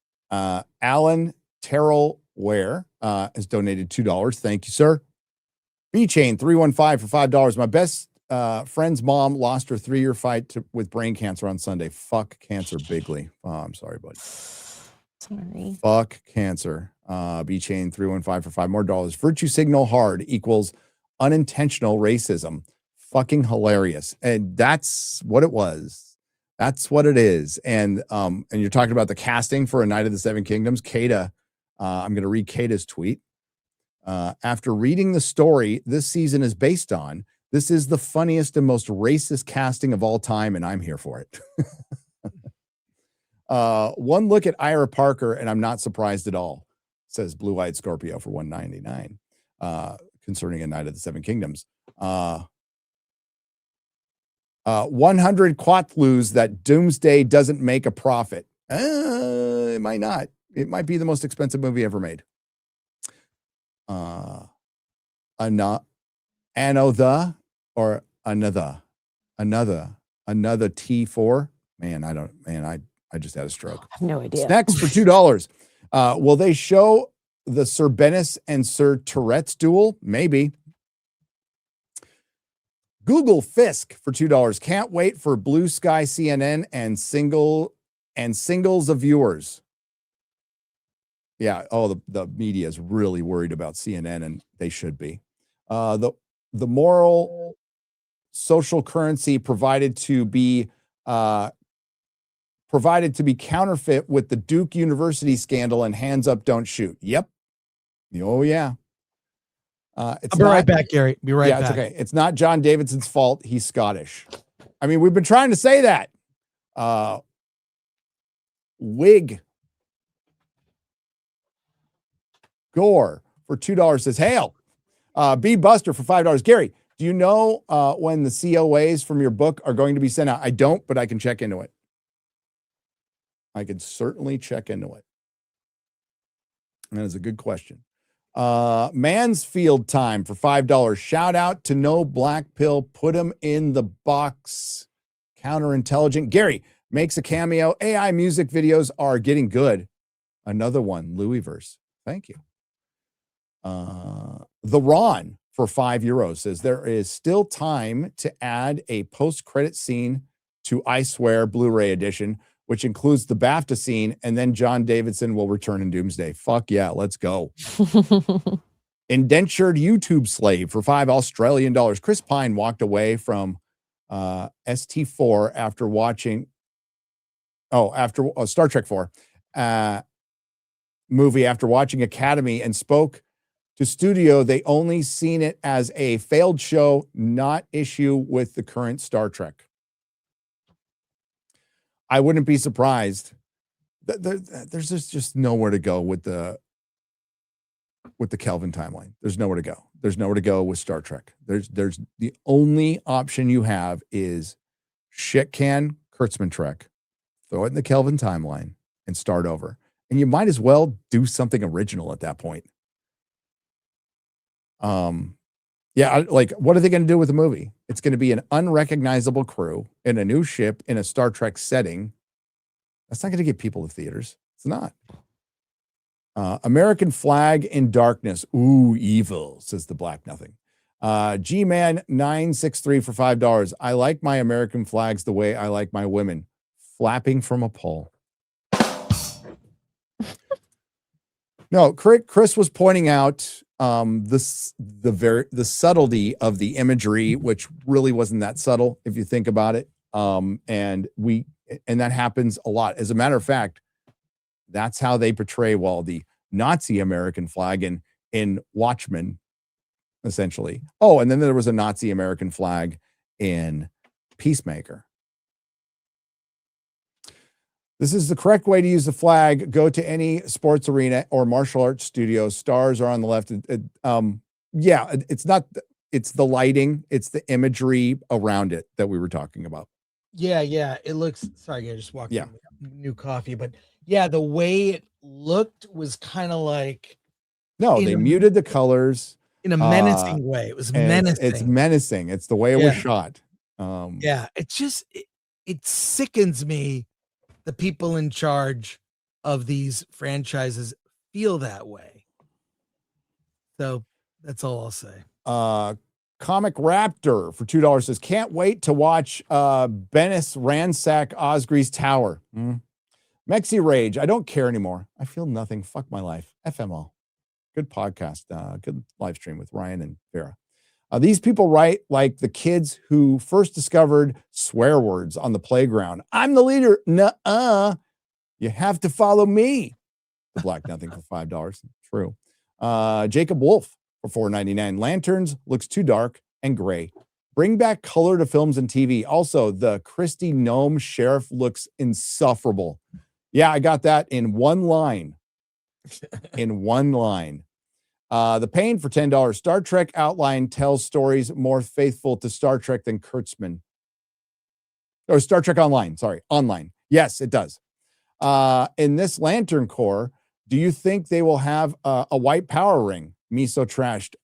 Alan Terrell Ware has donated $2. Thank you, sir. B Chain 315 for $5. My best friend's mom lost her 3-year fight with brain cancer on Sunday. Fuck cancer bigly. Oh, I'm sorry, buddy. Sorry. Fuck cancer. B Chain 315 for $5 more. Virtue signal hard equals unintentional racism. Fucking hilarious. And that's what it was. That's what it is. And you're talking about the casting for A Night of the Seven Kingdoms. Kata, I'm going to read Kata's tweet. After reading the story this season is based on, this is the funniest and most racist casting of all time, and I'm here for it. One look at Ira Parker, and I'm not surprised at all, says Blue-Eyed Scorpio for $1.99, concerning A Night of the Seven Kingdoms. 100 Quatlus that Doomsday doesn't make a profit. It might not. It might be the most expensive movie ever made. Another T4. I just had a stroke. I have no idea. Snacks for $2. Will they show the Sir Bennis and Sir Tourette's duel? Maybe. Google Fisk for $2. Can't wait for Blue Sky CNN and singles of viewers. Yeah. Oh, the media is really worried about CNN, and they should be. The moral social currency provided to be counterfeit with the Duke University scandal and hands up, don't shoot. Yep. Oh yeah. I'll be right back, Gary. Be right back. It's okay. It's not John Davidson's fault. He's Scottish. I mean, we've been trying to say that. Wig Gore for $2 says, hail. B Buster for $5. Gary, do you know when the COAs from your book are going to be sent out? I don't, but I can check into it. I can certainly check into it. That is a good question. Mansfield time for $5. Shout out to No Black Pill. Put him in the box. Counterintelligent. Gary makes a cameo. AI music videos are getting good. Another one. Louisverse. Thank you. The Ron for €5 says there is still time to add a post-credit scene to I Swear Blu-ray edition, which includes the BAFTA scene, and then John Davidson will return in Doomsday. Fuck yeah, let's go. Indentured YouTube slave for $5 Australian. Chris Pine walked away from ST4 after watching Star Trek 4 movie after watching Academy and spoke to studio. They only seen it as a failed show, not issue with the current Star Trek. I wouldn't be surprised. There's just nowhere to go with the Kelvin timeline. There's nowhere to go. There's nowhere to go with Star Trek. There's the only option you have is shit can Kurtzman Trek, throw it in the Kelvin timeline and start over. And you might as well do something original at that point. What are they going to do with the movie? It's going to be an unrecognizable crew in a new ship in a Star Trek setting. That's not going to get people to theaters. It's not. American Flag in Darkness. Ooh, evil, says the Black Nothing. G-Man 963 for $5. I like my American flags the way I like my women, flapping from a pole. No, Chris was pointing out the subtlety of the imagery, which really wasn't that subtle if you think about it. And that happens a lot. As a matter of fact, that's how they portray the Nazi American flag in Watchmen, essentially. Oh, and then there was a Nazi American flag in Peacemaker. This is the correct way to use the flag. Go to any sports arena or martial arts studio. Stars are on the left. It's not. It's the lighting. It's the imagery around it that we were talking about. Yeah. It looks. Sorry, I just walked. Yeah. New coffee, but yeah, the way it looked was kind of like. No, they muted the colors in a menacing way. It was menacing. It's menacing. It's the way it was shot. It just it sickens me. The people in charge of these franchises feel that way. So that's all I'll say. Comic Raptor for $2 says, can't wait to watch Bennis ransack Osgree's tower. Mexi Rage, I don't care anymore. I feel nothing. Fuck my life. FMO. Good podcast. Good live stream with Ryan and Vera. These people write like the kids who first discovered swear words on the playground. I'm the leader. Nuh-uh. You have to follow me. The Black Nothing for $5. True. Jacob Wolf for $4.99. Lanterns looks too dark and gray. Bring back color to films and TV. Also, the Christy Gnome Sheriff looks insufferable. Yeah, I got that in one line. In one line. The Pain for $10. Star Trek Outline tells stories more faithful to Star Trek than Kurtzman. Or Star Trek Online. Sorry, online. Yes, it does. In this Lantern Corps, do you think they will have a white power ring? Me so trashed.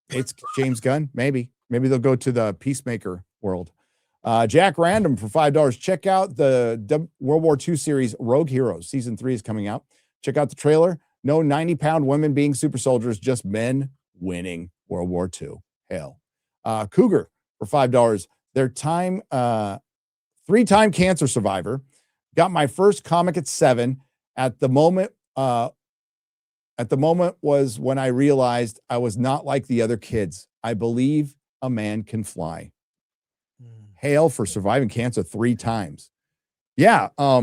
It's James Gunn. Maybe they'll go to the Peacemaker world. Jack Random for $5. Check out the World War II series Rogue Heroes. Season 3 is coming out. Check out the trailer. No 90-pound women being super soldiers, just men winning World War II. Hell. Cougar for $5. Their three-time cancer survivor. Got my first comic at 7. At the moment was when I realized I was not like the other kids. I believe a man can fly. Hail for surviving cancer 3 times. Yeah. I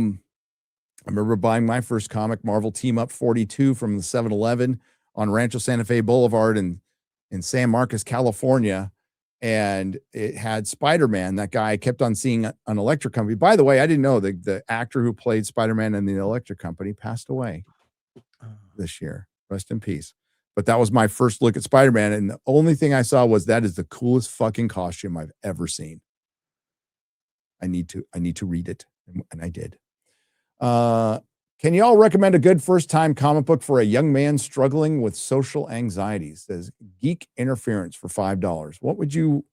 remember buying my first comic, Marvel Team Up 42 from the 7-Eleven on Rancho Santa Fe Boulevard in San Marcos, California. And it had Spider-Man. That guy I kept on seeing on Electric Company. By the way, I didn't know the actor who played Spider-Man in the Electric Company passed away this year. Rest in peace. But that was my first look at Spider-Man. And the only thing I saw was that is the coolest fucking costume I've ever seen. I need to read it. And I did. Can you all recommend a good first-time comic book for a young man struggling with social anxiety? Says Geek Interference for $5. What would you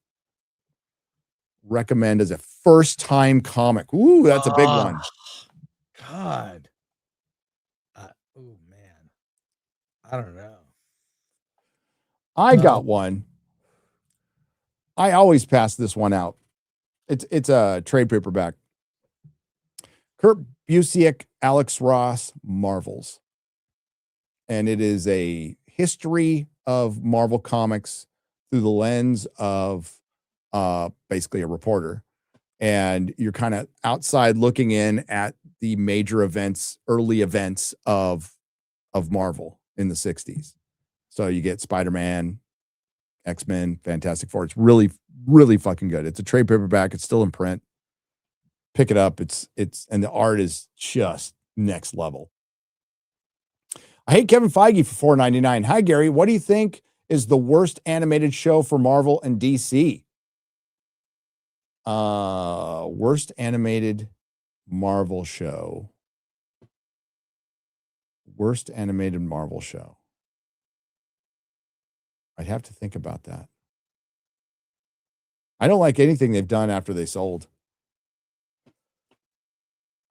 recommend as a first-time comic? Ooh, that's a big one. God. Oh, man. I don't know. I got one. I always pass this one out. It's a trade paperback. Kurt Busiek, Alex Ross, Marvels. And it is a history of Marvel Comics through the lens of basically a reporter. And you're kind of outside looking in at the major events, early events of Marvel in the 60s. So you get Spider-Man, X-Men, Fantastic Four. It's really, really fucking good. It's a trade paperback. It's still in print. Pick it up. It's and the art is just next level. I hate Kevin Feige for $4.99. Hi, Gary. What do you think is the worst animated show for Marvel and DC? Worst animated Marvel show. Worst animated Marvel show. I'd have to think about that. I don't like anything they've done after they sold.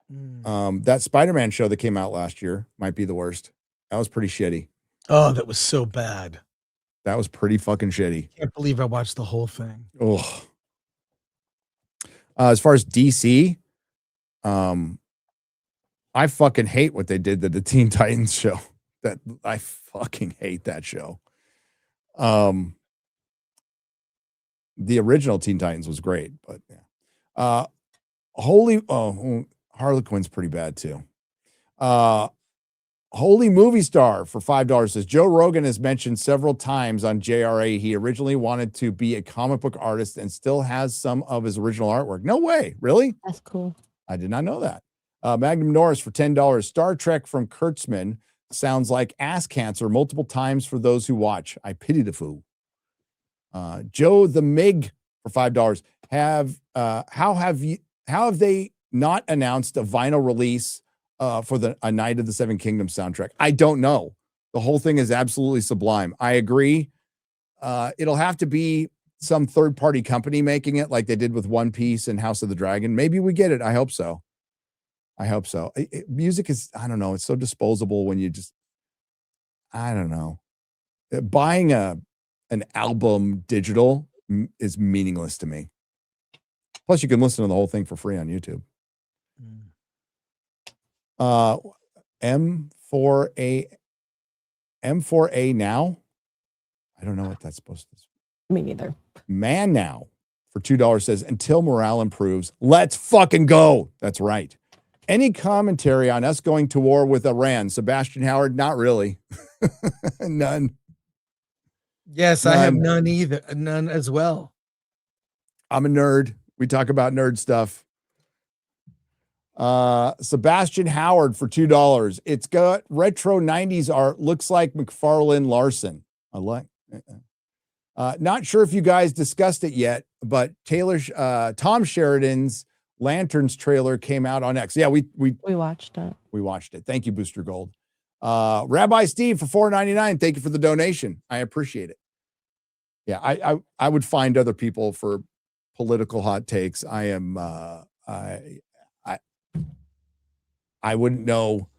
That Spider-Man show that came out last year might be the worst. That was pretty shitty. Oh, that was so bad. That was pretty fucking shitty. Can't believe I watched the whole thing. Oh. As far as DC, I fucking hate what they did to the Teen Titans show. That I fucking hate that show. The original Teen Titans was great, but yeah. Harley Quinn's pretty bad too. Holy Movie Star for $5 says Joe Rogan has mentioned several times on JRA he originally wanted to be a comic book artist and still has some of his original artwork. No way, really? That's cool. I did not know that. Magnum Norris for $10. Star Trek from Kurtzman sounds like ass cancer multiple times for those who watch. I pity the fool. Joe the Mig for $5. How have they not announced a vinyl release for a Night of the Seven Kingdoms soundtrack? I don't know. The whole thing is absolutely sublime. I agree. It'll have to be some third-party company making it like they did with One Piece and House of the Dragon. Maybe we get it. I hope so. Music is, I don't know. It's so disposable when you just, I don't know. Buying an album digital is meaningless to me. Plus, you can listen to the whole thing for free on YouTube. M4A now. I don't know what that's supposed to. Me neither. Man Now for $2 says, until morale improves, let's fucking go. That's right. Any commentary on us going to war with Iran? Sebastian Howard, not really. None. Yes, I have none either. None as well. I'm a nerd. We talk about nerd stuff. Sebastian Howard for $2. It's got retro 90s art. Looks like McFarlane Larson. I like. Not sure if you guys discussed it yet, but Tom Sheridan's Lanterns trailer came out on X. Yeah, we watched it. We watched it. Thank you, Booster Gold. Rabbi Steve for $4.99. Thank you for the donation. I appreciate it. Yeah, I would find other people for political hot takes. I wouldn't know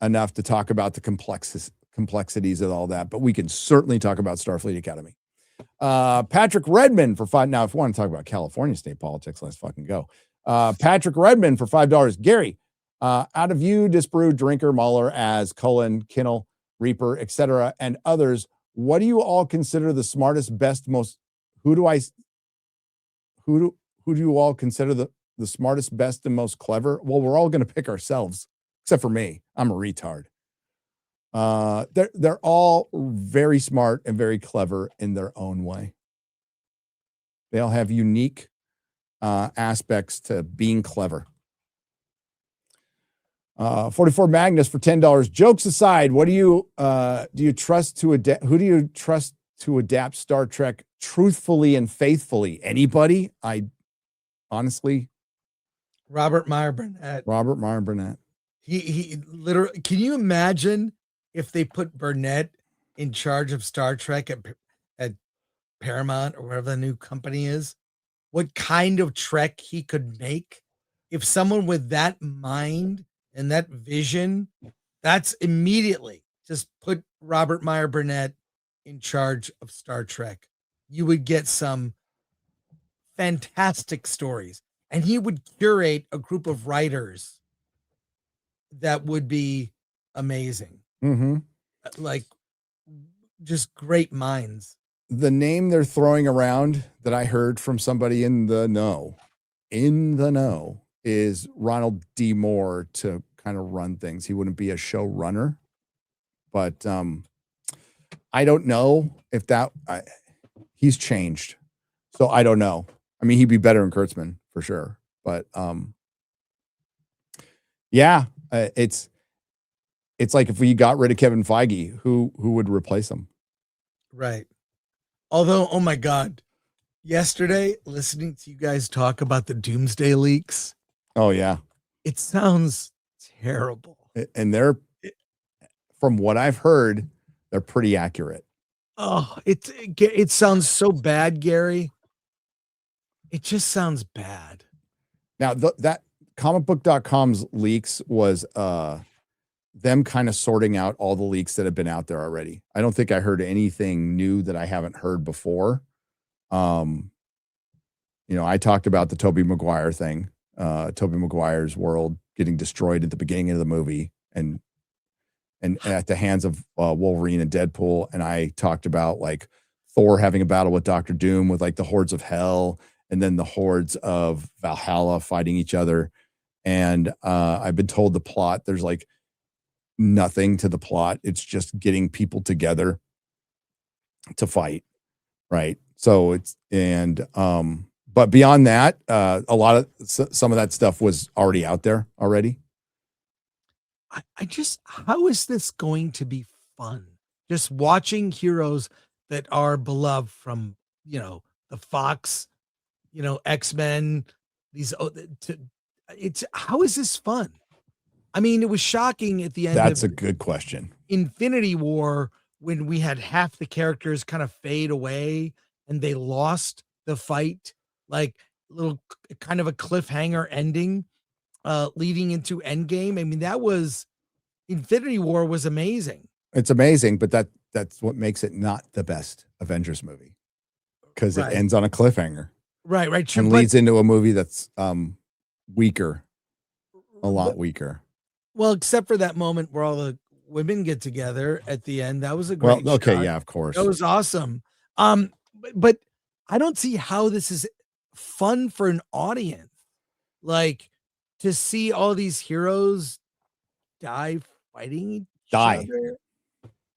enough to talk about the complexities of all that, but we can certainly talk about Starfleet Academy. Patrick Redmond for $5. Now, if you want to talk about California state politics, let's fucking go. Patrick Redmond for $5. Gary, out of you, Disbrew, Drinker, Mahler, as Cullen, Kinnell, Reaper, etc., and others, what do you all consider the smartest, best, most? Who do you all consider the smartest, best, and most clever? Well, we're all going to pick ourselves, except for me. I'm a retard. They're all very smart and very clever in their own way. They all have unique aspects to being clever. 44 Magnus for $10. Jokes aside, what do you trust to adapt? Who do you trust to adapt Star Trek truthfully and faithfully? Anybody? I honestly, Robert Meyer Burnett. Robert Meyer Burnett. He literally. Can you imagine if they put Burnett in charge of Star Trek at Paramount or wherever the new company is? What kind of Trek he could make? If someone with that mind and that vision, that's immediately just put Robert Meyer Burnett in charge of Star Trek. You would get some fantastic stories, and he would curate a group of writers that would be amazing. Mm-hmm. Like just great minds. The name they're throwing around that I heard from somebody in the know is Ronald D. Moore to kind of run things. He wouldn't be a showrunner, but I don't know if he's changed. So I don't know. I mean, he'd be better than Kurtzman for sure. But it's like if we got rid of Kevin Feige, who would replace him? Right. Although, oh my God, yesterday listening to you guys talk about the Doomsday leaks. Oh yeah. It sounds terrible. And from what I've heard, they're pretty accurate. Oh, it sounds so bad, Gary. It just sounds bad. Now that comicbook.com's leaks was them kind of sorting out all the leaks that have been out there already. I don't think I heard anything new that I haven't heard before. I talked about the Tobey Maguire thing, Tobey Maguire's world getting destroyed at the beginning of the movie and at the hands of Wolverine and Deadpool. And I talked about like Thor having a battle with Doctor Doom with like the hordes of hell and then the hordes of Valhalla fighting each other. And I've been told the plot, there's like nothing to the plot. It's just getting people together to fight. Right. So but beyond that, some of that stuff was already out there already. How is this going to be fun? Just watching heroes that are beloved from, the Fox, X-Men, how is this fun? I mean, it was shocking at the end. That's a good question. Infinity War, when we had half the characters kind of fade away and they lost the fight, like little kind of a cliffhanger ending, leading into Endgame. I mean, Infinity War was amazing. It's amazing, but that's what makes it not the best Avengers movie, because it ends on a cliffhanger. Right. And leads into a movie that's weaker, a lot weaker. Well, except for that moment where all the women get together at the end. That was a great okay, shot. yeah, of course. That was awesome. But I don't see how this is fun for an audience. Like to see all these heroes die fighting each other.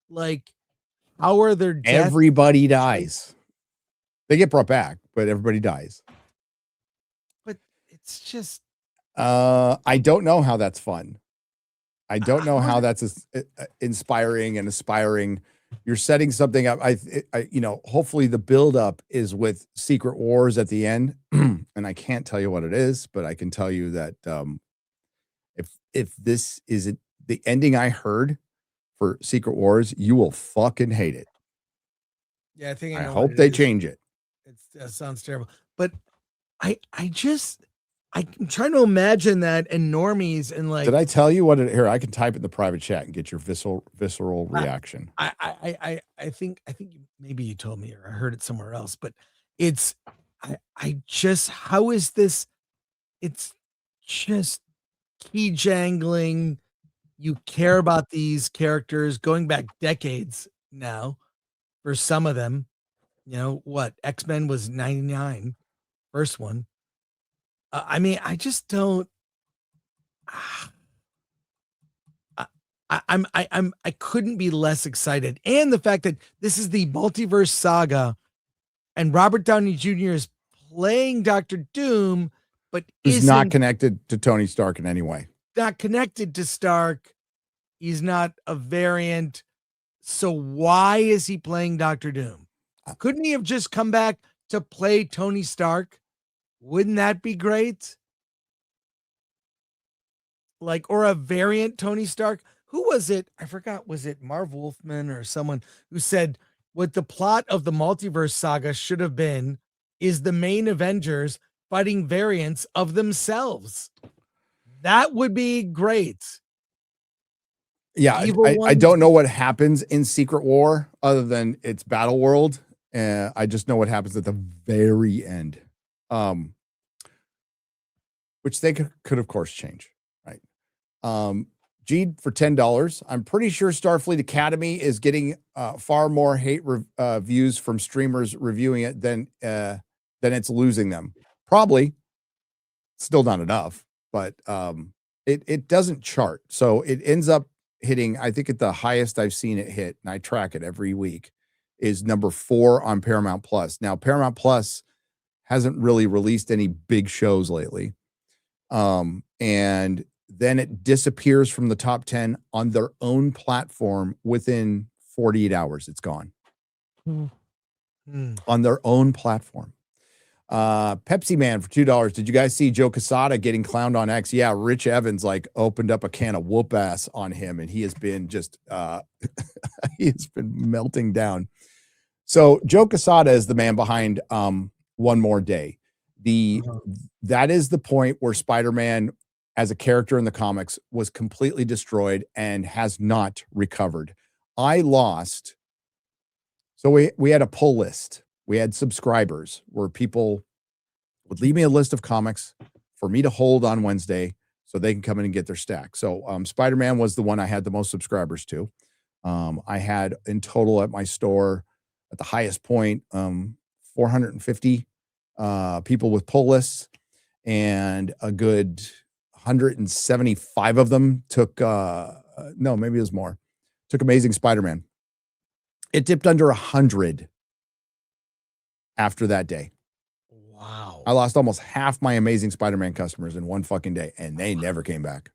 Like, how are their deaths? Everybody dies. They get brought back, but everybody dies. But it's just I don't know how that's fun. I don't know how that's inspiring and aspiring. You're setting something up. Hopefully the buildup is with Secret Wars at the end, and I can't tell you what it is, but I can tell you that if this is the ending I heard for Secret Wars, you will fucking hate it. Yeah, I think I hope they change it. That sounds terrible, but I'm trying to imagine that in normies and like. Did I tell you what it here? I can type it in the private chat and get your visceral reaction. I think maybe you told me or I heard it somewhere else, but how is this? It's just key jangling. You care about these characters going back decades now for some of them. You know what? X-Men was 99, first one. I just don't. I couldn't be less excited, and the fact that this is the multiverse saga, and Robert Downey Jr. is playing Doctor Doom, but he's not connected to Tony Stark in any way. Not connected to Stark. He's not a variant. So why is he playing Doctor Doom? Couldn't he have just come back to play Tony Stark? Wouldn't that be great? Like, or a variant Tony Stark? Who was it? I forgot. Was it Marv Wolfman or someone who said what the plot of the multiverse saga should have been is the main Avengers fighting variants of themselves? That would be great. Yeah, I don't know what happens in Secret War other than it's Battle World. I just know what happens at the very end. Which they could of course change, right? G for $10. I'm pretty sure Starfleet Academy is getting far more hate views from streamers reviewing it than it's losing them. Probably still not enough, but it doesn't chart. So it ends up hitting, I think at the highest I've seen it hit, and I track it every week, is number 4 on Paramount Plus. Now, Paramount Plus hasn't really released any big shows lately. And then it disappears from the top 10 on their own platform within 48 hours. It's gone. On their own platform. Pepsi Man for $2. Did you guys see Joe Quesada getting clowned on X? Yeah, Rich Evans like opened up a can of whoop ass on him, and he has been just he has been melting down. So Joe Quesada is the man behind One More Day. That is the point where Spider-Man as a character in the comics was completely destroyed and has not recovered. I lost. So we had a pull list. We had subscribers where people would leave me a list of comics for me to hold on Wednesday so they can come in and get their stack. So Spider-Man was the one I had the most subscribers to. I had in total at my store at the highest point 450 people with pull lists, and a good 175 of them took no, maybe it was more, took Amazing Spider-Man. It dipped under 100 after that day. Wow. I lost almost half my Amazing Spider-Man customers in one fucking day, and they never came back.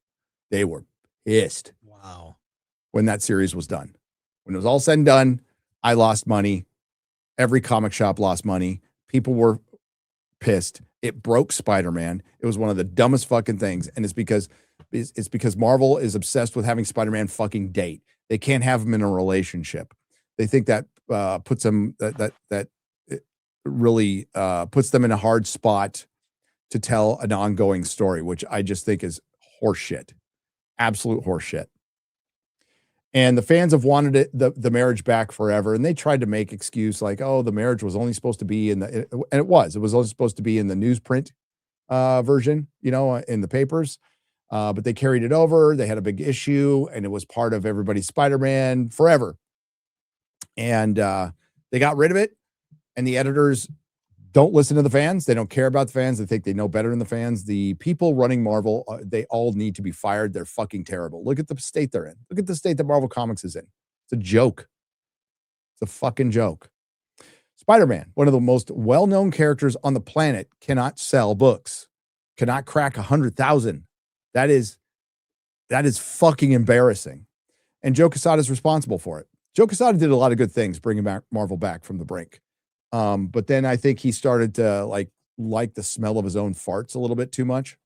They were pissed. Wow. When that series was done. When it was all said and done, I lost money. Every comic shop lost money. People were pissed. It broke Spider-Man. It was one of the dumbest fucking things, and it's because Marvel is obsessed with having Spider-Man fucking date. They can't have him in a relationship. They think that puts them that really puts them in a hard spot to tell an ongoing story, which I just think is horseshit, absolute horseshit. And the fans have wanted it, the marriage back forever, and they tried to make excuse like, oh, the marriage was only supposed to be in the, and it was only supposed to be in the newsprint version, you know, in the papers. but they carried it over. They had a big issue, and it was part of everybody's Spider-Man forever. And they got rid of it, and the editors don't listen to the fans. They don't care about the fans. They think they know better than the fans. The people running Marvel, they all need to be fired. They're fucking terrible. Look at the state they're in. Look at the state that Marvel Comics is in. It's a joke. It's a fucking joke. Spider-Man, one of the most well-known characters on the planet, cannot sell books, cannot crack 100,000. That is fucking embarrassing. And Joe Quesada is responsible for it. Joe Quesada did a lot of good things, bringing back Marvel back from the brink. But then I think he started to like the smell of his own farts a little bit too much.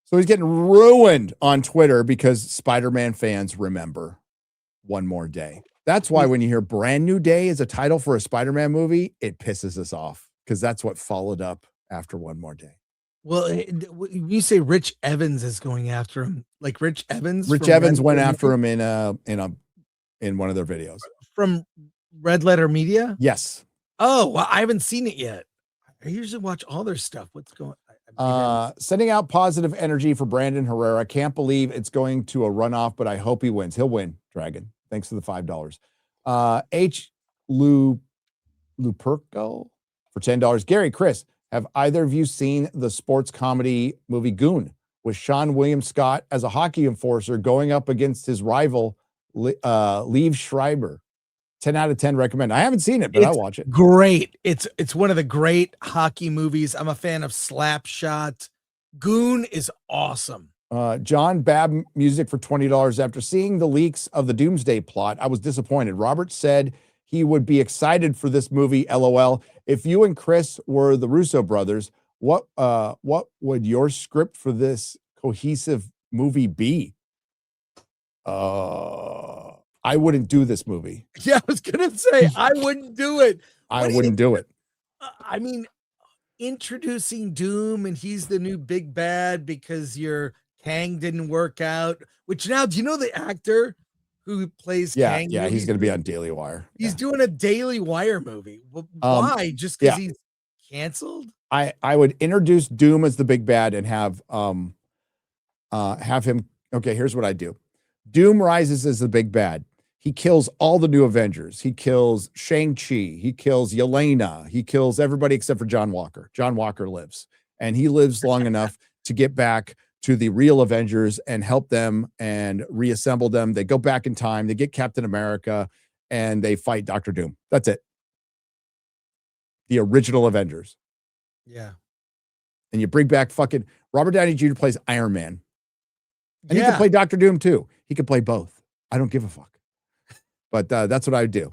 So he's getting ruined on Twitter because Spider-Man fans remember One More Day. That's why when you hear Brand New Day as a title for a Spider-Man movie, it pisses us off because that's what followed up after One More Day. Well, you say Rich Evans is going after him, like Rich Evans. Rich Evans went after him in one of their videos from Red Letter Media. Yes. Oh, well, I haven't seen it yet. I usually watch all their stuff. What's going on? Sending out positive energy for Brandon Herrera. Can't believe it's going to a runoff, but I hope he wins. He'll win, Dragon. Thanks for the $5. H. Luperco for $10. Gary, Chris, have either of you seen the sports comedy movie Goon with Sean William Scott as a hockey enforcer going up against his rival, Liev Schreiber? 10 out of 10 recommend. I haven't seen it, but I'll watch it. Great. It's one of the great hockey movies. I'm a fan of Slapshot. Goon is awesome. John Babb music for $20. After seeing the leaks of the Doomsday plot, I was disappointed. Robert said he would be excited for this movie. LOL. If you and Chris were the Russo brothers, what would your script for this cohesive movie be? I wouldn't do this movie. Yeah, I was gonna say I wouldn't do it. I wouldn't do it. I mean, introducing Doom and he's the new big bad because your Kang didn't work out. Which now, do you know the actor who plays Kang? Yeah, he's going to be on Daily Wire. He's doing a Daily Wire movie. Well, why? Just because he's canceled? I would introduce Doom as the big bad and have him. Okay, here's what I do. Doom rises as the big bad. He kills all the new Avengers. He kills Shang-Chi. He kills Yelena. He kills everybody except for John Walker. John Walker lives, and he lives long enough to get back to the real Avengers and help them and reassemble them. They go back in time. They get Captain America, and they fight Dr. Doom. That's it. The original Avengers. Yeah. And you bring back fucking Robert Downey Jr. plays Iron Man. And he can play Dr. Doom too. He can play both. I don't give a fuck. But that's what I would do.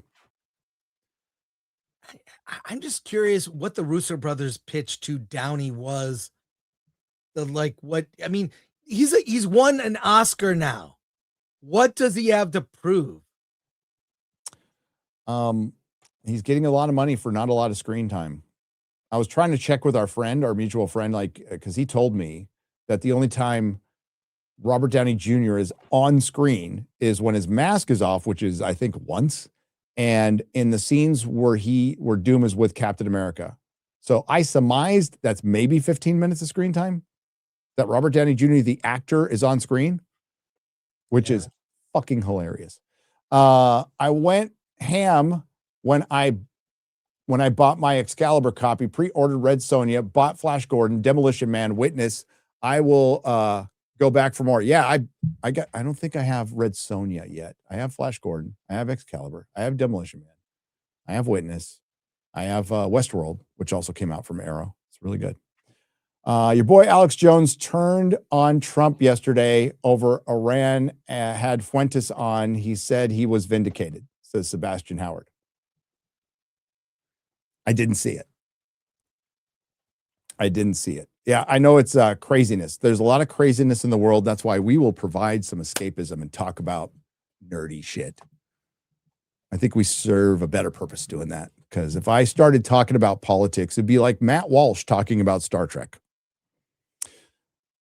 I'm just curious what the Russo brothers pitch to Downey was. He's won an Oscar now. What does he have to prove? He's getting a lot of money for not a lot of screen time. I was trying to check with our mutual friend, because he told me that the only time Robert Downey Jr. is on screen is when his mask is off, which is, I think, once, and in the scenes where Doom is with Captain America. So I surmised that's maybe 15 minutes of screen time that Robert Downey Jr., the actor, is on screen, which is fucking hilarious. I went ham when I bought my Excalibur copy, pre-ordered Red Sonja, bought Flash Gordon, Demolition Man, Witness. I will go back for more. Yeah, I don't think I have Red Sonja yet. I have Flash Gordon. I have Excalibur. I have Demolition Man. I have Witness. I have Westworld, which also came out from Arrow. It's really good. Your boy Alex Jones turned on Trump yesterday over Iran. Had Fuentes on. He said he was vindicated, says Sebastian Howard. I didn't see it. Yeah, I know it's craziness. There's a lot of craziness in the world. That's why we will provide some escapism and talk about nerdy shit. I think we serve a better purpose doing that, because if I started talking about politics, it'd be like Matt Walsh talking about Star Trek.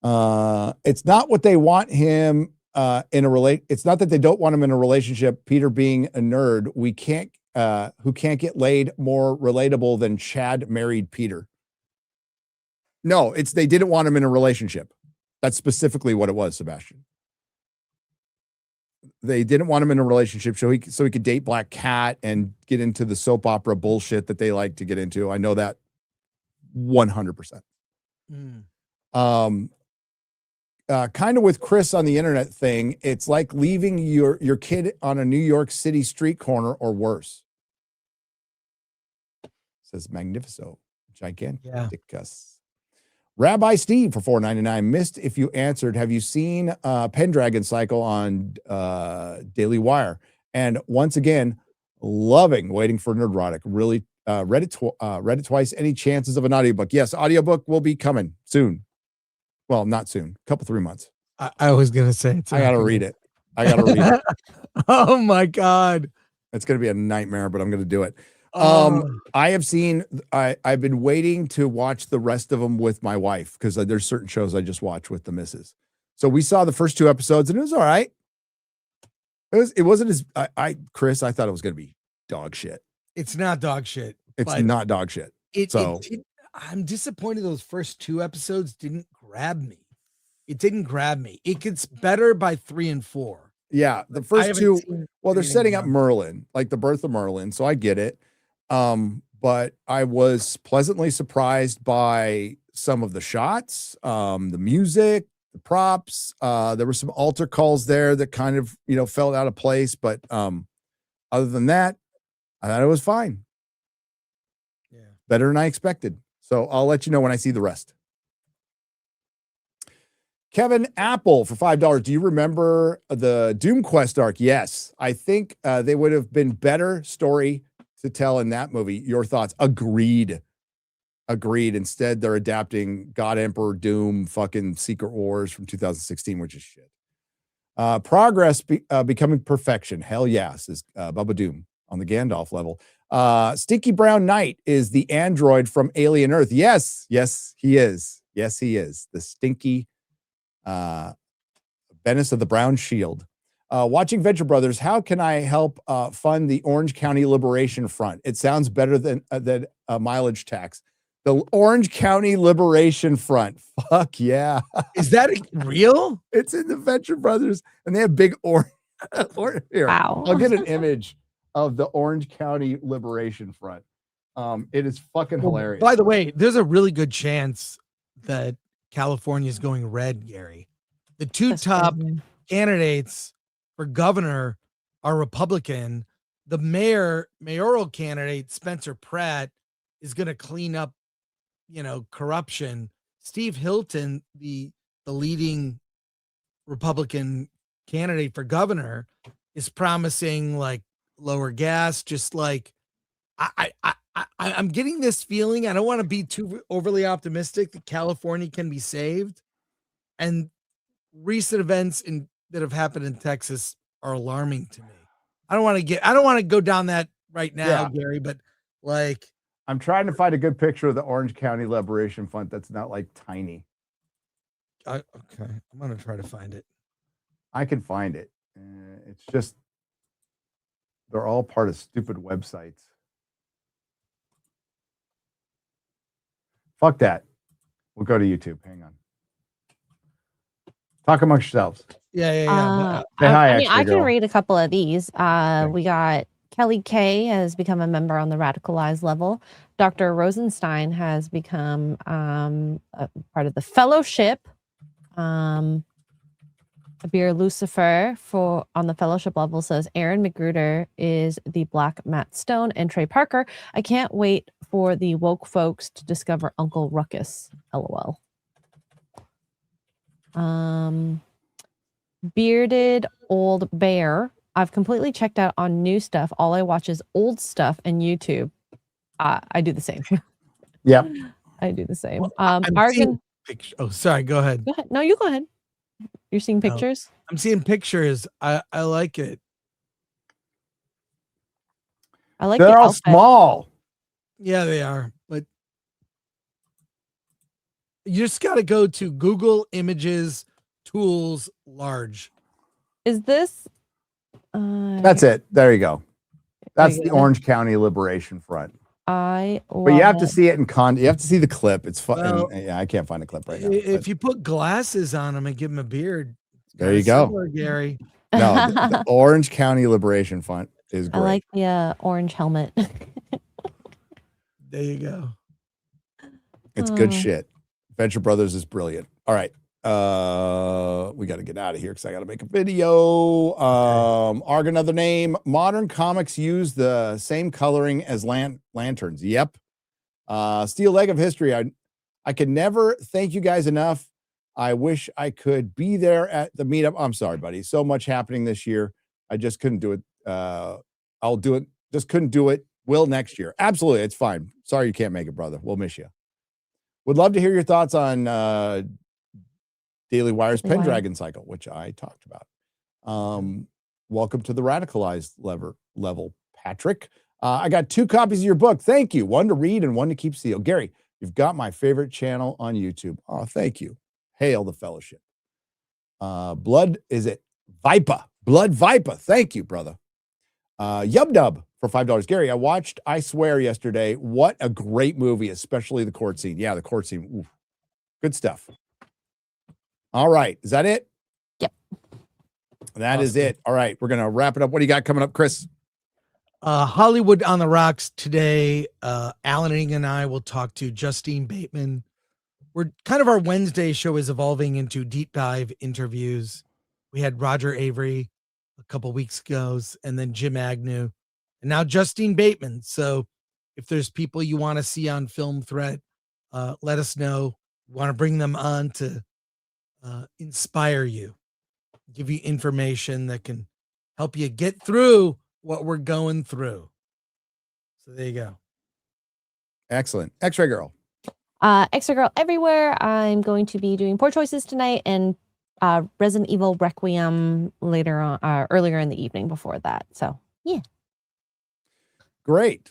It's not what they want him it's not that they don't want him in a relationship. Peter being a nerd, who can't get laid, more relatable than Chad married Peter. No, they didn't want him in a relationship. That's specifically what it was, Sebastian. They didn't want him in a relationship so he could date Black Cat and get into the soap opera bullshit that they like to get into. I know that 100%. Kind of with Chris on the internet thing, it's like leaving your kid on a New York City street corner or worse. Says Magnifico Giganticus. Rabbi Steve for $4.99. Missed if you answered. Have you seen Pendragon Cycle on Daily Wire? And once again, waiting for Nerdrotic. Really read it twice. Any chances of an audiobook? Yes, audiobook will be coming soon. Well, not soon. A couple 3 months. I was gonna say I gotta read it. Oh my God. It's gonna be a nightmare, but I'm gonna do it. Oh. I've been waiting to watch the rest of them with my wife because there's certain shows I just watch with the missus. So we saw the first 2 episodes and it was all right. It wasn't as Chris, I thought it was going to be dog shit. It's not dog shit. It's not dog shit. I'm disappointed those first 2 episodes didn't grab me. It didn't grab me. It gets better by 3 and 4. Yeah, the first 2. Well, they're setting up Merlin, like the birth of Merlin, so I get it. But I was pleasantly surprised by some of the shots, the music, the props. There were some altar calls there that kind of, felt out of place. But other than that, I thought it was fine. Yeah. Better than I expected. So I'll let you know when I see the rest. Kevin Apple for $5. Do you remember the Doom Quest arc? Yes. I think they would have been better story to tell in that movie. Your thoughts? Agreed. Instead, they're adapting God Emperor Doom fucking Secret Wars from 2016, which is shit. Progress becoming perfection. Hell yeah, says Bubba Doom on the Gandalf level. Stinky Brown Knight is the android from Alien Earth. Yes, he is. The stinky Venice of the Brown Shield. Watching Venture Brothers, how can I help fund the Orange County Liberation Front? It sounds better than a mileage tax. The Orange County Liberation Front. Fuck yeah. Is that real? It's in the Venture Brothers, and they have big orange. Here, Wow. I'll get an image of the Orange County Liberation Front. It is fucking hilarious. By the way, there's a really good chance that California is going red, Gary. The 2 top candidates for governor are Republican. The mayoral candidate, Spencer Pratt, is going to clean up, corruption. Steve Hilton, the leading Republican candidate for governor, is promising like lower gas. Just like I'm getting this feeling. I don't want to be too overly optimistic that California can be saved. And recent events that have happened in Texas are alarming to me. I don't want to go down that right now, Gary, but like, I'm trying to find a good picture of the Orange County Liberation Front that's not like tiny. Okay, I'm gonna try to find it. I can find it. It's just they're all part of stupid websites. Fuck that. We'll go to YouTube. Hang on. Talk amongst yourselves. Yeah. Say hi, I can girl. read a couple of these. We got Kelly K has become a member on the radicalized level. Dr. Rosenstein has become a part of the fellowship. Abir Lucifer on the fellowship level says Aaron McGruder is the Black Matt Stone, and Trey Parker. I can't wait for the woke folks to discover Uncle Ruckus. LOL. Bearded Old Bear. I've completely checked out on new stuff. All I watch is old stuff and YouTube. I do the same. Yeah. I do the same. I'm seeing oh, sorry. Go ahead. Go ahead. No, you go ahead. You're seeing pictures? I'm seeing pictures. I like it. I like They're the all outfit. small. Yeah, they are. But you just got to go to Google Images Tools Large. Is this? That's it. There you go. That's you the go. Orange County Liberation Front. I love But you have to it. see it in you have to see the clip. It's fun. Well, yeah, I can't find a clip right now. If you put glasses on him and give him a beard, There you go. similar, Gary. No, the Orange County Liberation Front is I great. like the orange helmet. There you go. It's good Oh. shit. Venture Brothers is brilliant. All right. We got to get out of here because I got to make a video. Arg, another name. Modern comics use the same coloring as lanterns. Yep. Steel leg of history. I can never thank you guys enough. I wish I could be there at the meetup. I'm sorry, buddy. So much happening this year. I just couldn't do it. I'll do it. Just couldn't do it. Will next year. Absolutely. It's fine. Sorry you can't make it, brother. We'll miss you. Would love to hear your thoughts on Daily Wire's Daily Wire. Pendragon cycle, which I talked about. Welcome to the radicalized level, Patrick. I got 2 copies of your book. Thank you. One to read and one to keep sealed. Gary, you've got my favorite channel on YouTube. Oh, thank you. Hail the fellowship. Blood Viper? Blood Viper. Thank you, brother. Yub Dub for $5. Gary, I watched I Swear yesterday. What a great movie, especially the court scene. Yeah, the court scene. Ooh, good stuff. All right. Is that it? Yep. That is it. All right. We're going to wrap it up. What do you got coming up, Chris? Hollywood on the Rocks today. Alan and I will talk to Justine Bateman. We're kind of, our Wednesday show is evolving into deep dive interviews. We had Roger Avery a couple weeks ago, and then Jim Agnew, and now Justine Bateman. So if there's people you want to see on Film Threat, let us know. We want to bring them on to inspire you, give you information that can help you get through what we're going through. So there you go. Excellent. X-Ray Girl. Extra Girl everywhere. I'm going to be doing Poor Choices tonight and Resident Evil Requiem later on, earlier in the evening before that. So yeah. Great.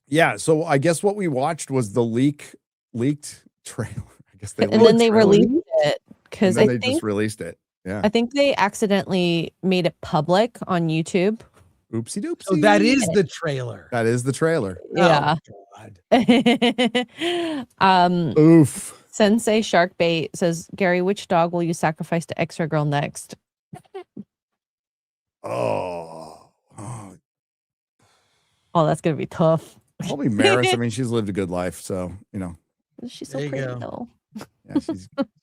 Yeah. So I guess what we watched was the leaked trailer. I guess they And then they trailer. released it because And I then they think just released it. Yeah. I think they accidentally made it public on YouTube. Oopsie doopsie. So that is the trailer. That is the trailer. Yeah. Oh, God. Oof. Sensei Sharkbait says, Gary, which dog will you sacrifice to Extra Girl next? Oh, that's gonna be tough. probably Maris. I mean, she's lived a good life, so She's so There you pretty go. though. yeah,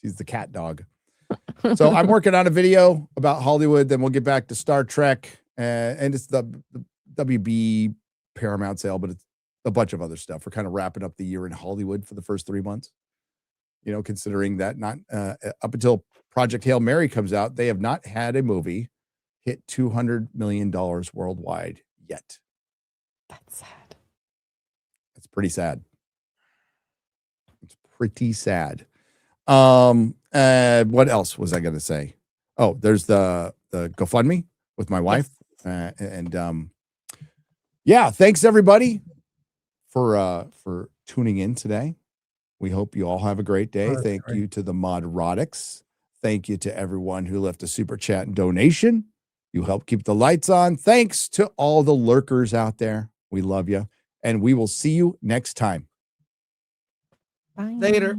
she's the cat dog. So I'm working on a video about Hollywood. Then we'll get back to Star Trek, and it's the WB Paramount sale, but it's a bunch of other stuff. We're kind of wrapping up the year in Hollywood for the first 3 months. Considering that not up until Project Hail Mary comes out, they have not had a movie hit $200 million worldwide yet. That's sad. It's pretty sad. It's pretty sad. What else was I going to say? Oh, there's the GoFundMe with my wife. Yeah, thanks everybody for tuning in today. We hope you all have a great day. Oh, Thank great. you to the Nerdrotics. Thank you to everyone who left a super chat and donation. You help keep the lights on. Thanks to all the lurkers out there. We love you. And we will see you next time. Bye. Later.